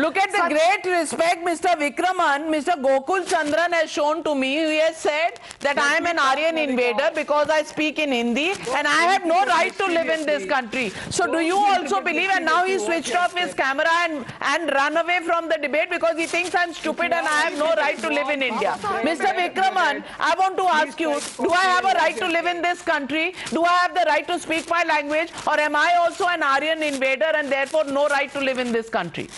Speaker 10: Look at the great respect Mr. Vikraman, Mr. Gokul Chandran has shown to me. He has said that I am an Aryan invader because I speak in Hindi and I have no right to live in this country. So do you also believe? And now he switched off his camera and run away from the debate because he thinks I'm stupid and I have no right to live in India. Mr. Vikraman, I want to ask you, do I have a right to live in this country? Do I have the right to speak my language, or am I also an Aryan invader and therefore no right to live in this country?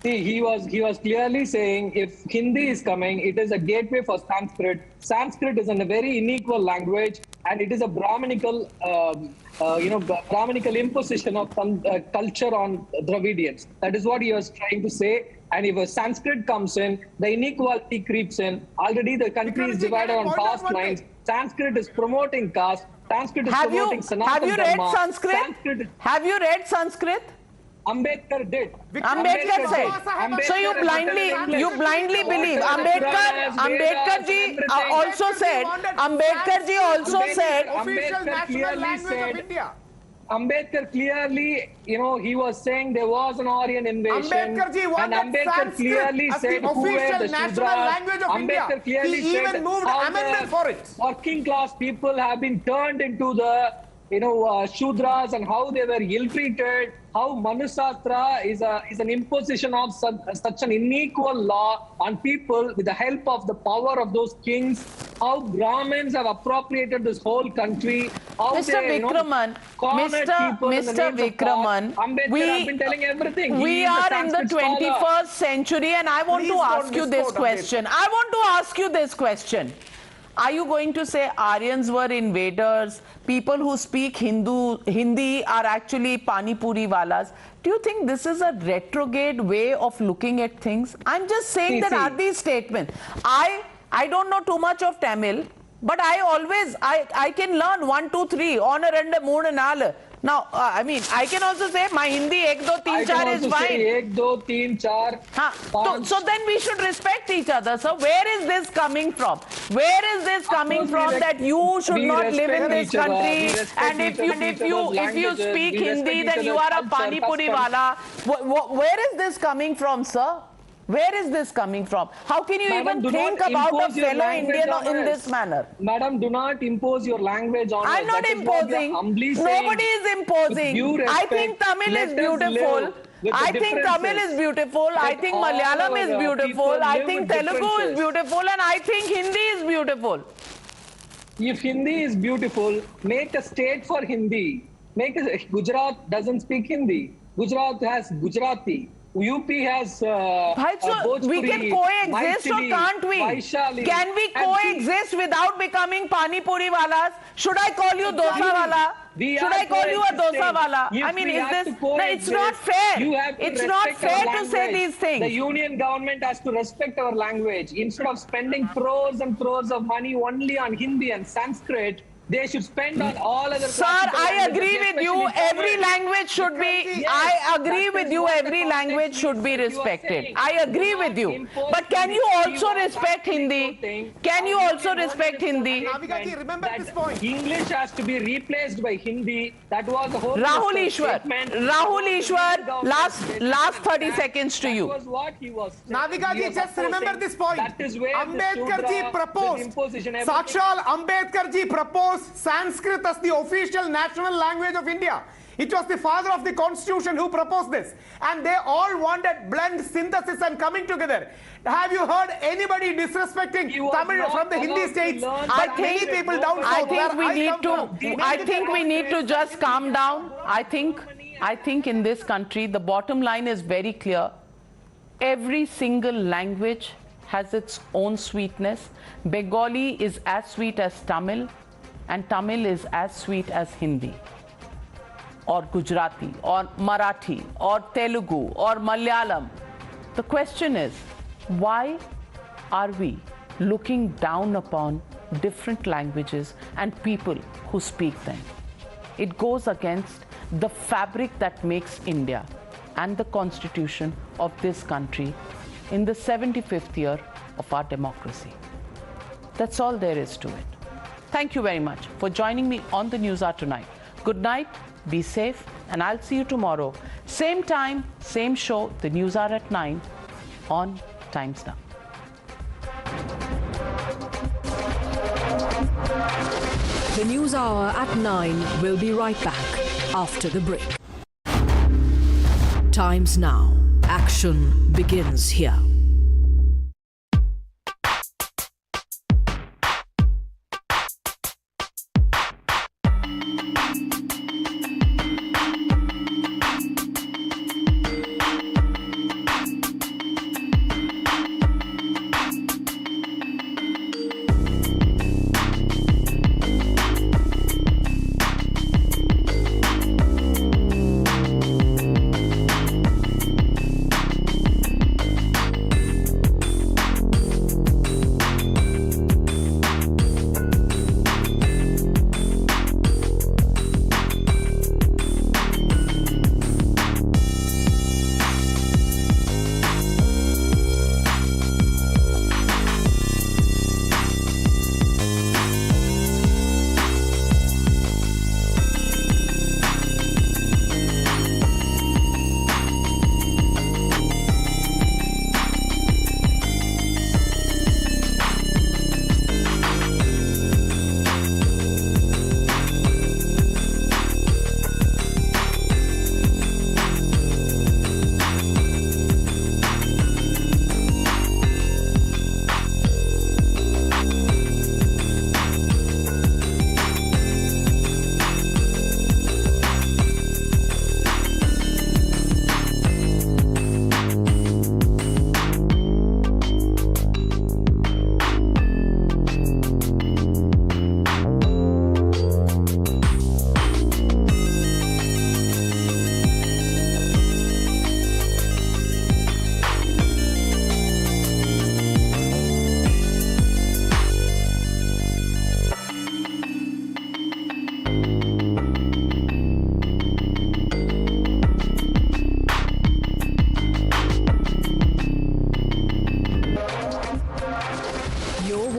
Speaker 5: See, he was clearly saying if Hindi is coming, it is a gateway for Sanskrit. Sanskrit is a very unequal language, and it is a Brahminical, Brahminical imposition of some culture on Dravidians. That is what he was trying to say. And if a Sanskrit comes in, the inequality creeps in. Already the country is divided on caste lines. Sanskrit is promoting caste. Sanskrit is promoting Sanatana
Speaker 10: Have you read
Speaker 5: Dharma.
Speaker 10: Sanskrit? Have you read Sanskrit?
Speaker 5: Ambedkar did.
Speaker 10: Ambedkar said. So you blindly believe. Ambedkar ji also said. Ambedkar ji also said.
Speaker 5: Ambedkar clearly, he was saying there was an Aryan invasion.
Speaker 23: Ambedkar ji wanted
Speaker 5: and Ambedkar clearly said
Speaker 23: who were the national language of India. He even moved amendment for it.
Speaker 5: Working class people have been turned into the Shudras, and how they were ill-treated, how Manusastra is an imposition of such an unequal law on people with the help of the power of those kings, how Brahmins have appropriated this whole country, how
Speaker 10: Mr. Vikraman,
Speaker 5: Ambedkar has been telling everything.
Speaker 10: We are in the 21st century, and I want to ask you this question. Are you going to say Aryans were invaders? People who speak Hindi are actually Pani Puri walas? Do you think this is a retrograde way of looking at things? I'm just saying that are these statements. I don't know too much of Tamil, but I can learn 1, 2, 3, honor and moon and all. Now, I mean, I can also say my Hindi 1, 2, 3, 4 is fine.
Speaker 5: 1, 2, 3, 4.
Speaker 10: So then we should respect each other. So where is this coming from? Where is this coming from that you should not live in this country? And if you speak Hindi, then you are a Pani Puri wala. Where is this coming from, sir? Where is this coming from? How can you even think about a fellow Indian in this manner?
Speaker 5: Madam, do not impose your language on us.
Speaker 10: I'm not imposing. Nobody is imposing. I think Tamil is beautiful. I think Tamil is beautiful. I think Malayalam is beautiful. I think Telugu is beautiful. And I think Hindi is beautiful.
Speaker 5: If Hindi is beautiful, make a state for Hindi. Gujarat doesn't speak Hindi. Gujarat has Gujarati. UP has
Speaker 10: we can coexist or can't we? Can we coexist without becoming Pani Puri walas? Should I call you dosa wala? Should I call you a dosa wala? I mean, is this... No, it's not fair. It's not fair to say these things.
Speaker 5: The union government has to respect our language. Instead of spending crores and crores of money only on Hindi and Sanskrit, they should spend on all other...
Speaker 10: Sir, I agree with you. Every language should be... I agree with you. Every language should be respected. I agree with you. But can you also respect Hindi? Can you also respect Hindi?
Speaker 23: Navika ji, remember this point.
Speaker 5: English has to be replaced by Hindi. That was the whole...
Speaker 10: Rahul Ishwar, last 30 seconds to you.
Speaker 5: That was what he was...
Speaker 23: Navika ji, just remember this point.
Speaker 5: That is where
Speaker 23: Ambedkar ji proposed. Sakshal Ambedkar ji proposed Sanskrit as the official national language of India. It was the father of the constitution who proposed this. And they all wanted blend, synthesis and coming together. Have you heard anybody disrespecting Tamil from the Hindi states?
Speaker 10: I think we need to just calm down. I think in this country, the bottom line is very clear. Every single language has its own sweetness. Bengali is as sweet as Tamil. And Tamil is as sweet as Hindi, or Gujarati, or Marathi, or Telugu, or Malayalam. The question is, why are we looking down upon different languages and people who speak them? It goes against the fabric that makes India and the constitution of this country in the 75th year of our democracy. That's all there is to it. Thank you very much for joining me on the NewsHour tonight. Good night, be safe, and I'll see you tomorrow. Same time, same show, the NewsHour at 9 on Times Now.
Speaker 14: The NewsHour at 9 will be right back after the break. Times Now. Action begins here.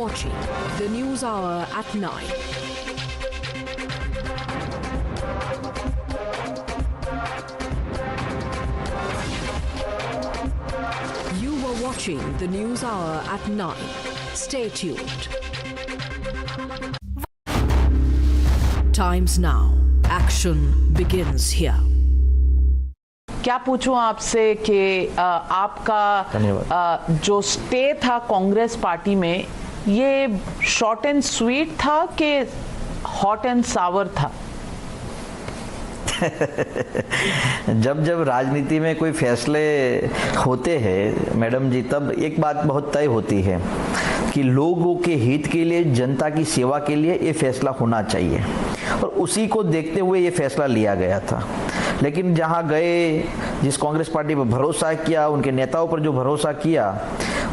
Speaker 14: watching the News Hour at 9. You were watching the News Hour at 9. Stay tuned. Times now. Action begins here.
Speaker 18: क्या पूछूं आपसे कि आपका जो stay था Congress party में, ये short and sweet था कि हॉट एंड सावर था?
Speaker 6: जब जब राजनीति में कोई फैसले होते हैं मैडम जी, तब एक बात बहुत तय होती है कि लोगों के हित के लिए, जनता की सेवा के लिए ये फैसला होना चाहिए, और उसी को देखते हुए ये फैसला लिया गया था। लेकिन जहां गए, जिस कांग्रेस पार्टी पर भरोसा किया, उनके नेताओं पर जो भरोसा किया,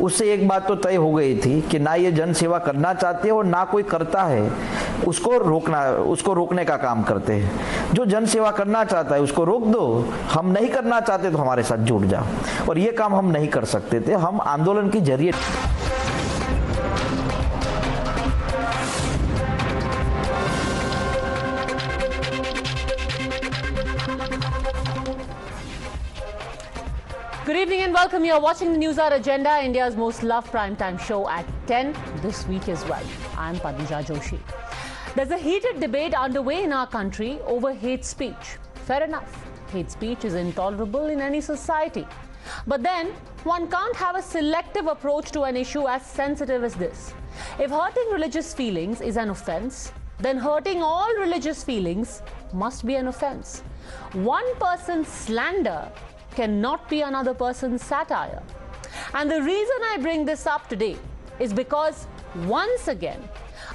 Speaker 6: उससे एक बात तो तय हो गई थी कि ना ये जन सेवा करना चाहते और ना कोई करता है उसको रोकने का काम करते हैं। जो जन सेवा करना चाहता है उसको रोक दो, हम नहीं करना चाहते तो हमारे साथ जुड़ जाओ, और ये काम हम नहीं कर सकते थे। हम आंदोलन के जरिए
Speaker 8: Good evening and welcome. You are watching the NewsHour Agenda, India's most loved primetime show at 10 this week as well. I am Padmaja Joshi. There's a heated debate underway in our country over hate speech. Fair enough. Hate speech is intolerable in any society. But then, one can't have a selective approach to an issue as sensitive as this. If hurting religious feelings is an offense, then hurting all religious feelings must be an offense. One person's slander cannot be another person's satire. And the reason I bring this up today is because once again,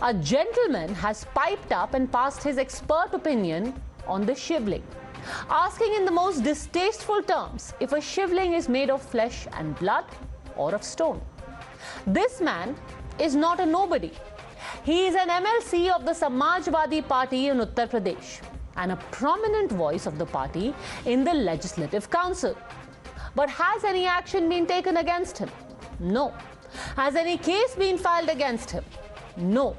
Speaker 8: a gentleman has piped up and passed his expert opinion on the shivling, asking in the most distasteful terms if a shivling is made of flesh and blood or of stone. This man is not a nobody. He is an MLC of the Samajwadi Party in Uttar Pradesh and a prominent voice of the party in the Legislative Council. But has any action been taken against him? No. Has any case been filed against him? No.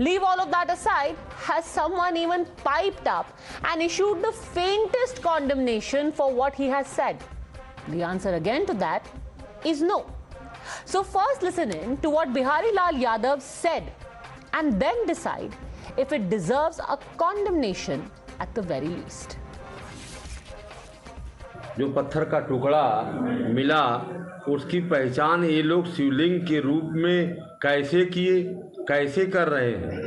Speaker 8: Leave all of that aside, has someone even piped up and issued the faintest condemnation for what he has said? The answer again to that is no. So first listen in to what Bihari Lal Yadav said and then decide if it deserves a condemnation at the very least.
Speaker 9: जो पत्थर का टुकड़ा मिला, उसकी पहचान ये लोग शिवलिंग के रूप में कैसे किए, कैसे कर रहे हैं,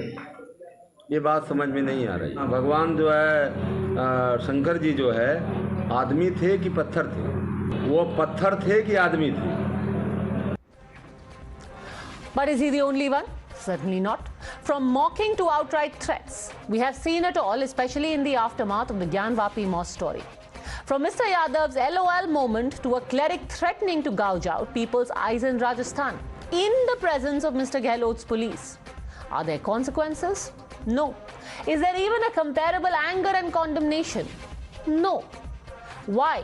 Speaker 9: ये बात समझ में नहीं आ रही। भगवान जो है, शंकर जी जो है, आदमी थे कि पत्थर थे? वो पत्थर थे कि आदमी थे?
Speaker 8: But is he the only one? Certainly not. From mocking to outright threats, we have seen it all, especially in the aftermath of the Gyan Vapi mosque story. From Mr. Yadav's LOL moment to a cleric threatening to gouge out people's eyes in Rajasthan, in the presence of Mr. Gehlot's police. Are there consequences? No. Is there even a comparable anger and condemnation? No. Why?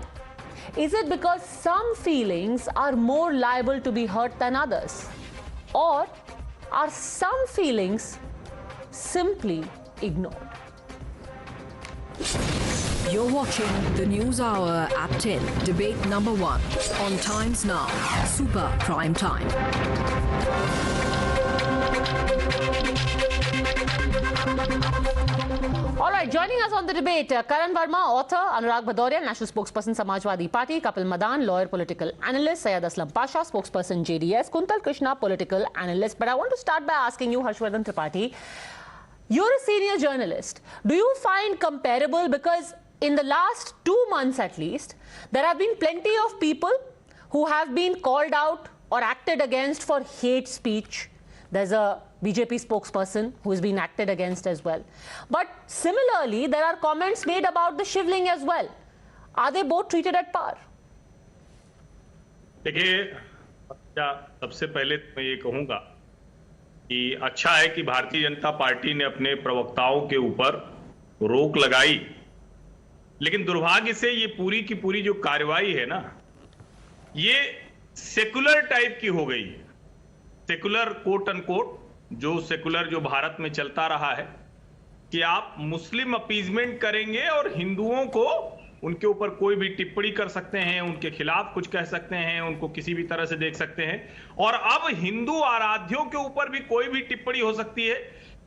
Speaker 8: Is it because some feelings are more liable to be hurt than others? Or are some feelings simply ignored?
Speaker 14: You're watching the News Hour at 10, debate number 1 on Times Now, Super Prime Time.
Speaker 8: All right, joining us on the debate, Karan Verma, author, Anurag Bhadoria, National Spokesperson, Samajwadi Party, Kapil Madan, lawyer, political analyst, Syed Aslam Pasha, Spokesperson, JDS, Kuntal Krishna, political analyst. But I want to start by asking you, Harshvardhan Tripathi, you're a senior journalist. Do you find comparable, because in the last 2 months at least, there have been plenty of people who have been called out or acted against for hate speech. There's a BJP spokesperson who has been acted against as well. But similarly, there are comments made about the shivling as well. Are they both treated at par?
Speaker 24: देखिए, सबसे पहले मैं ये कहूंगा कि अच्छा है कि भारतीय जनता पार्टी ने अपने प्रवक्ताओं के ऊपर रोक लगाई, लेकिन दुर्भाग्य से ये पूरी की पूरी जो कार्रवाई है ना, ये सेकुलर टाइप की हो गई है। सेकुलर कोट अनकोट जो सेकुलर जो भारत में चलता रहा है कि आप मुस्लिम अपीजमेंट करेंगे और हिंदुओं को उनके ऊपर कोई भी टिप्पणी कर सकते हैं, उनके खिलाफ कुछ कह सकते हैं, उनको किसी भी तरह से देख सकते हैं। और अब हिंदू आराध्यों के ऊपर भी कोई भी टिप्पणी हो सकती है,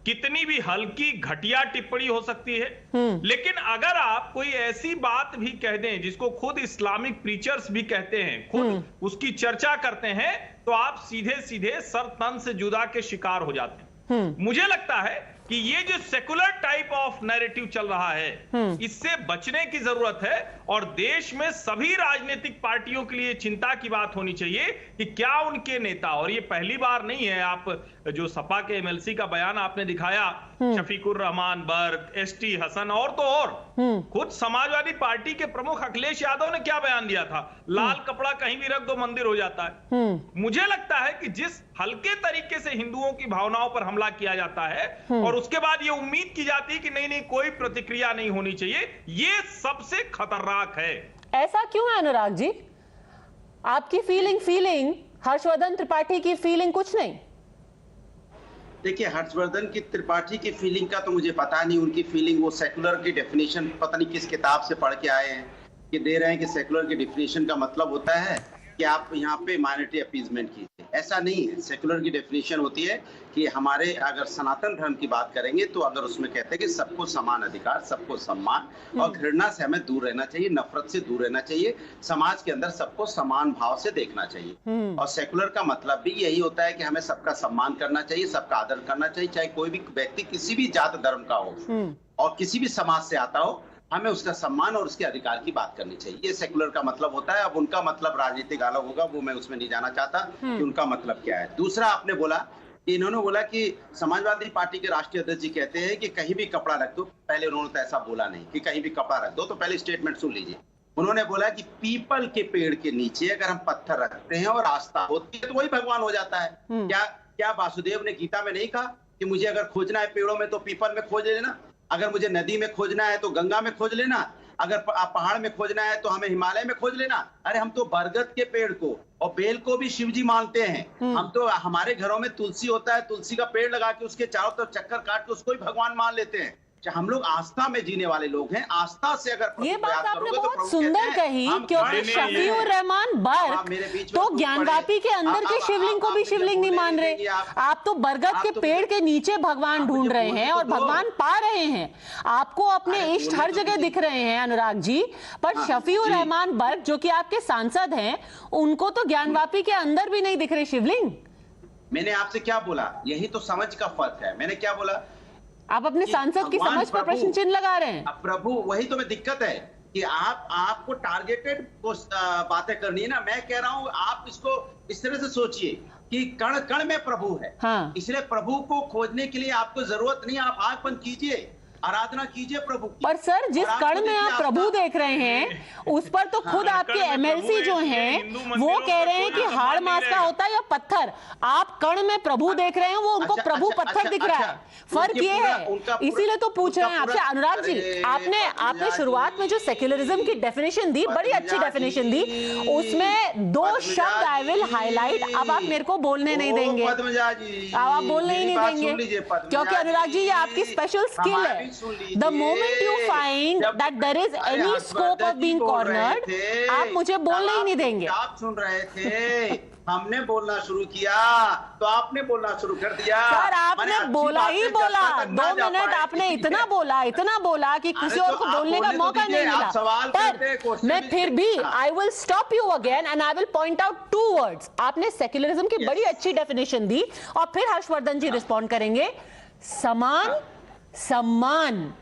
Speaker 24: कितनी भी हल्की घटिया टिप्पणी हो सकती है। लेकिन अगर आप कोई ऐसी बात भी कह दें जिसको खुद इस्लामिक प्रीचर्स भी कहते हैं, खुद उसकी चर्चा करते हैं, तो आप सीधे सीधे सर तन से जुदा के शिकार हो जाते हैं। मुझे लगता है कि ये जो सेकुलर टाइप ऑफ नैरेटिव चल रहा है, इससे बचने की जरूरत है और देश में सभी राजनीतिक पार्टियों के लिए चिंता की बात होनी चाहिए कि क्या उनके नेता, और ये पहली बार नहीं है, आप जो सपा के एमएलसी का बयान आपने दिखाया, शफीकुर रहमान बर्क, एसटी हसन और तो और खुद समाजवादी पार्टी के प्रमुख अखिलेश यादव ने क्या बयान दिया था, लाल कपड़ा कहीं भी रख दो मंदिर हो जाता है। मुझे लगता है कि जिस हल्के तरीके से हिंदुओं की भावनाओं पर हमला किया जाता है और उसके बाद ये उम्मीद की जाती है कि नहीं नहीं कोई प्रतिक्रिया नहीं होनी चाहिए, ये सबसे खतरनाक है।
Speaker 8: ऐसा क्यों है अनुराग जी? आपकी फीलिंग हर्षवर्धन त्रिपाठी की फीलिंग कुछ नहीं?
Speaker 2: देखिए, हर्षवर्धन की त्रिपाठी की फीलिंग का तो मुझे पता नहीं, उनकी फीलिंग वो सेकुलर की डेफिनेशन पता नहीं किस किताब से पढ़ के आए हैं कि दे रहे हैं कि सेकुलर की डेफिनेशन का मतलब होता है कि आप यहाँ पे माइनॉरिटी अपीजमेंट कीजिए। ऐसा नहीं है। सेकुलर की डेफिनेशन होती है कि हमारे अगर सनातन धर्म की बात करेंगे तो अगर उसमें कहते हैं कि सबको समान अधिकार, सबको सम्मान और घृणा से हमें दूर रहना चाहिए, नफरत से दूर रहना चाहिए, समाज के अंदर सबको समान भाव से देखना चाहिए। और सेकुलर का मतलब भी यही होता है कि हमें सबका सम्मान करना चाहिए, सबका आदर करना चाहिए, चाहे कोई भी व्यक्ति किसी भी जात धर्म का हो और किसी भी समाज से आता हो, हमें उसका सम्मान और उसके अधिकार की बात करनी चाहिए। ये सेकुलर का मतलब होता है। अब उनका मतलब राजनीतिक अलग होगा, वो मैं उसमें नहीं जाना चाहता कि उनका मतलब क्या है। दूसरा, आपने बोला कि इन्होंने बोला कि समाजवादी पार्टी के राष्ट्रीय अध्यक्ष जी कहते हैं कि कहीं भी कपड़ा रख दो। पहले उन्होंने तो ऐसा बोला नहीं कि कहीं भी कपड़ा रख दो, तो पहले स्टेटमेंट सुन लीजिए। उन्होंने बोला कि पीपल के पेड़ के नीचे अगर हम पत्थर रखते हैं और आस्था होती है तो वही भगवान हो जाता है। क्या वासुदेव ने गीता में नहीं कहा कि मुझे अगर खोजना है पेड़ों में तो पीपल में खोज लेना, अगर मुझे नदी में खोजना है तो गंगा में खोज लेना, अगर पहाड़ में खोजना है तो हमें हिमालय में खोज लेना। अरे हम तो बरगद के पेड़ को और बेल को भी शिव जी मानते हैं। हम तो हमारे घरों में तुलसी होता है, तुलसी का पेड़ लगा के उसके चारों तरफ चक्कर काट के उसको ही भगवान मान लेते हैं। हम लोग आस्था में जीने वाले लोग हैं। आस्था से अगर
Speaker 8: ये बात आपने बहुत सुंदर कही, क्योंकि शफीउर रहमान बर्क तो ज्ञानवापी के अंदर के शिवलिंग को भी शिवलिंग नहीं मान रहे। आप तो बरगद के पेड़ के नीचे भगवान ढूंढ रहे हैं और भगवान पा रहे हैं। आपको अपने इष्ट हर जगह दिख रहे हैं अनुराग जी, पर शफीउर रहमान बर्क जो कि आपके सांसद हैं, उनको तो ज्ञानवापी के अंदर भी नहीं दिख रहे शिवलिंग।
Speaker 2: मैंने आपसे क्या बोला? यही तो समझ का फर्क है। मैंने क्या बोला?
Speaker 8: आप अपने सांसद की समझ पर प्रश्न चिन्ह लगा रहे हैं।
Speaker 2: प्रभु, वही तो मैं दिक्कत है कि आपको टारगेटेड बातें करनी है ना। मैं कह रहा हूं आप इसको इस तरह से सोचिए कि कण कण में प्रभु है। इसलिए प्रभु को खोजने के लिए आपको जरूरत नहीं, आप आंख बंद कीजिए, आराधना कीजिए प्रभु की।
Speaker 8: पर सर, जिस कण में आप प्रभु देख रहे हैं उस पर तो खुद आपके एमएलसी जो हैं वो कह रहे हैं कि हाड़ मास का होता है या पत्थर। आप कण में प्रभु देख रहे हैं, वो उनको प्रभु पत्थर दिख रहा है। फर्क ये है, इसीलिए तो पूछ रहे हैं आपसे। अनुराग जी, आपने शुरुआत में जो सेक्युलरिज्म की डेफिनेशन दी, बड़ी अच्छी डेफिनेशन दी, उसमें दो शब्द आई विल हाईलाइट। अब आप मेरे को बोलने नहीं देंगे, अब आप बोलने ही नहीं देंगे, क्योंकि अनुराग जी ये आपकी स्पेशल स्किल है। The moment you find that there is any scope of being cornered, आप मुझे बोलने ही नहीं देंगे।
Speaker 2: आप सुन रहे थे, हमने बोलना शुरू किया तो आपने बोलना शुरू कर दिया।
Speaker 8: सर, आपने बोला ही बोला, 2 मिनट आपने इतना बोला कि किसी और को बोलने का मौका नहीं मिला। पर मैं फिर भी I will stop you again and I will point out 2 words. आपने सेक्युलरिज्म की बड़ी अच्छी डेफिनेशन दी और फिर हर्षवर्धन जी रिस्पॉन्ड करेंगे। समान, सम्मान।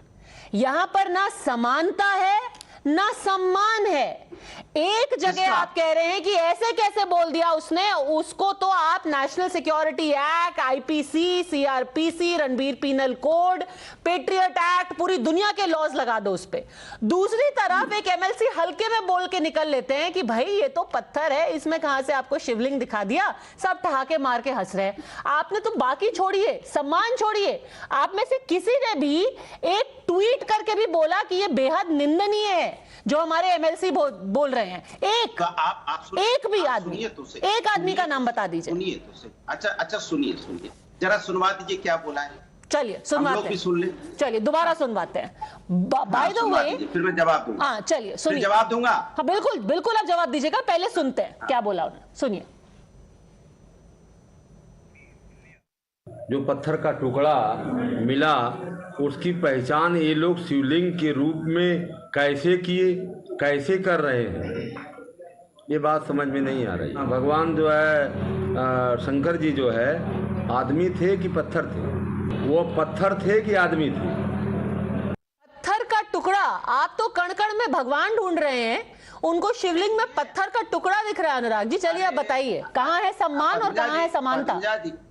Speaker 8: यहां पर ना समानता है ना सम्मान है। एक जगह आप कह रहे हैं कि ऐसे कैसे बोल दिया उसने, उसको तो आप National Security Act, IPC, CRPC, Ranbir Penal Code, Patriot Act, पूरी दुनिया के लॉज लगा दो उस पे। दूसरी तरफ एक एमएलसी हल्के में बोल के निकल लेते हैं कि भाई ये तो पत्थर है, इसमें कहां से आपको शिवलिंग दिखा दिया। सब ठहाके मार के हंस रहे हैं। आपने तो बाकी छोड़िए, सम्मान छोड़िए, आप में से किसी ने भी एक ट्वीट करके भी बोला कि ये बेहद निंदनीय है। जो हमारे एमएलसी बोल रहे हैं? एक भी आदमी, एक आदमी का नाम बता दीजिए।
Speaker 2: सुनिए तो। अच्छा सुनिए जरा सुनवा दीजिए क्या बोला है।
Speaker 8: चलिए सुनवाते हैं,
Speaker 2: सुन ले।
Speaker 8: चलिए दोबारा सुनवाते हैं। बाय द वे
Speaker 2: फिर मैं जवाब दूंगा।
Speaker 8: हाँ चलिए सुनिए,
Speaker 2: जवाब दूंगा।
Speaker 8: हाँ बिल्कुल आप जवाब दीजिएगा, पहले सुनते हैं क्या बोला उन्होंने, सुनिए।
Speaker 9: जो पत्थर का टुकड़ा मिला उसकी पहचान ये लोग शिवलिंग के रूप में कैसे किए, कैसे कर रहे हैं, ये बात समझ में नहीं आ रही। भगवान जो है शंकर जी जो है आदमी थे कि पत्थर थे? वो पत्थर थे कि आदमी थे?
Speaker 8: पत्थर का टुकड़ा, आप तो कण कण में भगवान ढूंढ रहे हैं, उनको शिवलिंग में पत्थर का टुकड़ा दिख रहा है। अनुराग जी चलिए आप बताइए, कहाँ है सम्मान और कहाँ है समानता?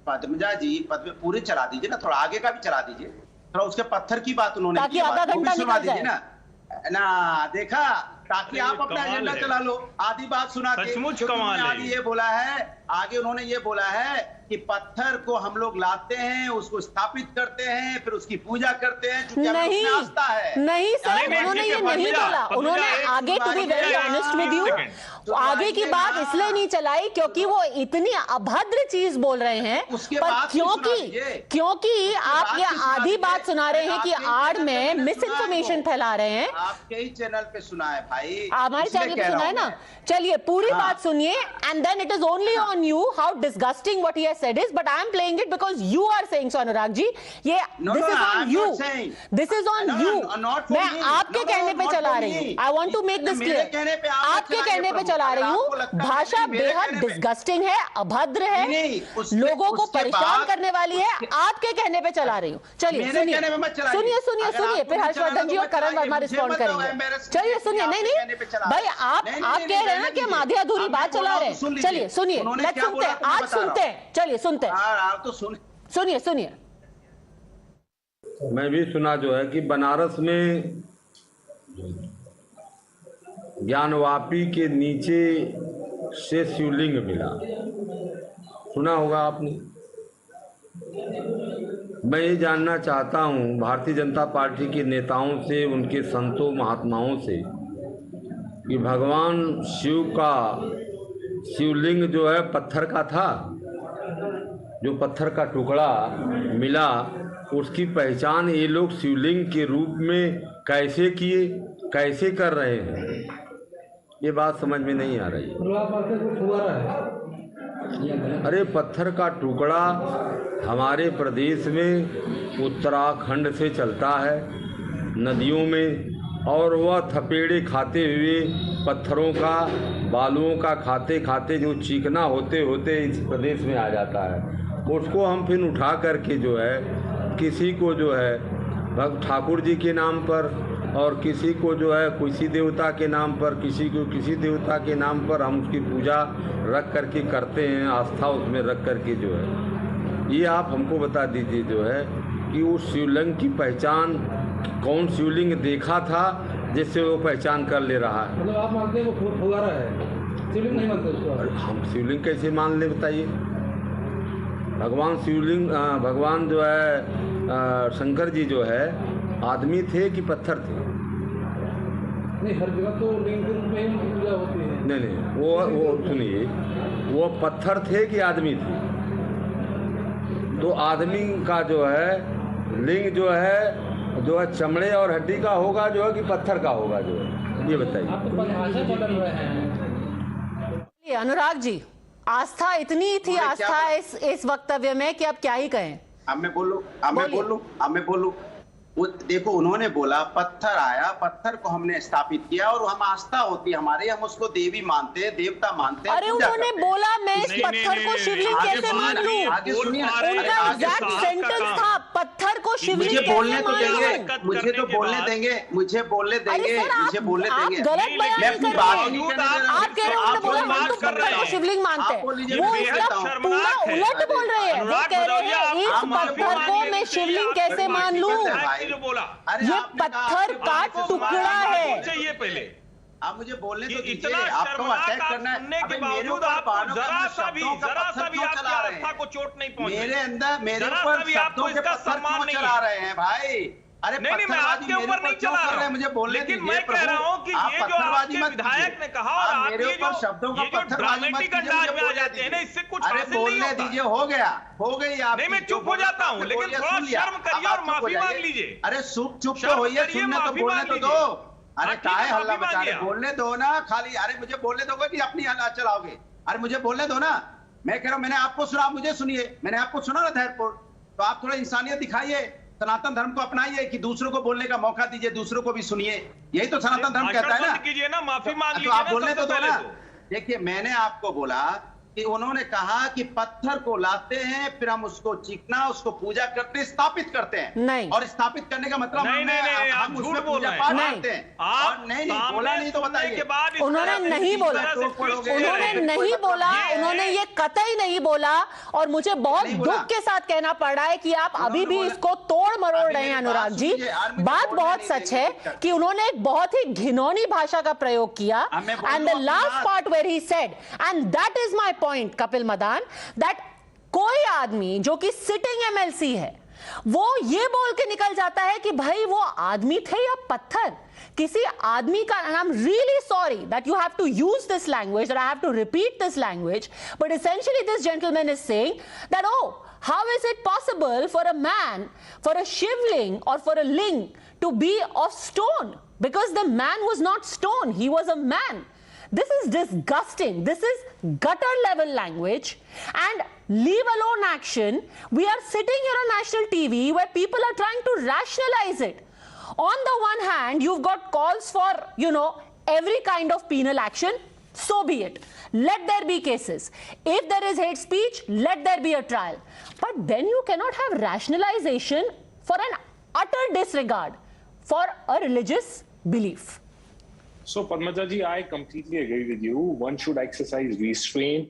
Speaker 2: पद्मजा जी पूरे चला दीजिए ना, थोड़ा आगे का भी चला दीजिए, थोड़ा उसके पत्थर की बात उन्होंने
Speaker 8: ताकि आधा घंटा निकल जाए
Speaker 2: ना। देखा, ताकि आप अपना एजेंडा चला लो। आधी बात सुना के आगे ये बोला है, आगे उन्होंने ये बोला है कि पत्थर को हम लोग लाते हैं, उसको स्थापित करते हैं, फिर उसकी पूजा करते हैं, क्योंकि
Speaker 8: नहीं
Speaker 2: आस्था है।
Speaker 8: नहीं सर, उन्होंने ये नहीं बोला। उन्होंने आगे, to be very honest with you, आगे की बात इसलिए नहीं चलाई क्योंकि वो इतनी अभद्र चीज बोल रहे हैं, पर क्योंकि आप ये आधी बात सुना रहे हैं कि आड़ में मिस इन्फॉर्मेशन फैला रहे हैं।
Speaker 2: आपके ही चैनल पे सुना है भाई,
Speaker 8: हमारे चैनल पे सुना है ना। चलिए पूरी बात सुनिए, and then it is only on you how disgusting what he has said is, but I am playing it because you are saying so, Anurag ji. ये this is on you. This is on you. मैं आपके कहने पे चला रही हूँ. I want to make this clear. आपके कहने पे चला रही हूँ. भाषा बेहद डिस्गस्टिंग है, अभद्र है, लोगों को परेशान करने वाली है. आपके कहने पे चला रही हूँ. चलिए सुनिए, फिर हर्षवर्धन जी और करण वर्मा रिस्पॉन्ड करेंगे. चलिए सुनिए, नहीं भाई आप कह रहे हैं कि हम आधी अधूरी बात चला रहे हैं. चलिए सुनिए, सुनते हैं, आज सुनते हैं. चलिए सुनते हैं,
Speaker 2: तो
Speaker 8: सुनिए।
Speaker 9: मैं भी सुना जो है कि बनारस में ज्ञानवापी के नीचे से शिवलिंग मिला, सुना होगा आपने। मैं ये जानना चाहता हूँ भारतीय जनता पार्टी के नेताओं से, उनके संतों महात्माओं से, कि भगवान शिव का शिवलिंग जो है पत्थर का था, जो पत्थर का टुकड़ा मिला उसकी पहचान ये लोग शिवलिंग के रूप में कैसे किए, कैसे कर रहे हैं, ये बात समझ में नहीं आ रही। अरे पत्थर का टुकड़ा हमारे प्रदेश में उत्तराखंड से चलता है नदियों में, और वह थपेड़े खाते हुए पत्थरों का, बालुओं का खाते खाते जो चिकना होते होते इस प्रदेश में आ जाता है, उसको हम फिर उठा करके जो है किसी को जो है भक्त ठाकुर जी के नाम पर, और किसी को जो है किसी देवता के नाम पर, किसी को किसी देवता के नाम पर हम उसकी पूजा रख करके करते हैं, आस्था उसमें रख करके जो है। ये आप हमको बता दीजिए जो है कि उस शिवलिंग की पहचान, कौन शिवलिंग देखा था जिससे वो पहचान कर ले रहा है।
Speaker 12: मतलब आप मानते हैं वो फुगारा है, शिवलिंग नहीं मानते उसको?
Speaker 9: हम शिवलिंग कैसे मान ले बताइए। भगवान शिवलिंग, भगवान जो है शंकर जी जो है आदमी थे कि पत्थर थे?
Speaker 12: नहीं, हर जगह तो लिंग के रूप में ही पूजा होती है।
Speaker 9: नहीं, वो सुनिए, वो पत्थर थे कि आदमी थे? तो आदमी का जो है लिंग जो है चमड़े और हड्डी का होगा जो है कि पत्थर का होगा जो है, ये बताइए।
Speaker 8: अनुराग जी, आस्था इतनी थी, आस्था इस वक्तव्य में कि अब क्या ही कहें।
Speaker 2: अब मैं बोलूं। वो देखो, उन्होंने बोला पत्थर आया, पत्थर को हमने स्थापित किया, और हम आस्था होती है हमारे, हम उसको देवी मानते हैं, देवता मानते हैं।
Speaker 8: अरे उन्होंने बोला मैं इस पत्थर को शिवलिंग कैसे मान लूं? उनका एग्जैक्ट सेंटेंस था, पत्थर को शिवलिंग कैसे मान लूं?
Speaker 2: मुझे तो बोलने देंगे, मुझे बोलने देंगे।
Speaker 8: आप गलत बयान कर रहे हैं। आप कह रहे हैं उन्होंने बोला हम तो पत्थर को शिवलिंग मानते हैं, वो इसका पूरा उलट बोल रहे हैं। वो कह रहे हैं इस पत्थर को मैं शिवलिंग कैसे मान लूं?
Speaker 24: बोला
Speaker 8: ये पत्थर का टुकड़ा है।
Speaker 24: चाहिए पहले
Speaker 2: आप मुझे बोलने तो
Speaker 24: इतना अटैक करना है के बावजूद आप जरा सा भी आपकी आस्था को चोट नहीं पहुंची।
Speaker 2: मेरे ऊपर शब्दों के पत्थर क्यों चला रहे हैं भाई? अरे
Speaker 24: नहीं, मैं आपके ऊपर नहीं चला रहा हूं,
Speaker 2: मुझे बोलने
Speaker 24: लेकिन मैं कह रहा हूं कि ये जो आपके विधायक ने कहा और आप
Speaker 2: मेरे ऊपर शब्दों का
Speaker 24: ड्रामेटिक अंदाज में आ जाते हैं ना, इससे कुछ हासिल नहीं होता।
Speaker 2: दीजिए, हो गया, हो गई आप।
Speaker 24: नहीं, मैं चुप हो जाता हूं, लेकिन थोड़ा शर्म करिए और माफी मांग लीजिए।
Speaker 2: अरे चुप तो होइए, सुनने तो बोलने तो दो। अरे काहे हल्ला मचा रहे, बोलने दो ना खाली। अरे मुझे बोलने दोगे कि अपनी हल्ला चलाओगे? अरे मुझे बोलने दो ना, मैं कह रहा हूं मैंने आपको सुना, आप मुझे सुनिए। मैंने आपको सुना ना धैर्यपूर्ण, तो आप थोड़ा इंसानियत दिखाइए, सनातन धर्म को अपनाइए कि दूसरों को बोलने का मौका दीजिए, दूसरों को भी सुनिए। यही तो सनातन धर्म कहता है ना।
Speaker 24: कीजिए ना, माफी मांग लीजिए।
Speaker 2: तो आप बोलने तो दो ना। देखिए, मैंने आपको बोला कि उन्होंने कहा कि पत्थर को लाते हैं, फिर हम उसको चीखना, उसको पूजा करते हैं, स्थापित करते हैं।
Speaker 8: नहीं,
Speaker 2: और स्थापित करने का मतलब
Speaker 24: नहीं,
Speaker 2: हम उसमें पूजा पाठ करते हैं।
Speaker 24: आप
Speaker 2: नहीं बोला नहीं तो बताइए।
Speaker 8: उन्होंने नहीं बोला, उन्होंने नहीं बोला, उन्होंने ये कतई नहीं बोला। और मुझे बहुत दुख के साथ कहना पड़ रहा है कि आप अभी भी इसको तोड़ मरोड़ रहे हैं अनुराग जी। बात बहुत सच है कि उन्होंने एक बहुत ही घिनौनी भाषा का प्रयोग किया। And the last part where he said, and that is my point Kapil Madan, that कोई आदमी जो कि सिटिंग एमएलसी है वो ये बोल के निकल जाता है कि भाई वो आदमी थे या पत्थर। किसी आदमी का, and I'm really sorry that you have to use this language, that I have to repeat this language, but essentially this gentleman is saying that, oh, how is it possible for a man, for a shivling or for a ling to be of stone? Because the man was not stone, he was a man. This is disgusting. This is gutter level language. And leave alone action. We are sitting here on national TV where people are trying to rationalize it. On the one hand, you've got calls for, you know, every kind of penal action. So be it. Let there be cases. If there is hate speech, let there be a trial. But then you cannot have rationalization for an utter disregard for a religious belief.
Speaker 3: So, Padmaja ji, I completely agree with you. One should exercise restraint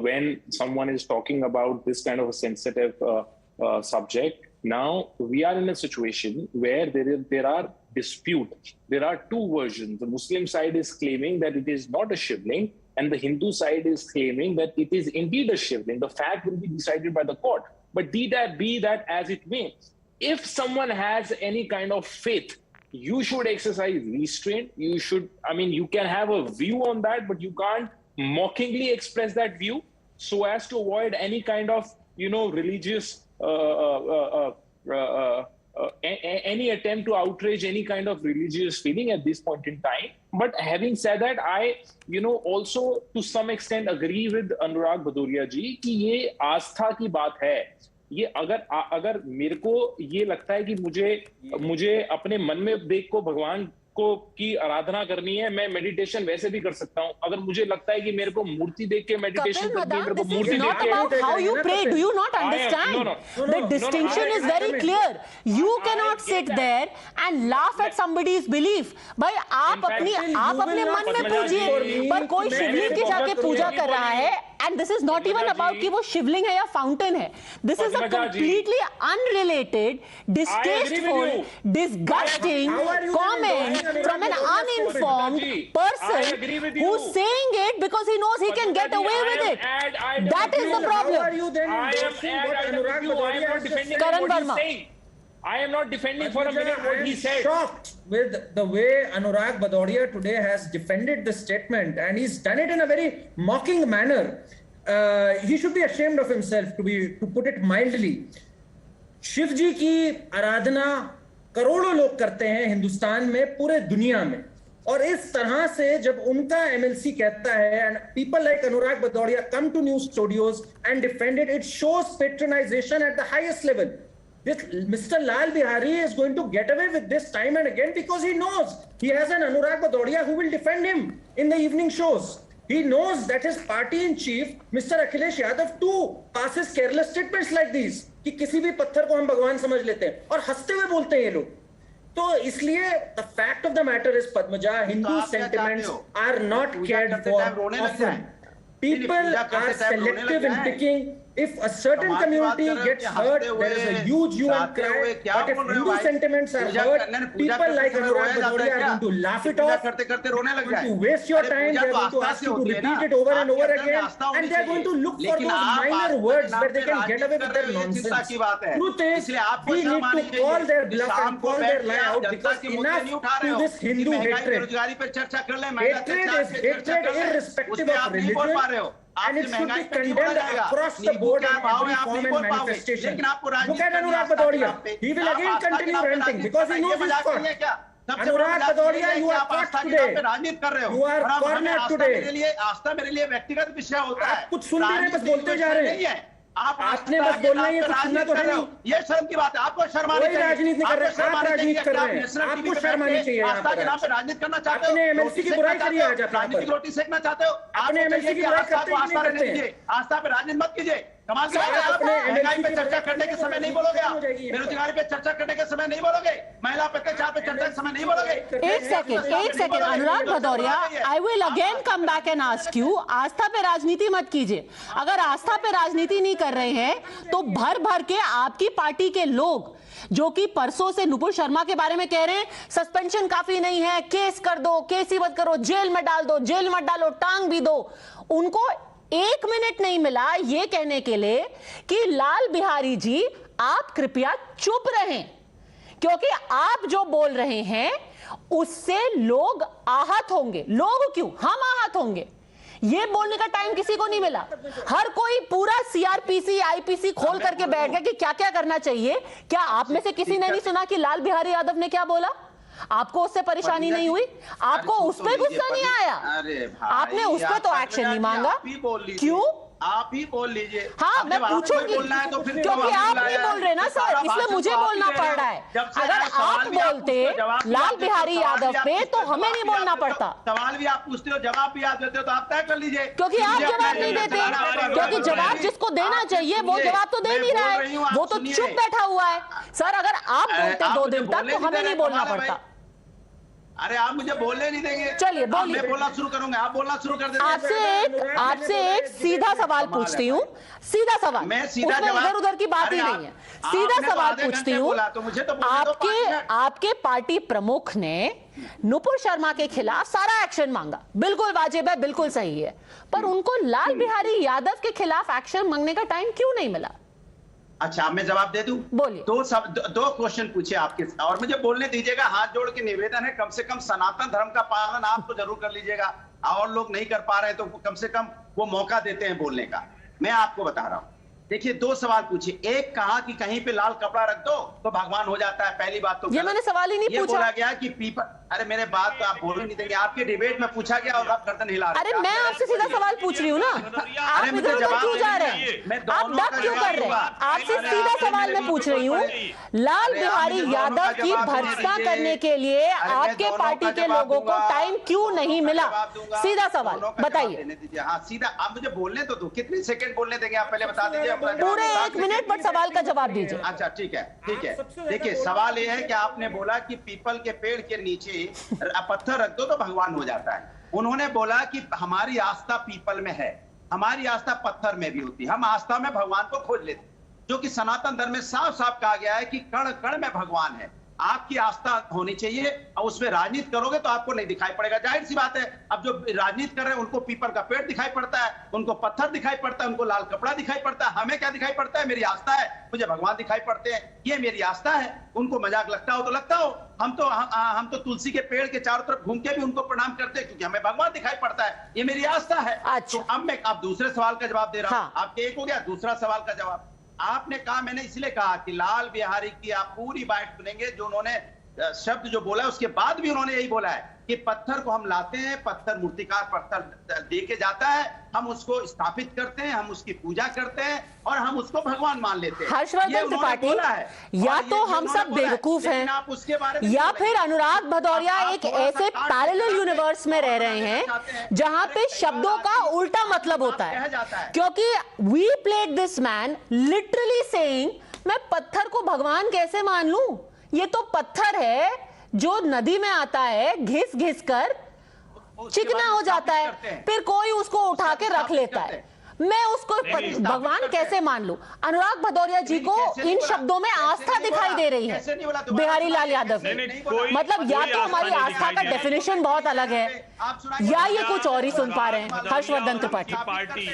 Speaker 3: when someone is talking about this kind of a sensitive subject. Now, we are in a situation where there are disputes. There are two versions. The Muslim side is claiming that it is not a shivling, and the Hindu side is claiming that it is indeed a shivling. The fact will be decided by the court. But be that as it may, if someone has any kind of faith, you should exercise restraint. You should, I mean, you can have a view on that, but you can't mockingly express that view so as to avoid any kind of, you know, religious, any attempt to outrage any kind of religious feeling at this point in time. But having said that, I, you know, also to some extent agree with Anurag Bhadoria ji कि ये आस्था की बात है. ये अगर मेरे को ये लगता है कि मुझे अपने मन में देख को भगवान को की आराधना करनी है, मैं मेडिटेशन वैसे भी कर सकता हूँ. अगर मुझे लगता है कि मेरे को मूर्ति देख के मेडिटेशन करनी है, मेरे को मूर्ति देख के,
Speaker 8: about how you pray. Do you not understand? The distinction is very clear. You cannot sit there and laugh at somebody's belief. भाई आप अपने मन में पूजिए, पर कोई शिवलिंग की जाके पूजा कर रहा है. And this is not even about कि वो शिवलिंग है या फाउंटेन है. This is a completely unrelated, distasteful, disgusting comment from an uninformed person who's saying it because he knows he can get away with it. That is the problem. Karan Verma.
Speaker 3: I am not defending for a minute what he said.
Speaker 15: Shocked with the way Anurag Bhadoria today has defended the statement, and he's done it in a very mocking manner. He should be ashamed of himself, to put it mildly. Shiv जी की आराधना करोड़ों लोग करते हैं हिंदुस्तान में, पूरे दुनिया में. और इस तरह से जब उनका एमएलसी कहता है, and people like Anurag Bhadoria come to news studios and defend it, it shows patronization at the highest level. This Mr. Lal Bihari is going to get away with this time and again because he knows he has an Anurag Bhadoria who will defend him in the evening shows. He knows that his party in chief, Mr. Akhilesh Yadav, too passes careless statements like these कि किसी भी पत्थर को हम भगवान समझ लेते हैं और हंसते हुए बोलते हैं ये लोग. तो इसलिए the fact of the matter is, Padmaja, Hindu sentiments are not cared for often. People are selective in picking If a certain community gets hurt, there is a huge hue and cry. But if Hindu sentiments are hurt, people like Anurag Bhadoria are going to laugh it off, going to waste your time, they are going to ask you to repeat it over and over again, and they are going to look for those minor words where they can get away with their nonsense. Truth is, we need to call their bluff and call their lie out, because enough to this Hindu hatred. Hatred is hatred irrespective of religion. And it should be condemned across the board in every form and manifestation. Look at Anurag Bhadoria. He will again continue ranting because he knows he's caught. Anurag Bhadoria, you are caught today. You are cornered today.
Speaker 2: आस्था मेरे लिए व्यक्तिगत विषय होता है।
Speaker 15: आप कुछ सुन नहीं रहे, बस बोलते जा रहे हैं। आपने बस बोलना ही है, कुछ सुनना तो है नहीं।
Speaker 2: ये शर्म की बात है, आपको शर्म आनी चाहिए।
Speaker 15: कोई राजनीति नहीं कर रहे, आप राजनीति कर रहे हैं। आपको शर्म आनी चाहिए।
Speaker 2: आस्था के नाम पे राजनीति करना चाहते हो?
Speaker 15: अपने एमएलसी की बुराई करिए आज आप यहाँ पर।
Speaker 2: रोटी सेकना चाहते हो?
Speaker 15: अपने एमएलसी की बुराई करते हैं,
Speaker 2: आस्था रहने दीजिए, आस्था पे राजनीति मत कीजिए। कमाल की बात है, आप महंगाई पे चर्चा करने के समय नहीं बोलोगे, आप बेरोजगारी पे चर्चा करने के समय नहीं बोलोगे, महिला अत्याचार पे चर्चा के समय नहीं बोलोगे।
Speaker 8: एक second Anurag Bhadauria, I will again come back and ask you, आस्था पे राजनीति मत कीजिए। अगर आस्था पे राजनीति नहीं कर रहे हैं तो भर भर के आपकी पार्टी के लोग जो कि परसों से नुपुर शर्मा के बारे में कह रहे हैं सस्पेंशन काफी नहीं है, केस कर दो, केस ही मत करो, जेल में डाल दो, जेल मत डालो, टांग भी दो, उनको 1 मिनट नहीं मिला ये कहने के लिए कि लाल बिहारी जी आप कृपया चुप रहें, क्योंकि आप जो बोल रहे हैं उससे लोग आहत होंगे। लोग क्यों, हम आहत होंगे। ये बोलने का टाइम किसी को नहीं मिला। हर कोई पूरा सीआरपीसी आईपीसी खोल करके बैठ गया कि क्या क्या करना चाहिए। क्या आप में से किसी ने नहीं सुना कि लाल बिहारी यादव ने क्या बोला? आपको उससे परेशानी नहीं हुई? आपको उस पर गुस्सा नहीं आया? आपने उस पर तो एक्शन नहीं मांगा, क्यों?
Speaker 2: आप ही बोल लीजिए।
Speaker 8: हाँ, मैं पूछूंगी तो क्योंकि आप नहीं बोल रहे ना सर, इसलिए मुझे बोलना पड़ रहा है। अगर आप बोलते लाल बिहारी यादव पे तो हमें नहीं बोलना पड़ता।
Speaker 2: सवाल भी आप पूछते हो, जवाब भी आप देते हो, तो आप तय कर लीजिए।
Speaker 8: क्योंकि आप जवाब नहीं देते, क्योंकि जवाब जिसको देना चाहिए वो जवाब तो दे नहीं रहा है, वो तो चुप बैठा हुआ है। सर अगर आप बोलते 2 दिन तक तो हमें नहीं बोलना पड़ता।
Speaker 2: अरे आप मुझे बोलने नहीं देंगे।
Speaker 8: चलिए बोलिए।
Speaker 2: मैं बोलना शुरू करूंगा, आप बोलना शुरू कर देंगे।
Speaker 8: आपसे एक सीधा सवाल पूछती हूँ, सीधा सवाल,
Speaker 2: मैं सीधा जवाब,
Speaker 8: इधर उधर की बात ही नहीं है, सीधा सवाल पूछती हूँ। आपके पार्टी प्रमुख ने नुपुर शर्मा के खिलाफ सारा एक्शन मांगा, बिल्कुल वाजिब है, बिल्कुल सही है, पर उनको लाल बिहारी यादव के खिलाफ एक्शन मांगने का टाइम क्यों नहीं मिला?
Speaker 2: अच्छा, मैं जवाब दे दूं?
Speaker 8: बोलिए।
Speaker 2: दो क्वेश्चन पूछे आपके, और मुझे बोलने दीजिएगा। हाथ जोड़ के निवेदन है, कम से कम सनातन धर्म का पालन आप तो जरूर कर लीजिएगा, और लोग नहीं कर पा रहे तो कम से कम वो मौका देते हैं बोलने का। मैं आपको बता रहा हूं, देखिए 2 सवाल पूछे। एक कहा कि कहीं पे लाल कपड़ा रख दो तो भगवान हो जाता है, पहली बात तो
Speaker 8: ये मैंने सवाल ही नहीं पूछा।
Speaker 2: बोला गया कि पीपल, अरे मेरे बात तो आप बोल नहीं देंगे, आपके डिबेट में पूछा गया और आप गर्दन हिला रहे हैं।
Speaker 8: अरे मैं आपसे सीधा सवाल पूछ रही हूँ ना, आप इधर उधर क्यों जा रहे हैं? आप डक क्यों कर रहे हैं? आपसे सीधा सवाल मैं पूछ रही हूँ, लाल बिहारी यादव की भर्त्सना करने के लिए आपके पार्टी के लोगों को टाइम क्यों नहीं मिला? सीधा सवाल बताइए।
Speaker 2: हाँ सीधा, आप मुझे बोलने तो दो, कितने सेकंड बोलने देंगे आप पहले बता दीजिए।
Speaker 8: पूरे 1 मिनट पर सवाल का जवाब दीजिए।
Speaker 2: अच्छा ठीक है, ठीक है। देखिए सवाल यह है कि आपने बोला कि पीपल के पेड़ के नीचे पत्थर रख दो तो भगवान हो जाता है। उन्होंने बोला कि हमारी आस्था पीपल में है, हमारी आस्था पत्थर में भी होती है, हम आस्था में भगवान को खोज लेते, जो कि सनातन धर्म में साफ साफ कहा गया है कि कण कण में भगवान है। आपकी आस्था होनी चाहिए, और उसमें राजनीति करोगे तो आपको नहीं दिखाई पड़ेगा, जाहिर सी बात है। अब जो राजनीति कर रहे हैं उनको पीपल का पेड़ दिखाई पड़ता है, उनको पत्थर दिखाई पड़ता है, उनको लाल कपड़ा दिखाई पड़ता है। हमें क्या दिखाई पड़ता है? मेरी आस्था है, मुझे भगवान दिखाई पड़ते हैं, ये मेरी आस्था है। उनको मजाक लगता हो तो लगता हो, हम तो तुलसी के पेड़ के चारों तरफ घूम के भी उनको प्रणाम करते हैं, क्योंकि हमें भगवान दिखाई पड़ता है, ये मेरी आस्था है। तो अब मैं आप दूसरे सवाल का जवाब दे रहा हूँ। आपके एक हो गया, दूसरा सवाल का जवाब आपने कहा, मैंने इसलिए कहा कि लाल बिहारी की आप पूरी बाइट सुनेंगे, जो उन्होंने शब्द जो बोला है उसके बाद भी उन्होंने यही बोला है कि पत्थर को हम लाते हैं, पत्थर मूर्तिकार पत्थर दे के जाता है, हम उसको स्थापित करते हैं, हम उसकी पूजा करते हैं और हम उसको भगवान मान लेते हैं।
Speaker 8: हर्षवर्धन त्रिपाठी, या तो हम सब बेवकूफ हैं या फिर अनुराग भदौरिया एक ऐसे पैरेलल यूनिवर्स में रह रहे हैं जहां पे शब्दों का उल्टा मतलब होता है, क्योंकि we played this man literally saying मैं पत्थर को भगवान कैसे मान लूं, ये तो पत्थर है जो नदी में आता है, घिस घिस कर चिकना हो जाता है, फिर कोई उसको उठा के रख लेता है। मैं उसको भगवान कैसे मान लूं? अनुराग भदौरिया जी को इन शब्दों में आस्था दिखाई दे रही है बिहारी लाल यादव की। मतलब या तो हमारी आस्था का डेफिनेशन बहुत अलग है या ये कुछ और ही सुन पा रहे हैं। हर्षवर्धन त्रिपाठी
Speaker 24: पार्टी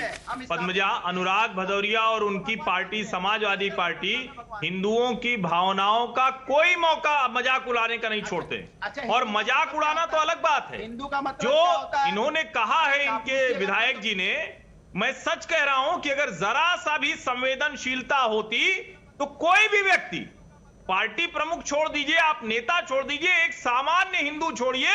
Speaker 24: पद्मजा, अनुराग भदौरिया और उनकी पार्टी समाजवादी पार्टी हिंदुओं की भावनाओं का कोई मौका मजाक उड़ाने का नहीं छोड़ते। और मजाक उड़ाना तो अलग बात है। जो इन्होंने कहा है इनके विधायक जी ने, मैं सच कह रहा हूं कि अगर जरा सा भी संवेदनशीलता होती तो कोई भी व्यक्ति, पार्टी प्रमुख छोड़ दीजिए, आप नेता छोड़ दीजिए, एक सामान्य हिंदू छोड़िए,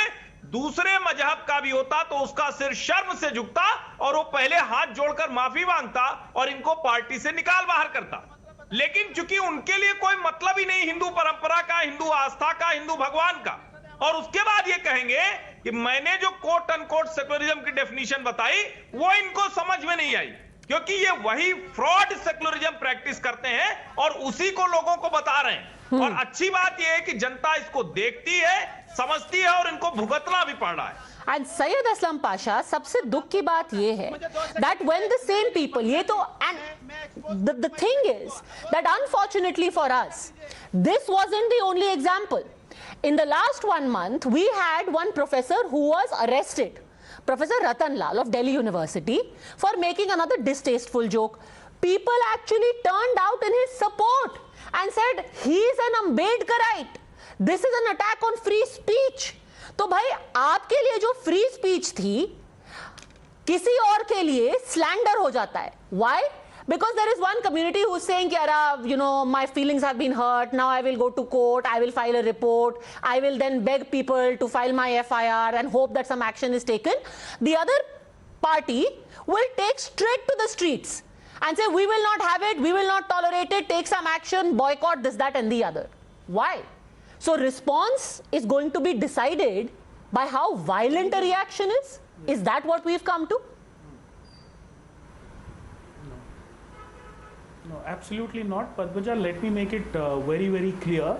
Speaker 24: दूसरे मजहब का भी होता तो उसका सिर शर्म से झुकता और वो पहले हाथ जोड़कर माफी मांगता और इनको पार्टी से निकाल बाहर करता। लेकिन चूंकि उनके लिए कोई मतलब ही नहीं हिंदू परंपरा का, हिंदू आस्था का, हिंदू भगवान का, और उसके बाद ये कहेंगे कि मैंने जो कोट अनकोट सेकुलरिज्म की डेफिनेशन बताई वो इनको समझ में नहीं आई, क्योंकि ये वही फ्रॉड सेकुलरिज्म प्रैक्टिस करते हैं और उसी को लोगों को बता रहे हैं। और अच्छी बात यह है कि जनता इसको देखती है, समझती है और इनको भुगतना भी पड़ रहा है।
Speaker 8: And Syed Aslam Pasha, सबसे दुख की बात ये है that when the same people, ये तो, and the thing is that unfortunately for us, this wasn't the only example. In the last 1 month, we had one professor who was arrested, Professor Ratan Lal of Delhi University, for making another distasteful joke. People actually turned out in his support and said he is an Ambedkarite. This is an attack on free speech. तो भाई आपके लिए जो free speech थी किसी और के लिए स्लैंडर हो जाता है. Why? Because there is one community who is saying, you know, my feelings have been hurt, now I will go to court, I will file a report, I will then beg people to file my FIR and hope that some action is taken. The other party will take straight to the streets and say, we will not have it, we will not tolerate it, take some action, boycott this, that and the other. Why? So response is going to be decided by how violent a reaction is? Is that what we've come to?
Speaker 16: No, absolutely not. Padmaja, let me make it very, very clear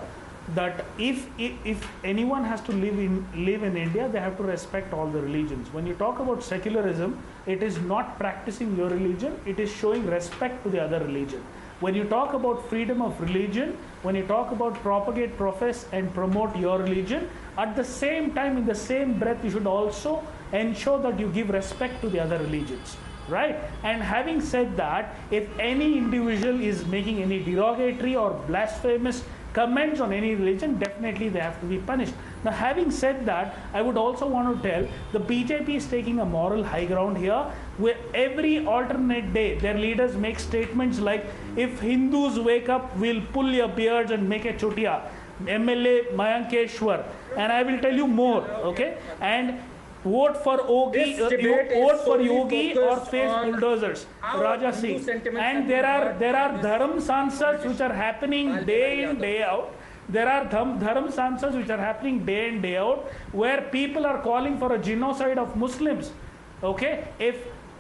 Speaker 16: that if anyone has to live in India, they have to respect all the religions. When you talk about secularism, it is not practicing your religion, it is showing respect to the other religion. When you talk about freedom of religion, when you talk about propagate, profess and promote your religion, at the same time, in the same breath, you should also ensure that you give respect to the other religions. Right? And having said that, if any individual is making any derogatory or blasphemous comments on any religion, definitely they have to be punished. Now, having said that, I would also want to tell the BJP is taking a moral high ground here, where every alternate day their leaders make statements like, if Hindus wake up, we'll pull your beards and make a chotia. MLA Mayankeshwar, and I will tell you more, okay? And vote for Yogi, vote for Yogi or face bulldozers, Raja Singh. And there are dharam sansas which are happening day in, day out. There are dharam sansas which are happening day in, day out, where people are calling for a genocide of Muslims. Okay?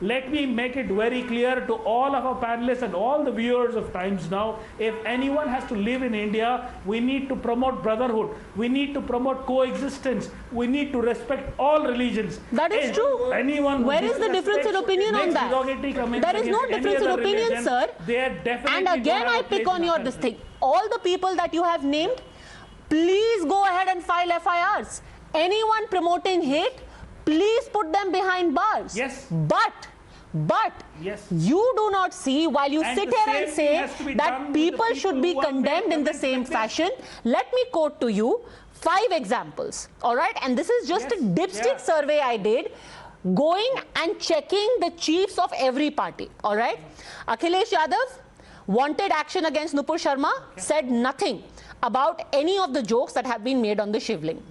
Speaker 16: Let me make it very clear to all of our panelists and all the viewers of Times Now, if anyone has to live in India, we need to promote brotherhood. We need to promote coexistence. We need to respect all religions.
Speaker 8: That is true. Where is the difference in opinion on that? There is no difference in opinion, sir. And again, I pick on your this thing. All the people that you have named, please go ahead and file FIRs. Anyone promoting hate, please put them behind bars.
Speaker 16: Yes.
Speaker 8: But yes, you do not see, while you sit here and say that people should be condemned in the same fashion. Let me quote to you 5 examples. All right. And this is just a dipstick survey I did, going and checking the chiefs of every party. All right. Akhilesh Yadav wanted action against Nupur Sharma, said nothing about any of the jokes that have been made on the Shivling.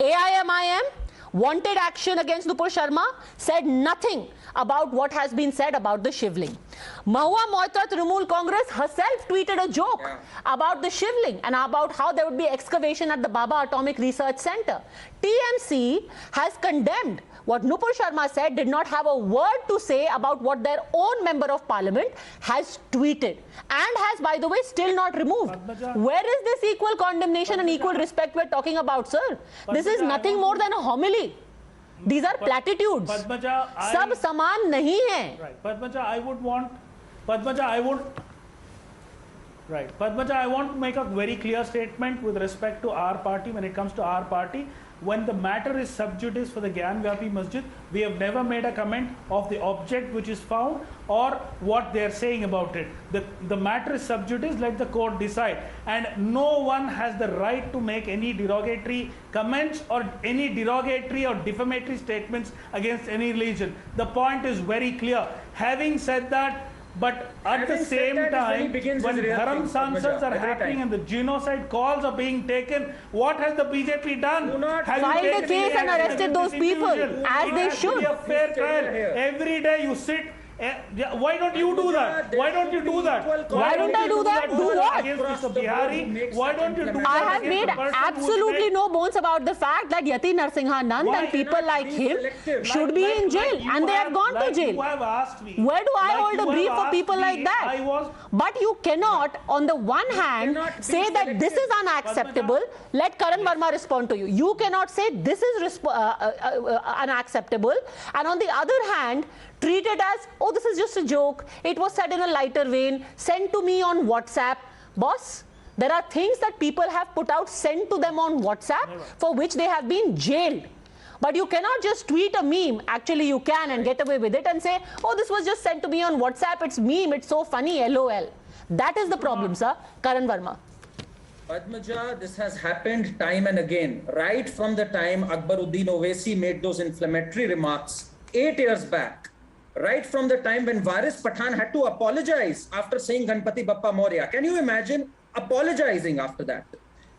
Speaker 8: AIMIM wanted action against Nupur Sharma, said nothing about what has been said about the Shivling. Mahua Moitra Trinamool Congress herself tweeted a joke about the Shivling and about how there would be excavation at the Baba Atomic Research Center. TMC has condemned what Nupur Sharma said, did not have a word to say about what their own member of parliament has tweeted, and has, by the way, still not removed. Where is this equal condemnation and equal respect we're talking about, sir? This is nothing more than a homily. These are platitudes.
Speaker 16: Padmaja,
Speaker 8: सब समान नहीं हैं.
Speaker 16: Right. Padmaja, I want to make a very clear statement with respect to our party. When it comes to our party, when the matter is sub judice for the Gyan Vyapi Masjid, we have never made a comment of the object which is found or what they are saying about it. The matter is sub judice, let the court decide. And no one has the right to make any derogatory comments or any derogatory or defamatory statements against any religion. The point is very clear. Having said that, but at the same time, when Dharam Sansans are happening and the genocide calls are being taken, what has the BJP done?
Speaker 8: Filed a case and arrested those people, as they should.
Speaker 16: A fair trial. Every day you sit. Why don't you do that? Why don't you do that?
Speaker 8: Why don't I do that? Do what?
Speaker 16: Mr. Bihari, why don't you do that?
Speaker 8: I have made absolutely no bones about the fact that Yati Narasimha Nand and people like him should be in jail, and they have gone to jail. Where do I hold a brief for people like that? But you cannot, on the one hand, say that this is unacceptable. Let Karan Verma respond to you. You cannot say this is unacceptable, and on the other hand, treat it as, oh, this is just a joke. It was said in a lighter vein. Sent to me on WhatsApp. Boss, there are things that people have put out, sent to them on WhatsApp, for which they have been jailed. But you cannot just tweet a meme. Actually, you can and get away with it and say, oh, this was just sent to me on WhatsApp. It's meme. It's so funny. LOL. That is the problem, sir. Karan Verma.
Speaker 15: Padmaja, this has happened time and again. Right from the time Akbaruddin Owaisi made those inflammatory remarks 8 years back. Right from the time when Varis Pathan had to apologize after saying Ganpati Bappa Moria. Can you imagine apologizing after that?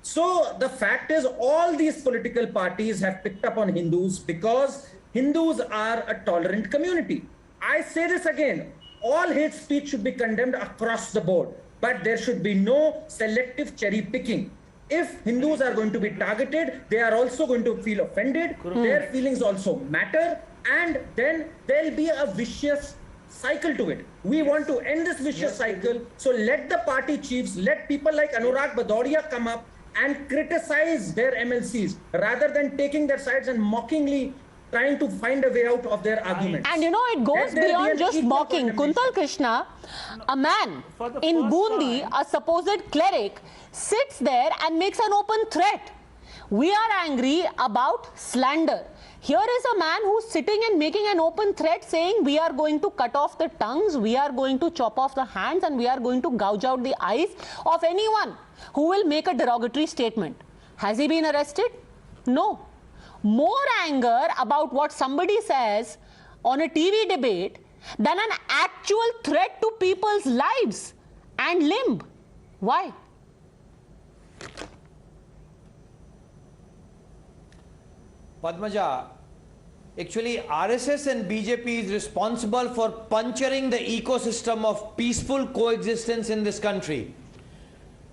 Speaker 15: So the fact is, all these political parties have picked up on Hindus because Hindus are a tolerant community. I say this again, all hate speech should be condemned across the board, but there should be no selective cherry picking. If Hindus are going to be targeted, they are also going to feel offended. Their feelings also matter. And then there'll be a vicious cycle to it. We want to end this vicious cycle. So let the party chiefs, let people like Anurag Badodia come up and criticize their MLCs rather than taking their sides and mockingly trying to find a way out of their arguments.
Speaker 8: And you know, it goes beyond just mocking. Kuntal Krishna, a man in Bundi, a supposed cleric, sits there and makes an open threat. We are angry about slander. Here is a man who's sitting and making an open threat saying we are going to cut off the tongues, we are going to chop off the hands, and we are going to gouge out the eyes of anyone who will make a derogatory statement. Has he been arrested? No. More anger about what somebody says on a TV debate than an actual threat to people's lives and limb. Why?
Speaker 17: Padmaja, actually RSS and BJP is responsible for puncturing the ecosystem of peaceful coexistence in this country.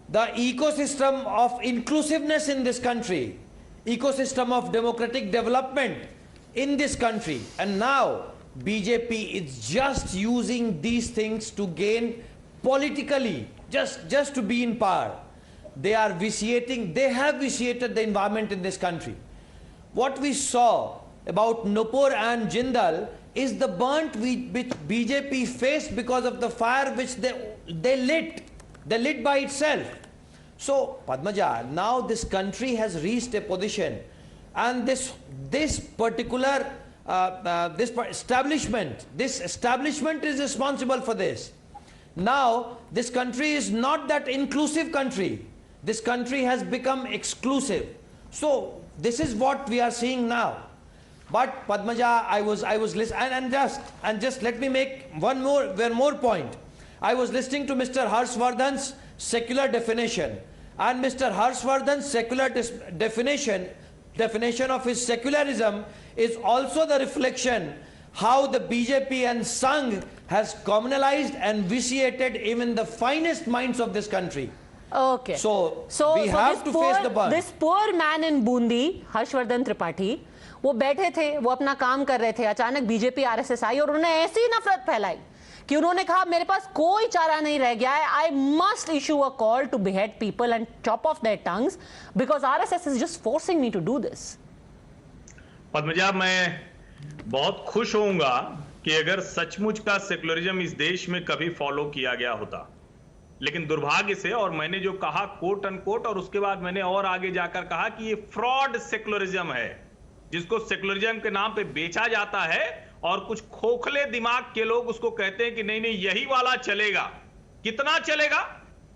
Speaker 17: The ecosystem of inclusiveness in this country, ecosystem of democratic development in this country. And now BJP is just using these things to gain politically, just to be in power. They are vitiating, they have vitiated the environment in this country. What we saw about Nupur and Jindal is the burnt which BJP faced because of the fire which they lit by itself. So, Padmaja, now this country has reached a position, and this particular establishment is responsible for this. Now, this country is not that inclusive country. This country has become exclusive. So, this is what we are seeing now. But Padmaja, I was listening, and just let me make one more point. I was listening to Mr. Harshvardhan's secular definition, and Mr. Harshvardhan's secular definition of his secularism is also the reflection how the BJP and Sangh has communalized and vitiated even the finest minds of this country.
Speaker 8: Okay.
Speaker 17: So we have to face the burn.
Speaker 8: This poor man in Bundi, Harshvardhan Tripathi, वो बैठे थे, वो अपना काम कर रहे थे, अचानक बीजेपी आरएसएस आई और उन्होंने ऐसी नफरत फैलाई कि उन्होंने कहा मेरे पास कोई चारा नहीं रह गया है, I must issue a call to behead people and chop off their tongues because RSS is just forcing me to do this.
Speaker 24: Padmaja, मैं बहुत खुश होऊंगा कि अगर सचमुच का सेकुलरिज्म इस देश में कभी फॉलो किया गया होता, लेकिन दुर्भाग्य से, और मैंने जो कहा कोट अनकोट, और उसके बाद मैंने और आगे जाकर कहा कि ये फ्रॉड सेकुलरिज्म है, जिसको सेकुलरिज्म के नाम पे बेचा जाता है और कुछ खोखले दिमाग के लोग उसको कहते हैं कि नहीं नहीं यही वाला चलेगा। कितना चलेगा?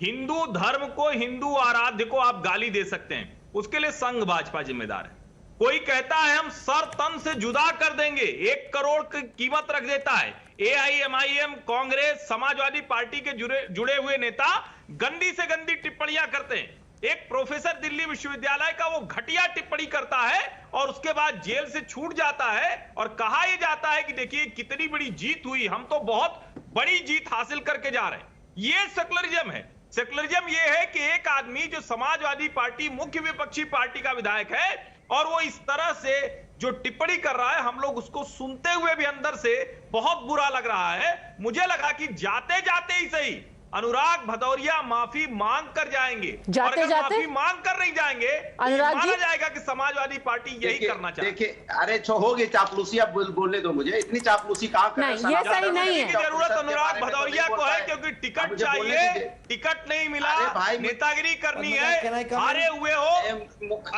Speaker 24: हिंदू धर्म को, हिंदू आराध्य को आप गाली दे सकते हैं, उसके लिए संघ भाजपा जिम्मेदार है। कोई कहता है हम सर तन से जुदा कर देंगे, 1 करोड़ की कीमत रख देता है। AIMIM, कांग्रेस, समाजवादी पार्टी के जुड़े हुए नेता गंदी से गंदी टिप्पणियां करते हैं। एक प्रोफेसर दिल्ली विश्वविद्यालय का वो घटिया टिप्पणी करता है और उसके बाद जेल से छूट जाता है और कहा यह जाता है कि देखिए कितनी बड़ी जीत हुई, हम तो बहुत बड़ी जीत हासिल करके जा रहे हैं। ये सेकुलरिज्म है। सेकुलरिज्म ये है कि एक आदमी जो समाजवादी पार्टी, मुख्य विपक्षी पार्टी का विधायक है, और वो इस तरह से जो टिप्पणी कर रहा है, हम लोग उसको सुनते हुए भी अंदर से बहुत बुरा लग रहा है। मुझे लगा कि जाते जाते ही सही अनुराग भदौरिया माफी मांग कर जाएंगे, और अगर माफी मांग कर नहीं जाएंगे
Speaker 8: अनुराग
Speaker 24: माना जाएगा कि समाजवादी पार्टी यही करना चाहती है।
Speaker 2: देखिए, अरे हो गई चापलूसी, आप बोलने दो मुझे, इतनी चापलूसी कहां कर
Speaker 8: नहीं, ये सही नहीं है।
Speaker 24: जरूरत अनुराग भदौरिया को है क्योंकि टिकट चाहिए, टिकट नहीं मिला, नेतागिरी करनी है, हारे हुए हो।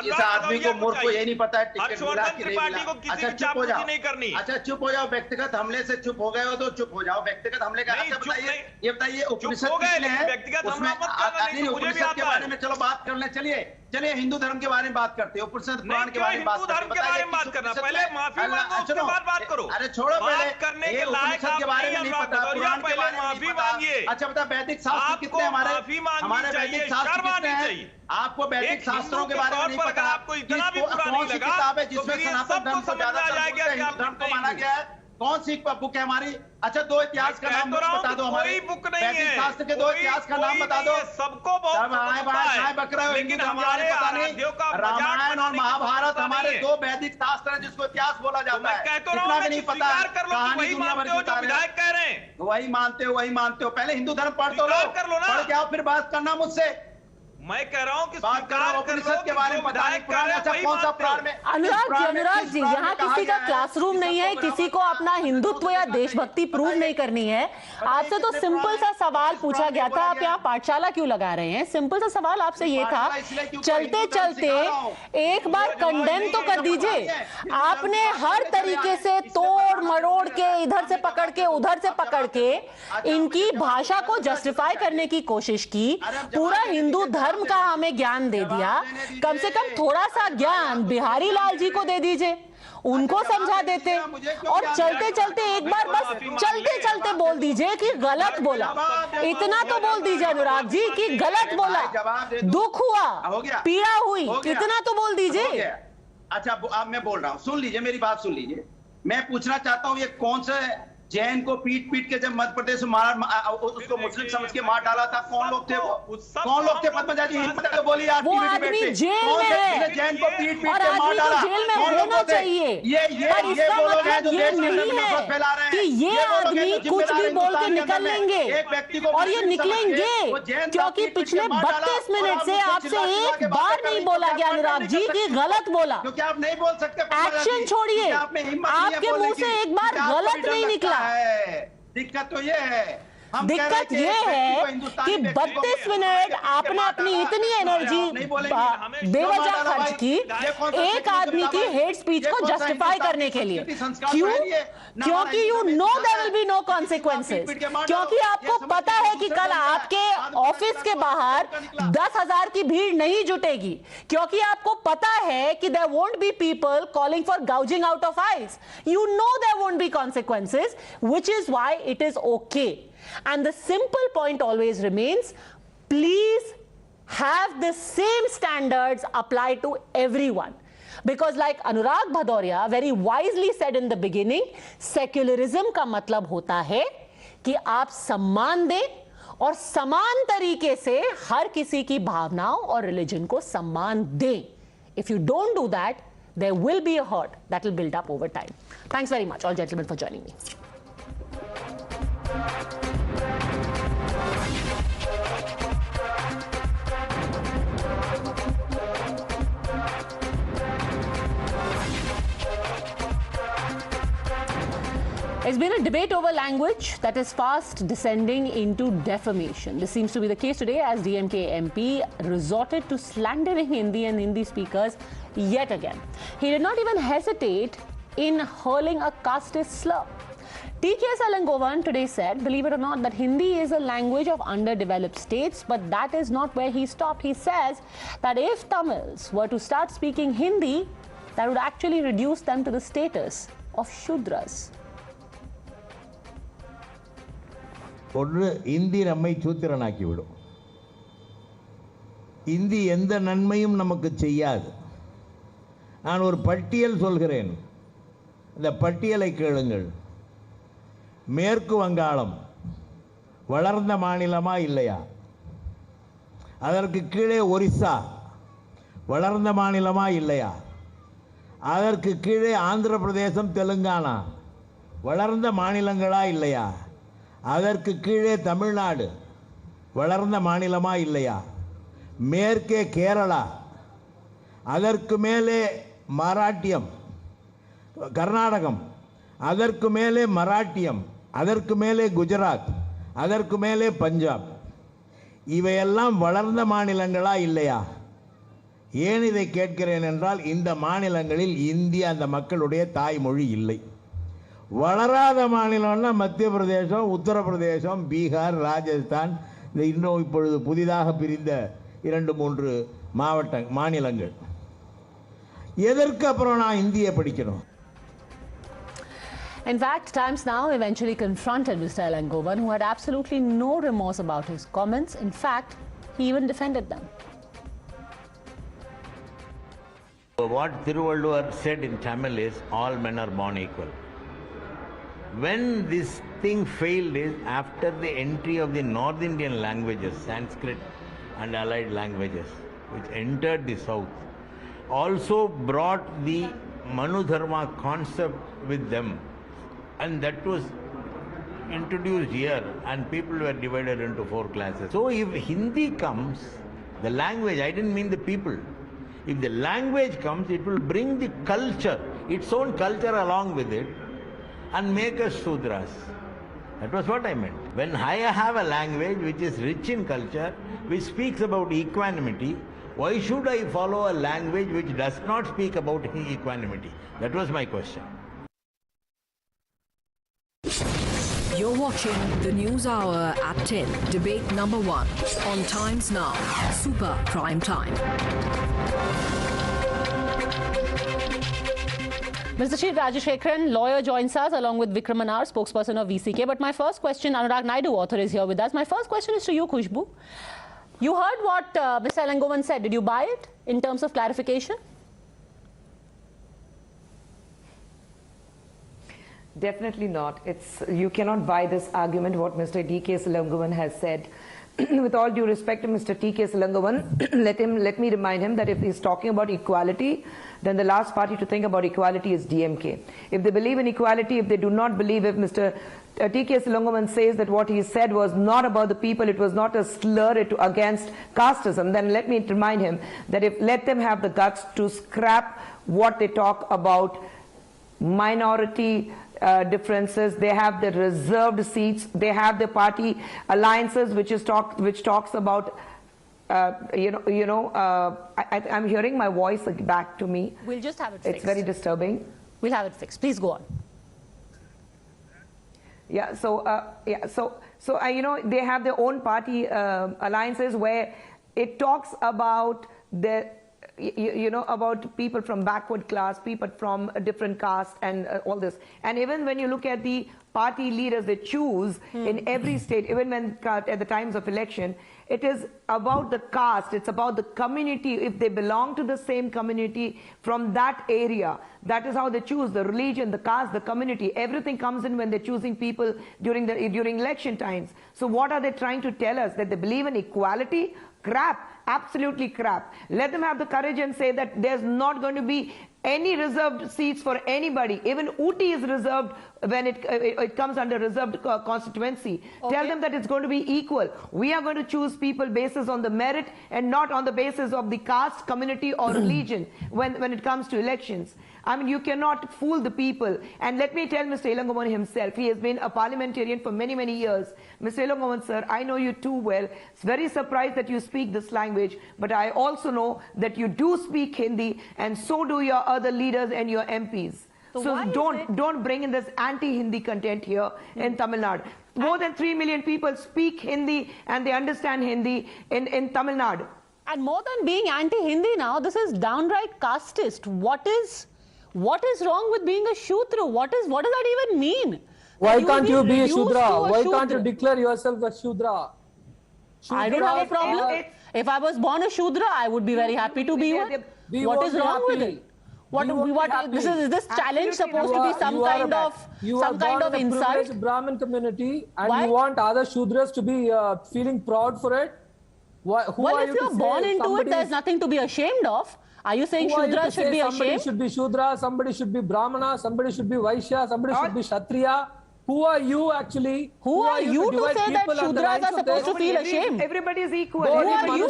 Speaker 2: इस आदमी को, मूर्ख को ये नहीं पता है टिकट मिला कि नहीं
Speaker 24: त्रिपाठी को किसी की चापलूसी नहीं करनी।
Speaker 2: अच्छा चुप हो जाओ, व्यक्तिगत हमले से चुप हो गए हो तो चुप हो जाओ। व्यक्तिगत हमले का ये बताइए,
Speaker 24: हो गए, लेकिन व्यक्तिगत हमला मत करना, नहीं तो मुझे भी आता है।
Speaker 2: के बारे में चलो बात कर ले, चलिए हिंदू धर्म के बारे में बात करते हो, उपनिषद पुराण के बारे में बात करते हो।
Speaker 24: के बारे में बात करना, पहले माफी मांगो, उसके बाद बात करो।
Speaker 2: अरे छोड़ो, पहले
Speaker 24: करने के लायक
Speaker 2: के बारे में नहीं पता, पुराण के बारे में
Speaker 24: माफी मांगिए।
Speaker 2: अच्छा बता, वैदिक शास्त्र कितने हमारे वैदिक शास्त्र कितने हैं? आपको वैदिक शास्त्रों के बारे में नहीं पता।
Speaker 24: आपको इतना भी बुरा नहीं लगा
Speaker 2: किताब है जिसमें सनातन धर्म को ज्यादा हिंदू धर्म को माना गया है? कौन सी बुक है हमारी? अच्छा, 2 इतिहास का नाम बता दो हमारे।
Speaker 24: कोई बुक नहीं है,
Speaker 2: शास्त्र के 2 इतिहास का नाम बता दो।
Speaker 24: सबको बहुत
Speaker 2: बक रहे हो,
Speaker 24: लेकिन हमारे
Speaker 2: पता नहीं। रामायण और महाभारत हमारे 2 वैदिक शास्त्र हैं जिसको इतिहास बोला जाता है। इतना भी नहीं पता, कहानी दुनिया भर की
Speaker 24: विधायक कह रहे हैं।
Speaker 2: वही मानते हो। पहले हिंदू धर्म पढ़ तो लो, पढ़ के आओ, फिर बात करना मुझसे।
Speaker 24: मैं कह रहा हूं कि
Speaker 2: उपनिषद के बारे में पता नहीं, पुराण अच्छा कौन सा पुराण में?
Speaker 8: अनुराग जी, यहाँ किसी का क्लासरूम नहीं है, किसी को अपना हिंदुत्व या देशभक्ति प्रूव नहीं करनी है। आपसे तो सिंपल सा सवाल पूछा गया था, आप यहाँ पाठशाला क्यों लगा रहे हैं? सिंपल सा सवाल आपसे ये था, चलते चलते एक बार कंडेम तो कर दीजिए। आपने हर तरीके से तोड़ मरोड़ के, इधर से पकड़ के उधर से पकड़ के इनकी भाषा को जस्टिफाई करने की कोशिश की। पूरा हिंदू धर्म का हमें ज्ञान दे दिया, कम से कम थोड़ा सा ज्ञान बिहारी लाल जी को दे दीजिए, उनको समझा देते। और चलते चलते एक बार बस चलते चलते बोल दीजिए कि गलत बोला, इतना तो बोल दीजिए अनुराग जी कि गलत बोला, दुख हुआ, पीड़ा हुई, इतना तो बोल दीजिए।
Speaker 2: अच्छा, अब मैं बोल रहा हूं, सुन लीजिए, मेरी बात सुन लीजिए। मैं पूछना चाहता हूं, ये कौन सा जैन को पीट के जब मध्य प्रदेश में उसको मुस्लिम समझ के मार डाला था, कौन लोग थे वो? कौन लोग थे? पद्मजा जी हिम्मत है तो बोलिए। आप
Speaker 8: वो आदमी जेल में है,
Speaker 2: जैन को पीट के मार
Speaker 8: डाला, जेल में होना चाहिए। पर इसका मतलब ये नहीं है कि ये आदमी कुछ भी बोल के निकल लेंगे, और ये निकलेंगे क्योंकि पिछले 32 मिनट से आपसे एक बार नहीं बोला गया अनुराग जी कि गलत बोला।
Speaker 2: क्योंकि आप नहीं बोल सकते,
Speaker 8: एक्शन छोड़िए, आपके मुंह से एक बार गलत नहीं निकला।
Speaker 2: दिक्कत तो ये है,
Speaker 8: दिक्कत ये है कि 32 मिनट आपने अपनी इतनी एनर्जी बेवजह खर्च की एक आदमी की हेट स्पीच को जस्टिफाई करने के लिए। क्यों? क्योंकि you know there will be no consequences, क्योंकि आपको पता है कि कल आपके ऑफिस के बाहर 10,000 की भीड़ नहीं जुटेगी, क्योंकि आपको पता है कि there won't be people calling for gouging out of eyes. You know there won't be consequences, which is why it is okay. And the simple point always remains, please have the same standards applied to everyone. Because like Anurag Bhadoria very wisely said in the beginning, secularism का मतलब होता है कि आप सम्मान दें और समान तरीके से हर किसी की भावनाओं और रिलीजन को सम्मान दें. If you don't do that, there will be a hurt that will build up over time. Thanks very much, all gentlemen, for joining me. It's been a debate over language that is fast descending into defamation. This seems to be the case today as DMK MP resorted to slandering Hindi and Hindi speakers yet again. He did not even hesitate in hurling a casteist slur. TK Selengovan today said, believe it or not, that Hindi is a language of underdeveloped states, but that is not where he stopped. He says that if Tamils were to start speaking Hindi, that would actually reduce them to the status of Shudras.
Speaker 1: ஒன்று இந்தி நம்மை சூத்திரனாக்கிவிடும். இந்தி எந்த நன்மையும் நமக்கு செய்யாது. நான் ஒரு பட்டியல் சொல்கிறேன், இந்த பட்டியலை கேளுங்கள். மேற்கு வங்காளம் வளர்ந்த மாநிலமா இல்லையா? அதற்கு கீழே ஒரிசா வளர்ந்த மாநிலமா இல்லையா? அதற்கு கீழே ஆந்திர பிரதேசம் தெலுங்கானா வளர்ந்த மாநிலங்களா இல்லையா? அதற்கு கீழே தமிழ்நாடு வளர்ந்த மாநிலமா இல்லையா? மேற்கே கேரளா, அதற்கு மேலே மராட்டியம் கர்நாடகம், அதற்கு மேலே மராட்டியம், அதற்கு மேலே குஜராத், அதற்கு மேலே பஞ்சாப். இவையெல்லாம் வளர்ந்த மாநிலங்களா இல்லையா? ஏன் இதை கேட்கிறேன் என்றால், இந்த மாநிலங்களில் இந்தி அந்த மக்களுடைய தாய்மொழி இல்லை. வளராத மாநிலம்னா மத்திய பிரதேசம், உத்தரப்பிரதேசம், பீகார், ராஜஸ்தான், இந்த இன்னும் இப்பொழுது புதிதாக பிரிந்த 2-3 மாநிலங்கள். எதற்கு அப்புறம் நான் இந்தியை படிக்கணும்?
Speaker 8: In fact, Times Now eventually confronted Mr. Selengovan, who had absolutely no remorse about his comments. In fact, he even defended them.
Speaker 22: What Thiruvalluvar said in Tamil is, all men are born equal. When this thing failed is after the entry of the North Indian languages, Sanskrit and allied languages, which entered the south, also brought the Manudharma concept with them. And that was introduced here, and people were divided into 4 classes. So if Hindi comes, the language, I didn't mean the people. If the language comes, it will bring the culture, its own culture along with it, and make us Shudras. That was what I meant. When I have a language which is rich in culture, which speaks about equanimity, why should I follow a language which does not speak about equanimity? That was my question.
Speaker 14: You're watching the News Hour at 10, debate number 1 on Times Now, Super Prime Time.
Speaker 8: Mr. Chief Rajashekharan, lawyer, joins us along with Vikramanar, spokesperson of VCK. But my first question, Anurag Naidu, author, is here with us. My first question is to you, Khushbu. You heard what Mr. Selengovan said. Did you buy it in terms of clarification?
Speaker 11: Definitely not. You cannot buy this argument, what Mr. TK Selengovan has said. With all due respect to Mr. TK Selengovan, let me remind him that if he's talking about equality, then the last party to think about equality is DMK. If they believe in equality, if they do not believe, if Mr. TK Selengovan says that what he said was not about the people, it was not a slur against casteism, then let me remind him that let them have the guts to scrap what they talk about minority differences. They have the reserved seats, they have the party alliances which talks about I'm hearing my voice back to me.
Speaker 8: We'll just have it fixed.
Speaker 11: It's very disturbing.
Speaker 8: We'll have it fixed. Please go on.
Speaker 11: They have their own party alliances where it talks about about people from backward class, people from a different caste, and all this. And even when you look at the party leaders they choose in every state, even when at the times of election, it is about the caste, it's about the community. If they belong to the same community from that area, that is how they choose the religion, the caste, the community. Everything comes in when they're choosing people during election times. So what are they trying to tell us? That they believe in equality? Crap. Absolutely crap. Let them have the courage and say that there's not going to be any reserved seats for anybody. Even Ooty is reserved when it comes under reserved constituency. Okay. Tell them that it's going to be equal. We are going to choose people basis on the merit and not on the basis of the caste, community or religion when it comes to elections. I mean, you cannot fool the people. And let me tell Mr. Elangovan himself, he has been a parliamentarian for many, many years. Mr. Elangovan, sir, I know you too well. It's very surprised that you speak this language, but I also know that you do speak Hindi, and so do your other leaders and your MPs. So don't bring in this anti-Hindi content here in Tamil Nadu. More than 3 million people speak Hindi and they understand Hindi in Tamil Nadu.
Speaker 8: And more than being anti-Hindi now, this is downright casteist. What is wrong with being a Shudra? What does that even mean?
Speaker 12: Why can't you be a Shudra? Why can't you declare yourself a Shudra?
Speaker 8: I don't have a problem. If I was born a Shudra, I would be very happy to be one. What is wrong with it? Is this challenge supposed to be some kind of insult?
Speaker 12: You are Brahmin community, and you want other Shudras to be feeling proud for it?
Speaker 8: Well, if you're born into it, there's nothing to be ashamed of. Are you saying Shudra should be ashamed?
Speaker 12: Somebody should be Shudra, somebody should be Brahmana, somebody should be Vaishya, somebody should be Kshatriya. Who are you actually?
Speaker 8: Who are you to say that Shudras are supposed to feel ashamed?
Speaker 11: Everybody is equal.
Speaker 8: Who are you?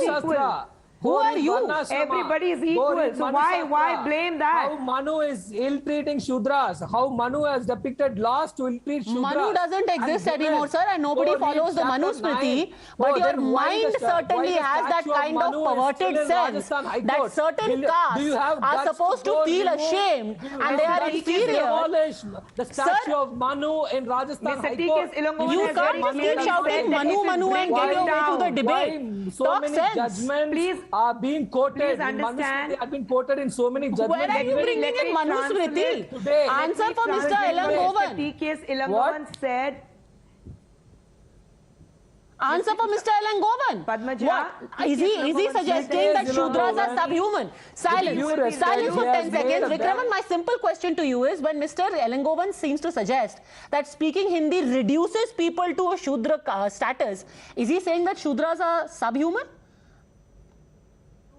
Speaker 8: Who are you?
Speaker 11: Everybody is equal. So why blame that?
Speaker 12: How Manu is ill-treating Shudras. How Manu has depicted laws to ill-treat Shudras.
Speaker 8: Manu doesn't exist anymore, sir, and nobody follows the Manu Smriti. But your mind certainly has that kind of perverted sense that certain castes are supposed to feel ashamed and they are inferior.
Speaker 12: The statue of Manu in Rajasthan High Court.
Speaker 8: You can't just keep shouting Manu, Manu and get your way to the debate.
Speaker 12: Talk sense. Please. Are being quoted.
Speaker 11: Please understand.
Speaker 12: Have been quoted in so many judgments.
Speaker 8: Where are you bringing in Manu Smriti? Answer for Mr. Elangovan.
Speaker 11: T.K. Elangovan said.
Speaker 8: Answer for Mr. Elangovan.
Speaker 11: Padmaja.
Speaker 8: Is he suggesting that Shudras are subhuman? Silence. Silence for 10 seconds. Vikraman, my simple question to you is, when Mr. Elangovan seems to suggest that speaking Hindi reduces people to a Shudra status, is he saying that Shudras are subhuman?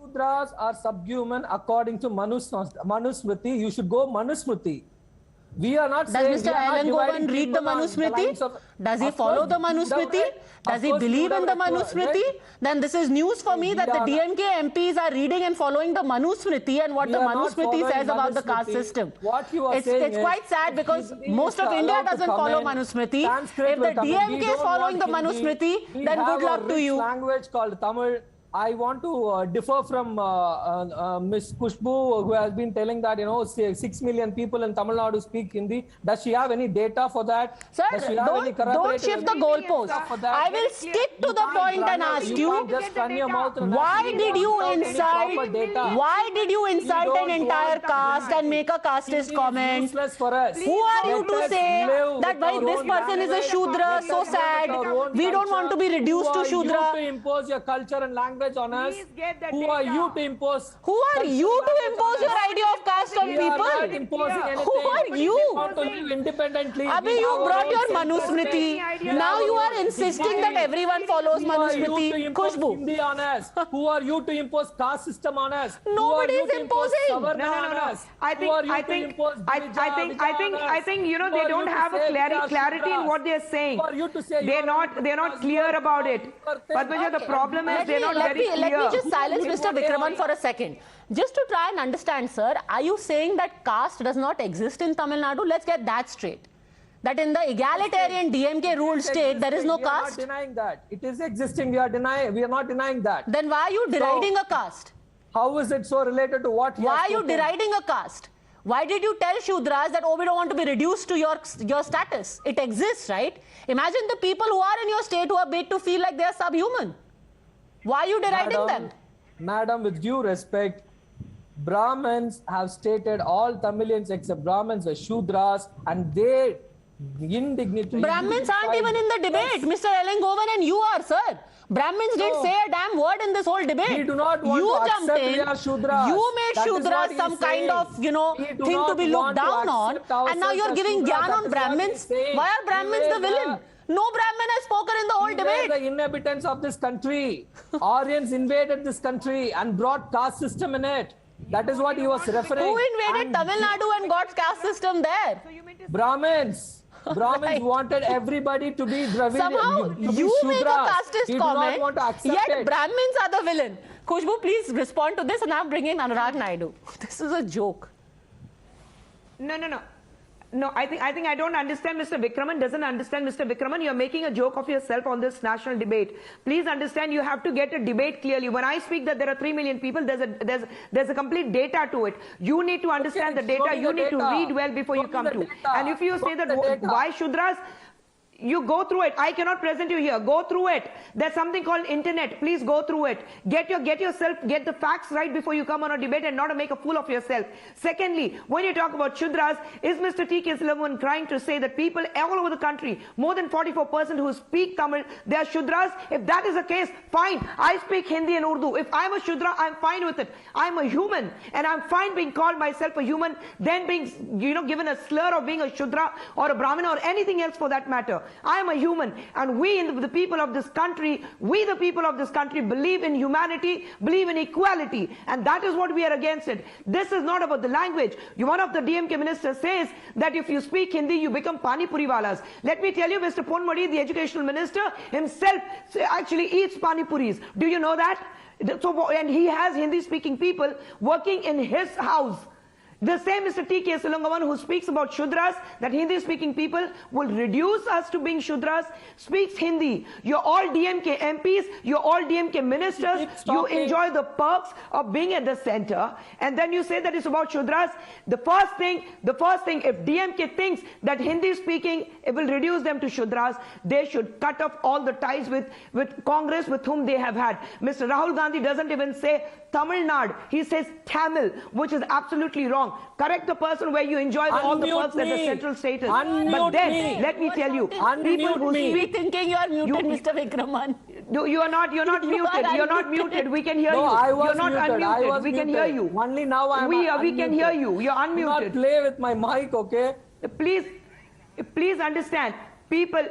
Speaker 12: Shudras are subhuman according to Manu Smriti. You should go Manu Smriti. We are not saying...
Speaker 8: Does Mr. Elangovan read the Manu Smriti? Does he follow the Manu Smriti? Does he believe in the Manu Smriti? Then this is news for me that the DMK MPs are reading and following the Manu Smriti and what the Manu Smriti says about the caste system. It's quite sad because most of India doesn't follow Manu Smriti. If the DMK is following the Manu Smriti, then good luck to you.
Speaker 12: Language called Tamil. I want to differ from Ms. Kushbu, who has been telling that 6 million people in Tamil Nadu speak Hindi. Does she have any data for that?
Speaker 8: Sir, don't shift the goalpost. I will stick to the point and ask you, why did you insult an entire caste and make a casteist comment? Who are you to say that this person is a Shudra, so sad, we don't want to be reduced to Shudra?
Speaker 12: Who are you to impose your culture and language on us? Who are you to impose?
Speaker 8: Who are you to impose your idea of caste on people?
Speaker 12: Not imposing anything.
Speaker 8: Who are you?
Speaker 12: We want to live independently.
Speaker 8: Abhi, you brought your Manu Smriti. Now you are insisting that everyone follows Manu Smriti.
Speaker 12: Kushbu. Who are you to impose caste system on us?
Speaker 8: Nobody is imposing.
Speaker 11: No. I think they don't have a clarity in what they are saying. They're not clear about it. Padmaja, the problem is they're not very clear.
Speaker 8: Let me just silence Mr. Vikraman for a second. Just to try and understand, sir, are you saying that caste does not exist in Tamil Nadu? Let's get that straight. That in the egalitarian DMK ruled state, there is no caste?
Speaker 12: We are not denying that. It is existing. We are not denying that.
Speaker 8: Then why are you deriding a caste?
Speaker 12: How is it so related to what?
Speaker 8: Why are you deriding a caste? Why did you tell Shudras that, we don't want to be reduced to your status? It exists, right? Imagine the people who are in your state who are made to feel like they are subhuman. Why are you deriding them?
Speaker 12: Madam, with due respect, Brahmins have stated all Tamilians except Brahmins are Shudras, and they indignity.
Speaker 8: Brahmins aren't even in the debate. Mr. Elangovan and you are, sir. Brahmins didn't say a damn word in this whole debate.
Speaker 12: We do not want to accept we are Shudras.
Speaker 8: You made Shudras some kind of, thing to be looked down on, and now you're giving gyan on Brahmins. Why are Brahmins the villain? No Brahmin has spoken in the whole debate.
Speaker 12: The inhabitants of this country. Aryans invaded this country and brought caste system in it. That is what he was referring.
Speaker 8: Who invaded Tamil Nadu and got caste system there?
Speaker 12: Brahmins. Brahmins wanted everybody to be Dravidian.
Speaker 8: Somehow you make a casteist comment,
Speaker 12: want to accept
Speaker 8: yet
Speaker 12: it.
Speaker 8: Brahmins are the villain. Khushbu, please respond to this, and I'm bringing Anurag Naidu. This is a joke.
Speaker 11: No, I think I don't understand. Mr. Vikraman doesn't understand. Mr. Vikraman, you're making a joke of yourself on this national debate. Please understand, you have to get a debate clearly. When I speak that there are 3 million people, there's a complete data to it. You need to understand the data. You need to read well before you come to. And if you say that why Shudras, you go through it. I cannot present you here. Go through it. There's something called internet. Please go through it. Get the facts right before you come on a debate and not make a fool of yourself. Secondly, when you talk about Shudras, is Mr. T.K. Silangovan trying to say that people all over the country, more than 44% who speak Tamil, they are Shudras? If that is the case, fine. I speak Hindi and Urdu. If I'm a Shudra, I'm fine with it. I'm a human, and I'm fine being called myself a human, then being, given a slur of being a Shudra or a Brahmin or anything else for that matter. I am a human, and we, the people of this country, believe in humanity, believe in equality, and that is what we are against it. This is not about the language. One of the DMK ministers says that if you speak Hindi, you become Pani Puri walas. Let me tell you, Mr. Ponmadi, the educational minister, himself actually eats Pani Puris. Do you know that? So, and he has Hindi-speaking people working in his house. The same Mr. T.K. Silangovan, who speaks about Shudras, that Hindi-speaking people will reduce us to being Shudras, speaks Hindi. You're all DMK MPs, you're all DMK ministers, you enjoy the perks of being at the center, and then you say that it's about Shudras. The first thing, if DMK thinks that Hindi-speaking, it will reduce them to Shudras, they should cut off all the ties with Congress with whom they have had. Mr. Rahul Gandhi doesn't even say Tamil Nadu, he says Tamil, which is absolutely wrong. Correct the person where you enjoy all the perks that the central state is. But then, let me tell you, people who speak
Speaker 8: thinking you are muted, Mr. Vikraman.
Speaker 11: You're not muted. You're not muted. We can hear you. You're not unmuted. We can hear you.
Speaker 12: Only now I'm
Speaker 11: We can hear you. You're unmuted.
Speaker 12: Do not play with my mic, okay?
Speaker 11: Please understand. People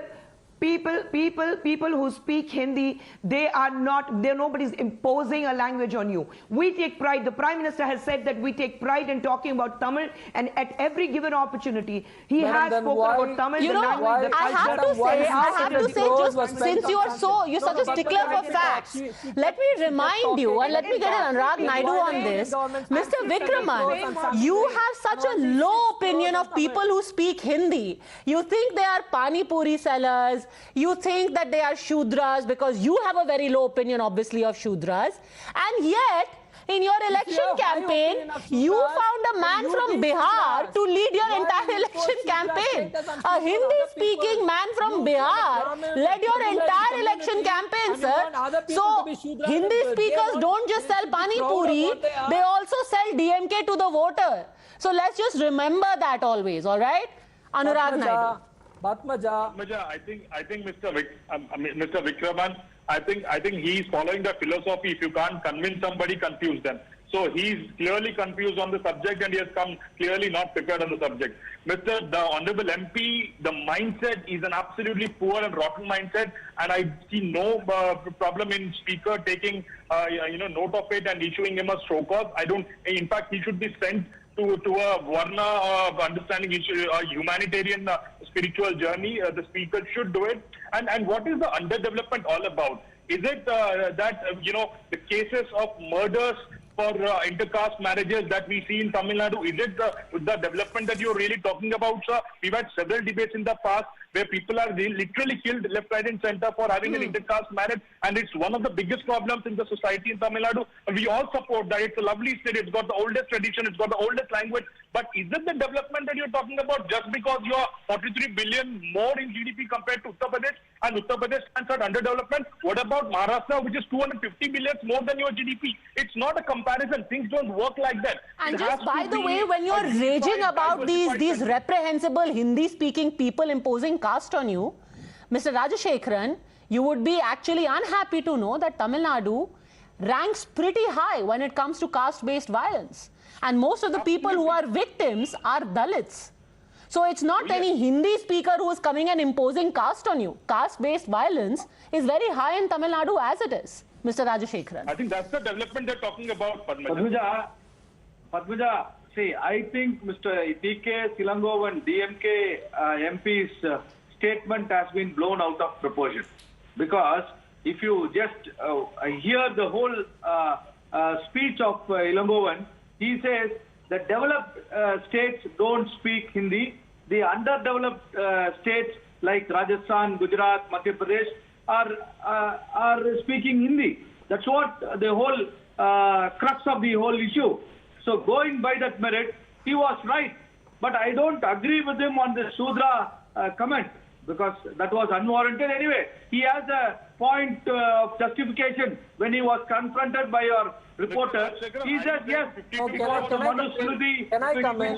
Speaker 11: who speak Hindi, nobody's imposing a language on you. We take pride. The Prime Minister has said that we take pride in talking about Tamil, and at every given opportunity, he has spoken about Tamil.
Speaker 8: I have to say, just since you're such a stickler for facts, let me remind you, and let me get an Anurag Naidu on this. Mr. Vikraman, you have such a low opinion of people who speak Hindi. You think they are Pani Puri sellers. You think that they are Shudras because you have a very low opinion, obviously, of Shudras. And yet, in your election campaign, you found a man from Bihar to lead your entire election campaign. A Hindi-speaking man from Bihar led your entire election campaign, sir. So, Hindi speakers don't just sell Pani Puri, they also sell DMK to the voter. So, let's just remember that always, all right? Anurag Naidu.
Speaker 12: Padmaja,
Speaker 24: I think Mr. Vikraman, I think he's following the philosophy. If you can't convince somebody, confuse them. So he's clearly confused on the subject, and he has come clearly not prepared on the subject. The Honorable MP, the mindset is an absolutely poor and rotten mindset, and I see no problem in Speaker taking note of it and issuing him a show cause. In fact, he should be sent to a Varna understanding issue, a humanitarian spiritual journey. The Speaker should do it. And what is the underdevelopment all about? Is it that, the cases of murders for intercaste marriages that we see in Tamil Nadu, is it the development that you're really talking about, sir? We've had several debates in the past where people are literally killed left, right and center for having an intercaste marriage, and it's one of the biggest problems in the society in Tamil Nadu. And we all support that. It's a lovely state. It's got the oldest tradition. It's got the oldest language. But is it the development that you're talking about just because you're 43 billion more in GDP compared to Uttar Pradesh, and Uttar Pradesh stands at underdevelopment? What about Maharashtra, which is 250 billion more than your GDP? It's not a comparison. Things don't work like that.
Speaker 8: And just by the way, when you're raging about these reprehensible Hindi-speaking people imposing caste on you, Mr. Rajashekharan, you would be actually unhappy to know that Tamil Nadu ranks pretty high when it comes to caste-based violence. And most of the people who are victims are Dalits. So it's not any Hindi speaker who is coming and imposing caste on you. Caste-based violence is very high in Tamil Nadu as it is, Mr. Rajashekharan.
Speaker 24: I think that's the development they're talking about, Padmaja.
Speaker 4: Padmaja, see, I think Mr. TK Silangovan DMK MP's statement has been blown out of proportion. Because if you just hear the whole speech of Ilangovan, he says the developed states don't speak Hindi. The underdeveloped states like Rajasthan, Gujarat, Madhya Pradesh are speaking Hindi. That's what the whole crux of the whole issue. So going by that merit, he was right. But I don't agree with him on the Shudra comment because that was unwarranted anyway. He has a point of justification when he was confronted by your reporter. He says yes, because the Manusmriti.
Speaker 12: Can I come in?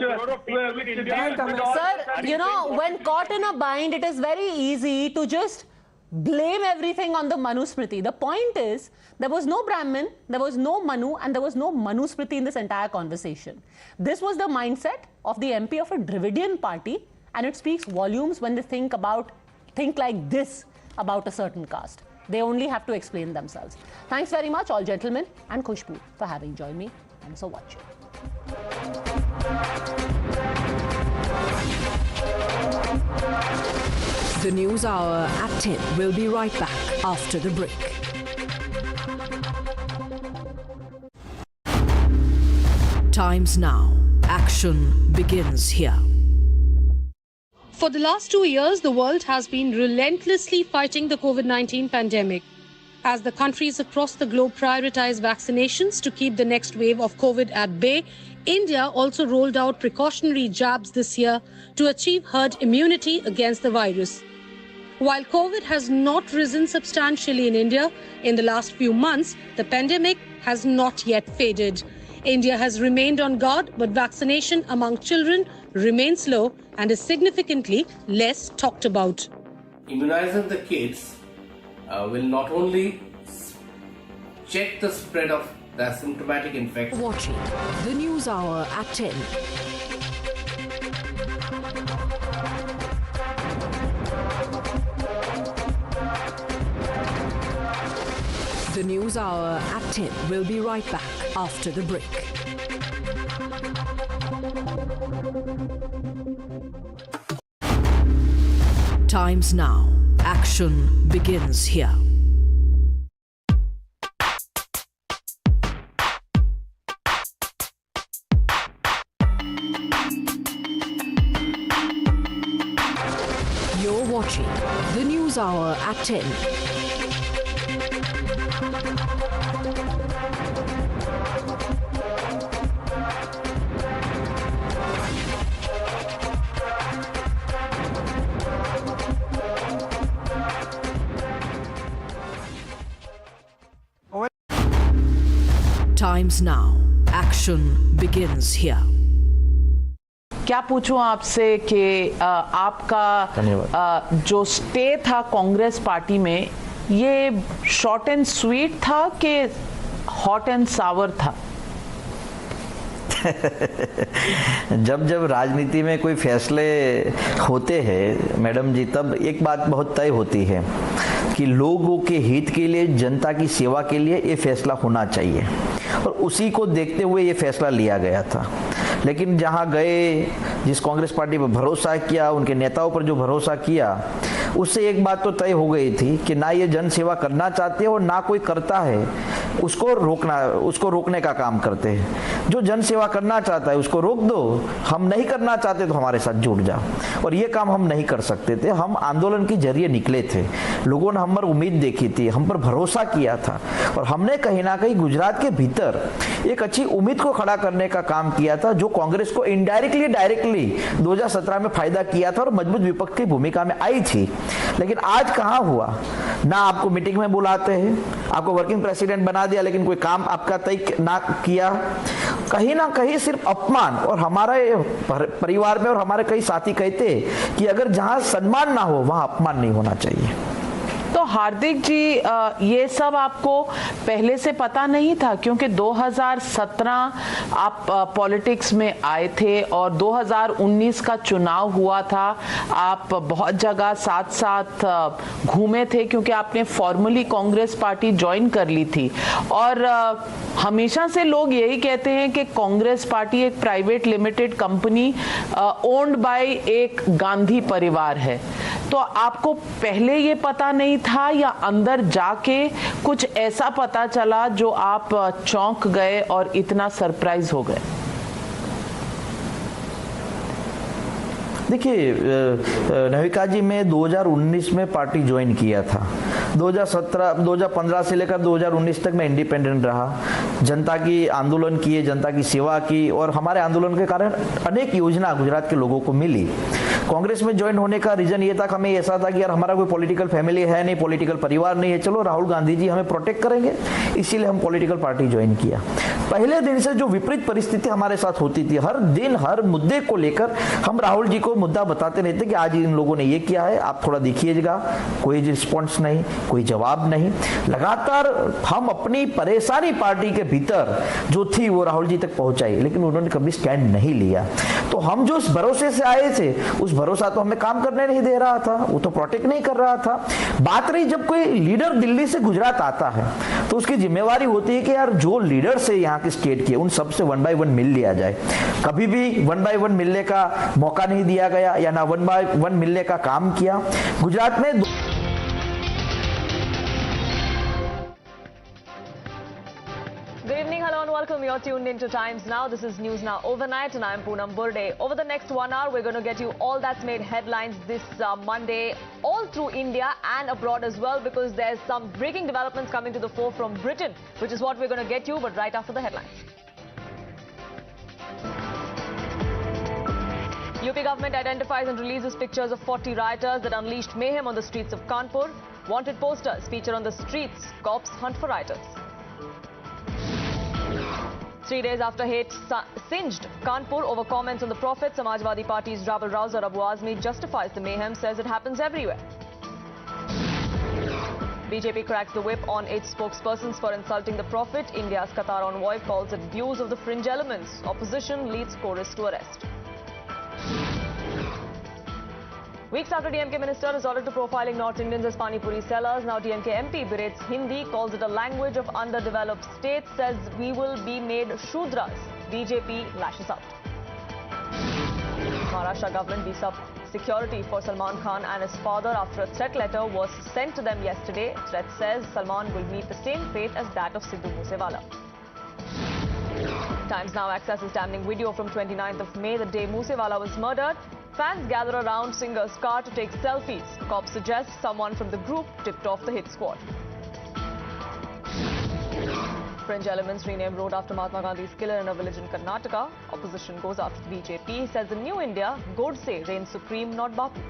Speaker 8: Sir, you know, when caught in a bind, it is very easy to just blame everything on the Manusmriti. The point is, there was no Brahmin, there was no Manu, and there was no Manusmriti in this entire conversation. This was the mindset of the MP of a Dravidian party, and it speaks volumes when they think like this about a certain caste. They only have to explain themselves. Thanks very much, all gentlemen, and Khushbu for having joined me. Thanks for watching.
Speaker 14: The News Hour at 10 will be right back after the break. Times now. Action begins here.
Speaker 19: For the last 2 years, the world has been relentlessly fighting the COVID-19 pandemic. As the countries across the globe prioritize vaccinations to keep the next wave of COVID at bay, India also rolled out precautionary jabs this year to achieve herd immunity against the virus. While COVID has not risen substantially in India in the last few months, the pandemic has not yet faded. India has remained on guard, but vaccination among children remains low and is significantly less talked about.
Speaker 20: Immunizing the kids will not only check the spread of the asymptomatic infection.
Speaker 14: Watching the News Hour at 10. The News Hour at 10 will be right back after the break. Times now. Action begins here. You're watching the News Hour at 10. Times now. Action begins here.
Speaker 18: क्या पूछूं आपसे कि आपका जो stay था Congress party में, ये short and sweet था कि हॉट एंड सावर था?
Speaker 6: जब जब राजनीति में कोई फैसले होते हैं मैडम जी, तब एक बात बहुत तय होती है कि लोगों के हित के लिए, जनता की सेवा के लिए ये फैसला होना चाहिए, और उसी को देखते हुए ये फैसला लिया गया था। लेकिन जहां गए, जिस कांग्रेस पार्टी पर भरोसा किया, उनके नेताओं पर जो भरोसा किया, उससे एक बात तो तय हो गई थी कि ना ये जन सेवा करना चाहते और ना कोई करता है उसको रोकने का काम करते हैं। जो जन सेवा करना चाहता है उसको रोक दो, हम नहीं करना चाहते तो हमारे साथ जुड़ जाओ। और ये काम हम नहीं कर सकते थे। हम आंदोलन के जरिए निकले थे, लोगों ने हम पर उम्मीद देखी थी, हम पर भरोसा किया था, और हमने कहीं ना कहीं गुजरात के भीतर एक अच्छी उम्मीद को खड़ा करने का काम किया था, जो कांग्रेस को इनडायरेक्टली डायरेक्टली 2017 में फायदा किया था और मजबूत विपक्ष की भूमिका में आई थी। लेकिन आज कहां हुआ, ना आपको मीटिंग में बुलाते हैं, आपको वर्किंग प्रेसिडेंट बना दिया, लेकिन कोई काम आपका तय ना किया। कहीं ना कहीं सिर्फ अपमान। और हमारे परिवार में और हमारे कई साथी कहते हैं कि अगर जहां सम्मान ना हो वहां अपमान नहीं होना चाहिए।
Speaker 18: तो हार्दिक जी, ये सब आपको पहले से पता नहीं था? क्योंकि 2017 आप पॉलिटिक्स में आए थे और 2019 का चुनाव हुआ था। आप बहुत जगह साथ साथ घूमे थे क्योंकि आपने फॉर्मली कांग्रेस पार्टी ज्वाइन कर ली थी। और हमेशा से लोग यही कहते हैं कि कांग्रेस पार्टी एक private limited company owned by एक गांधी परिवार है। तो आपको पहले ये पता नहीं था या अंदर जाके कुछ ऐसा पता चला जो आप चौंक गए और इतना सरप्राइज हो गए?
Speaker 6: देखिए नविका जी, मैं 2019 में पार्टी ज्वाइन किया था। 2015 से लेकर 2019 तक मैं इंडिपेंडेंट रहा, जनता की आंदोलन किए, जनता की सेवा की और हमारे आंदोलन के कारण अनेक योजना गुजरात के लोगों को मिली। कांग्रेस में ज्वाइन होने का रीजन ये था कि हमें ऐसा था कि यार हमारा कोई पॉलिटिकल फैमिली है नहीं, पॉलिटिकल परिवार नहीं है, चलो राहुल गांधी जी हमें प्रोटेक्ट करेंगे, इसीलिए हम पॉलिटिकल पार्टी ज्वाइन किया। पहले दिन से जो विपरीत परिस्थिति हमारे साथ होती थी, हर दिन हर मुद्दे को लेकर हम राहुल जी को मुद्दा बताते रहते कि आज इन लोगों ने ये किया है, आप थोड़ा देखिएगा, कोई रिस्पॉन्स नहीं, कोई जवाब नहीं। लगातार हम अपनी परेशानी पार्टी के भीतर जो थी वो राहुल जी तक पहुंचाई, लेकिन उन्होंने कभी स्टैंड नहीं लिया। तो हम जो उस भरोसे से आए थे, उस भरोसा तो हमें काम करने नहीं दे रहा था, वो तो प्रोटेक्ट नहीं कर रहा था। बात रही जब कोई लीडर दिल्ली से गुजरात आता है तो उसकी जिम्मेवारी होती है कि यार जो लीडर से यहाँ के स्टेट के, उन सबसे 1 by 1 मिल लिया जाए। कभी भी 1 by 1 मिलने का मौका नहीं दिया गया या ना 1 by 1 मिलने का काम किया। गुजरात में
Speaker 5: Good evening, hello and welcome. You're tuned into Times Now. This is News Now Overnight and I'm Poonam Burde. Over the next 1 hour, we're going to get you all that's made headlines this Monday, all through India and abroad as well, because there's some breaking developments coming to the fore from Britain, which is what we're going to get you, but right after the headlines. UP government identifies and releases pictures of 40 rioters that unleashed mayhem on the streets of Kanpur. Wanted posters feature on the streets. Cops hunt for rioters. 3 days after hate singed Kanpur over comments on the Prophet, Samajwadi Party's rabble-rouser Abu Azmi justifies the mayhem, says it happens everywhere. BJP cracks the whip on its spokespersons for insulting the Prophet. India's Qatar envoy calls it views of the fringe elements. Opposition leads chorus to arrest. Weeks after DMK minister resorted to profiling North Indians as Pani Puri sellers, now DMK MP berates Hindi, calls it a language of underdeveloped states, says we will be made Shudras. BJP lashes out. Maharashtra government beefs up security for Salman Khan and his father after a threat letter was sent to them yesterday. Threat says Salman will meet the same fate as that of Sidhu Moose Wala. Times Now accesses damning video from 29th of May, the day Moose Wala was murdered. Fans gather around singer's car to take selfies. Cops suggest someone from the group tipped off the hit squad. Fringe elements rename road after Mahatma Gandhi's killer in a village in Karnataka. Opposition goes after the BJP, says in New India, Godse reigns supreme, not Bapu.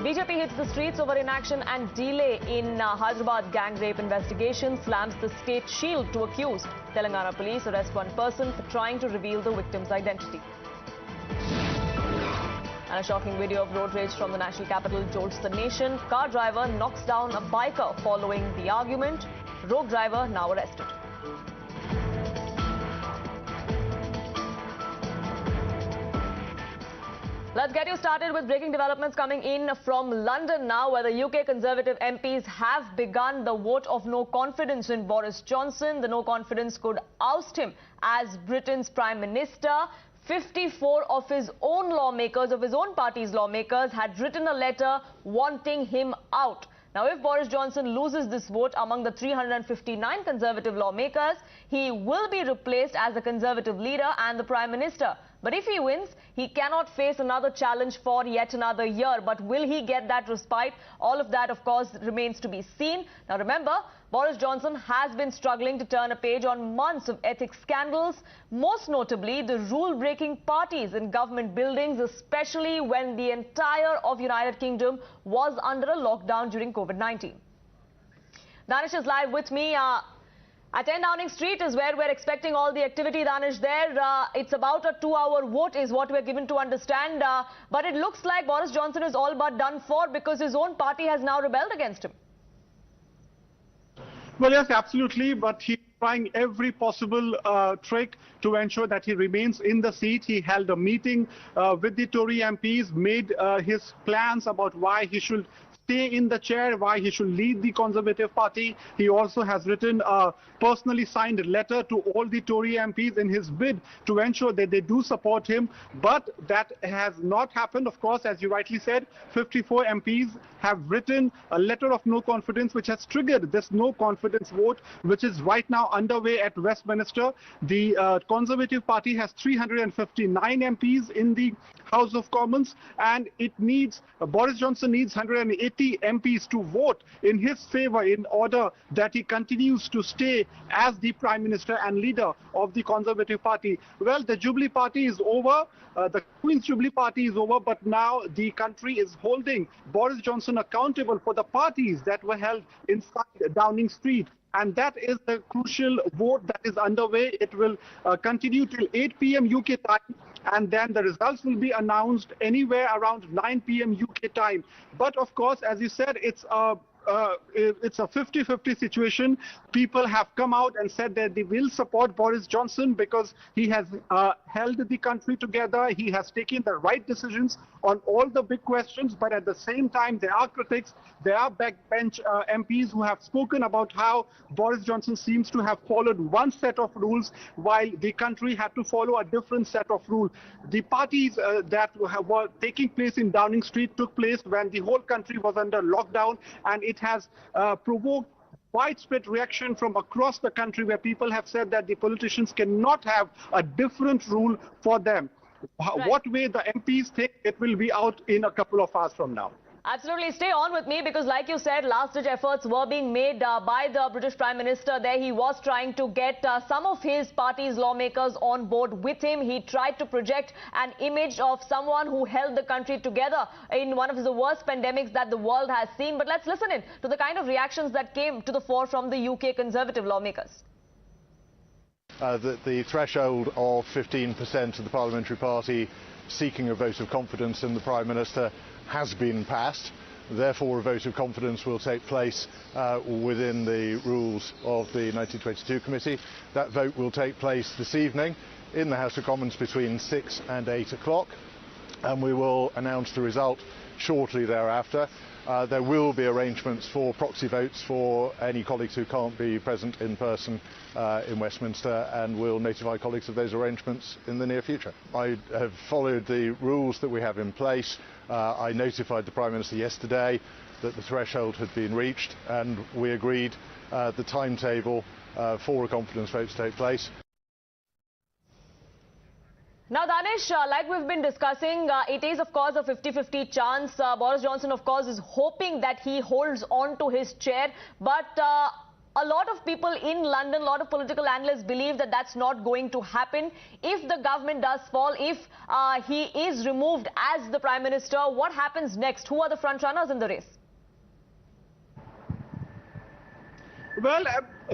Speaker 5: BJP hits the streets over inaction and delay in Hyderabad gang rape investigation, slams the state shield to accused. Telangana police arrest one person for trying to reveal the victim's identity. And a shocking video of road rage from the national capital jolts the nation. Car driver knocks down a biker following the argument. Rogue driver now arrested. Let's get you started with breaking developments coming in from London now, where the UK Conservative MPs have begun the vote of no confidence in Boris Johnson. The no confidence could oust him as Britain's Prime Minister. 54 of his own lawmakers, of his own party's lawmakers, had written a letter wanting him out. Now, if Boris Johnson loses this vote among the 359 Conservative lawmakers, he will be replaced as the Conservative leader and the Prime Minister. But if he wins, he cannot face another challenge for yet another year. But will he get that respite? All of that, of course, remains to be seen. Now, remember, Boris Johnson has been struggling to turn a page on months of ethics scandals, most notably the rule-breaking parties in government buildings, especially when the entire of United Kingdom was under a lockdown during COVID-19. Danish is live with me. At 10 Downing Street is where we're expecting all the activity, Danish, there. It's about a 2-hour vote is what we're given to understand. But it looks like Boris Johnson is all but done for because his own party has now rebelled against him.
Speaker 7: Well, yes, absolutely. But he's trying every possible trick to ensure that he remains in the seat. He held a meeting with the Tory MPs, made his plans about why he should stay in the chair, why he should lead the Conservative Party. He also has written a personally signed letter to all the Tory MPs in his bid to ensure that they do support him. But that has not happened. Of course, as you rightly said, 54 MPs have written a letter of no confidence, which has triggered this no confidence vote, which is right now underway at Westminster. The Conservative Party has 359 MPs in the House of Commons, and it needs, Boris Johnson needs 180 MPs to vote in his favor in order that he continues to stay as the Prime Minister and leader of the Conservative Party. Well, the Jubilee Party is over. The Queen's Jubilee Party is over, but now the country is holding Boris Johnson accountable for the parties that were held inside Downing Street. And that is the crucial vote that is underway. It will continue till 8 p.m. UK time, and then the results will be announced anywhere around 9 p.m. UK time. But of course, as you said, it's a 50-50 situation. People have come out and said that they will support Boris Johnson because he has held the country together. He has taken the right decisions on all the big questions. But at the same time, there are critics, there are backbench MPs who have spoken about how Boris Johnson seems to have followed one set of rules while the country had to follow a different set of rules. The parties that were taking place in Downing Street took place when the whole country was under lockdown, and it has provoked widespread reaction from across the country, where people have said that the politicians cannot have a different rule for them. Right. What way the MPs think, it will be out in a couple of hours from now.
Speaker 5: Absolutely. Stay on with me because, like you said, last-ditch efforts were being made by the British Prime Minister there. He was trying to get some of his party's lawmakers on board with him. He tried to project an image of someone who held the country together in one of the worst pandemics that the world has seen. But let's listen in to the kind of reactions that came to the fore from the UK Conservative lawmakers.
Speaker 13: The threshold of 15% of the parliamentary party seeking a vote of confidence in the Prime Minister has been passed. Therefore, a vote of confidence will take place within the rules of the 1922 committee. That vote will take place this evening in the House of Commons between 6 and 8 o'clock, and we will announce the result shortly thereafter. There will be arrangements for proxy votes for any colleagues who can't be present in person in Westminster, and we'll notify colleagues of those arrangements in the near future. I have followed the rules that we have in place. I notified the Prime Minister yesterday that the threshold had been reached, and we agreed the timetable for a confidence vote to take place.
Speaker 5: Now, Danish, like we've been discussing, it is, of course, a 50-50 chance. Boris Johnson, of course, is hoping that he holds on to his chair. But a lot of people in London, a lot of political analysts believe that that's not going to happen. If the government does fall, if he is removed as the Prime Minister, what happens next? Who are the front runners in the race?
Speaker 7: Well,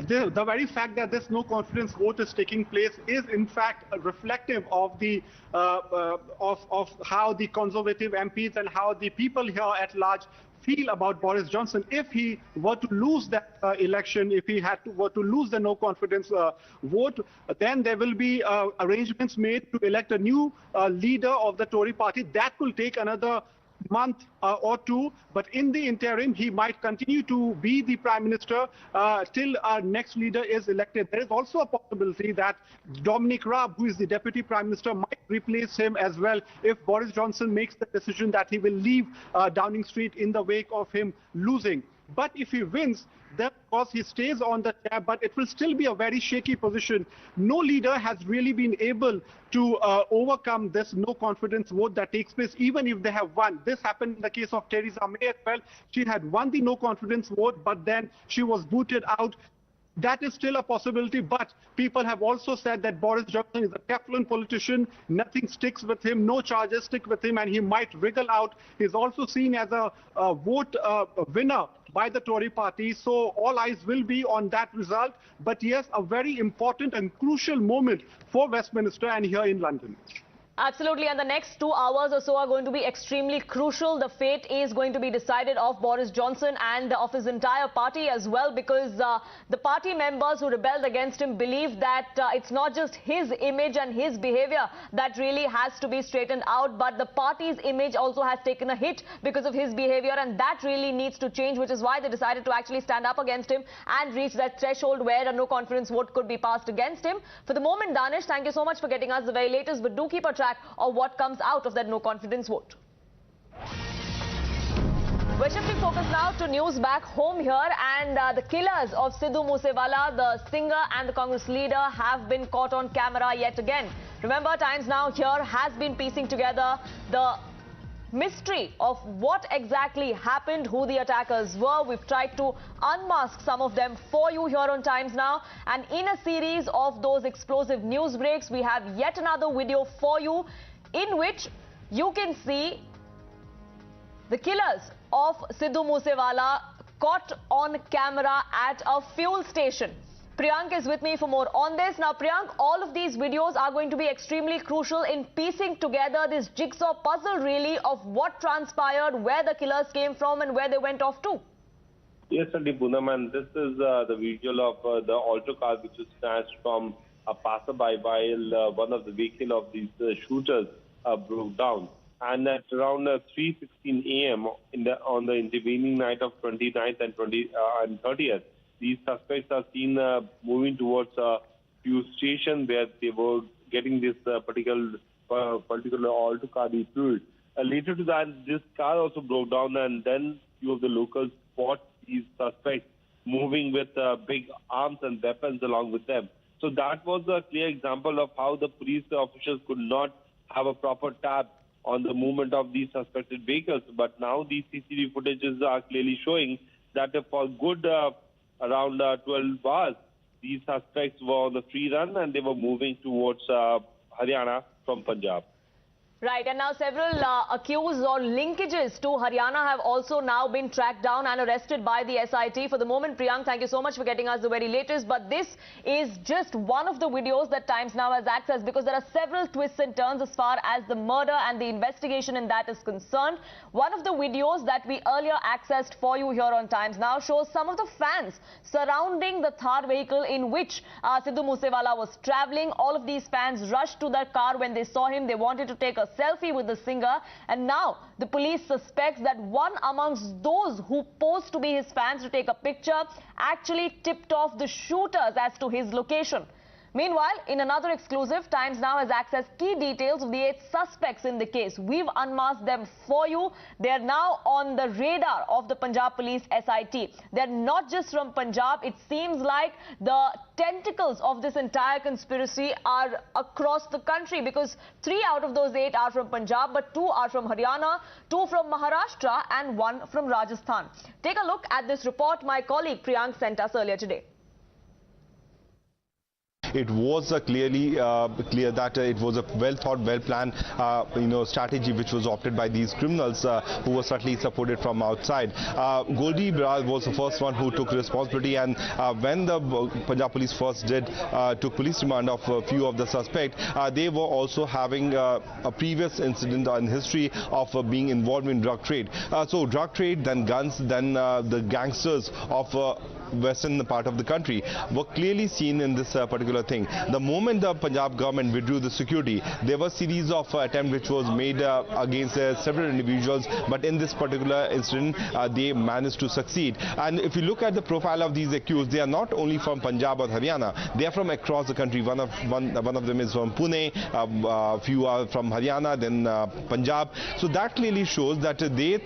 Speaker 7: the very fact that this no confidence vote is taking place is in fact reflective of the of how the Conservative MPs and how the people here at large feel about Boris Johnson. If he were to lose that election, if he were to lose the no confidence vote, then there will be arrangements made to elect a new leader of the Tory party. That will take another month or two, but in the interim he might continue to be the Prime Minister till our next leader is elected. There is also a possibility that Dominic Raab, who is the Deputy Prime Minister, might replace him as well if Boris Johnson makes the decision that he will leave Downing Street in the wake of him losing. But if he wins, then of course he stays on the chair, but it will still be a very shaky position. No leader has really been able to overcome this no confidence vote that takes place, even if they have won. This happened in the case of Theresa May as well. She had won the no confidence vote, but then she was booted out That is still a possibility, but people have also said that Boris Johnson is a Teflon politician. Nothing sticks with him, no charges stick with him, and he might wriggle out. He's also seen as a vote winner by the Tory party, so all eyes will be on that result. But yes, a very important and crucial moment for Westminster and here in London.
Speaker 5: Absolutely, and the next 2 hours or so are going to be extremely crucial. The fate is going to be decided of Boris Johnson and of his entire party as well, because the party members who rebelled against him believe that it's not just his image and his behavior that really has to be straightened out, but the party's image also has taken a hit because of his behavior, and that really needs to change, which is why they decided to actually stand up against him and reach that threshold where a no confidence vote could be passed against him. For the moment, Danish, thank you so much for getting us the very latest, but do keep a track of what comes out of that no confidence vote. We're shifting focus now to news back home here, and the killers of Sidhu Moose Wala, the singer and the Congress leader, have been caught on camera yet again. Remember, Times Now here has been piecing together the mystery of what exactly happened, who the attackers were. We've tried to unmask some of them for you here on Times Now, and in a series of those explosive news breaks, we have yet another video for you in which you can see the killers of Sidhu Moose Wala caught on camera at a fuel station. Priyank is with me for more on this. Now, Priyank, all of these videos are going to be extremely crucial in piecing together this jigsaw puzzle, really, of what transpired, where the killers came from and where they went off to.
Speaker 9: Yes, Sandeep Poonam, and this is the visual of the alto car which was snatched from a passerby while one of the vehicle of these shooters broke down. And at around 3:16 a.m. on the intervening night of 29th and 30th, these suspects are seen moving towards a fuel station where they were getting this particular alto car refueled. Later to that, this car also broke down, and then few of the locals spot these suspects moving with big arms and weapons along with them. So that was a clear example of how the police officials could not have a proper tab on the movement of these suspected vehicles. But now these CCTV footages are clearly showing that for good around 12 hours, these suspects were on the free run and they were moving towards Haryana from Punjab.
Speaker 5: Right, and now several accused or linkages to Haryana have also now been tracked down and arrested by the SIT. For the moment, Priyank, thank you so much for getting us the very latest. But this is just one of the videos that Times Now has accessed, because there are several twists and turns as far as the murder and the investigation in that is concerned. One of the videos that we earlier accessed for you here on Times Now shows some of the fans surrounding the Thar vehicle in which Sidhu Moose Wala was travelling. All of these fans rushed to that car when they saw him. They wanted to take a selfie with the singer, and now the police suspects that one amongst those who posed to be his fans to take a picture actually tipped off the shooters as to his location. Meanwhile, in another exclusive, Times Now has accessed key details of the 8 suspects in the case. We've unmasked them for you. They're now on the radar of the Punjab Police SIT. They're not just from Punjab. It seems like the tentacles of this entire conspiracy are across the country, because 3 out of those 8 are from Punjab, but 2 are from Haryana, 2 from Maharashtra and 1 from Rajasthan. Take a look at this report my colleague Priyank sent us earlier today.
Speaker 10: It was clearly clear that it was a well thought, well planned strategy which was opted by these criminals who were certainly supported from outside. Goldie Brar was the first one who took responsibility, and when the Punjab police first took police remand of a few of the suspects, they were also having a previous incident in history of being involved in drug trade. So drug trade, then guns, then the gangsters of western part of the country were clearly seen in this particular thing. The moment the Punjab government withdrew the security, there was a series of attempts which was made against several individuals, but in this particular incident they managed to succeed. And if you look at the profile of these accused, they are not only from Punjab or Haryana, they are from across the country. One of them is from Pune, a few are from Haryana, then Punjab. So that clearly shows that they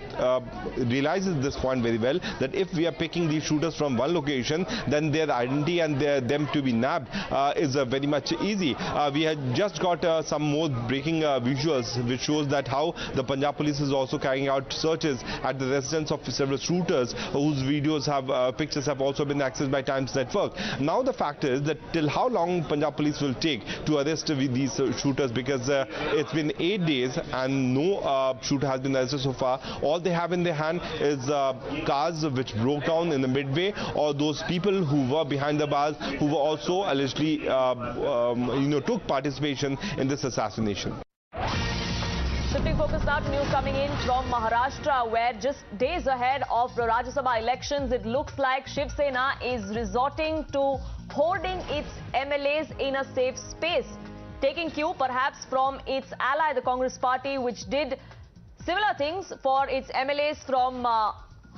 Speaker 10: realizes this point very well, that if we are picking these shooters from one location, then their identity and them to be nabbed is very much easy. We had just got some more breaking visuals which shows that how the Punjab police is also carrying out searches at the residence of several shooters whose pictures have also been accessed by Times Network. Now the fact is that till how long Punjab police will take to arrest these shooters, because it's been 8 days and no shooter has been arrested so far. All they have in their hand is cars which broke down in the midway, or those people who were behind the bars who were also allegedly took participation in this assassination.
Speaker 5: Shifting focus now to news coming in from Maharashtra, where just days ahead of the Rajya Sabha elections, it looks like Shiv Sena is resorting to hoarding its MLAs in a safe space, taking cue perhaps from its ally, the Congress party, which did similar things for its MLAs from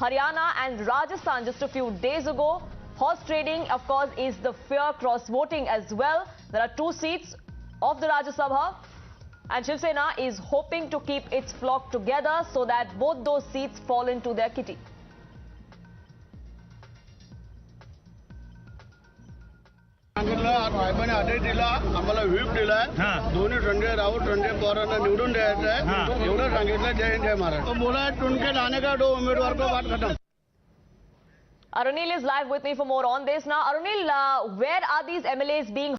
Speaker 5: Haryana and Rajasthan just a few days ago. Horse trading, of course, is the fear cross-voting as well. There are 2 seats of the Rajya Sabha, and Shiv Sena is hoping to keep its flock together so that both those seats fall into their kitty.
Speaker 3: आम्हाला whip दिलाय दोन्ही संजय राऊत संजय पवारांना निवडून द्यायचं आहे एवढं सांगितलं. जय हिंद जय महाराष्ट्र. बोला टुनके लाने का 2 उम्मीदवार को बात खत्म.
Speaker 5: Arunil is live with me for more on this. Now, Arunil, where are these MLAs being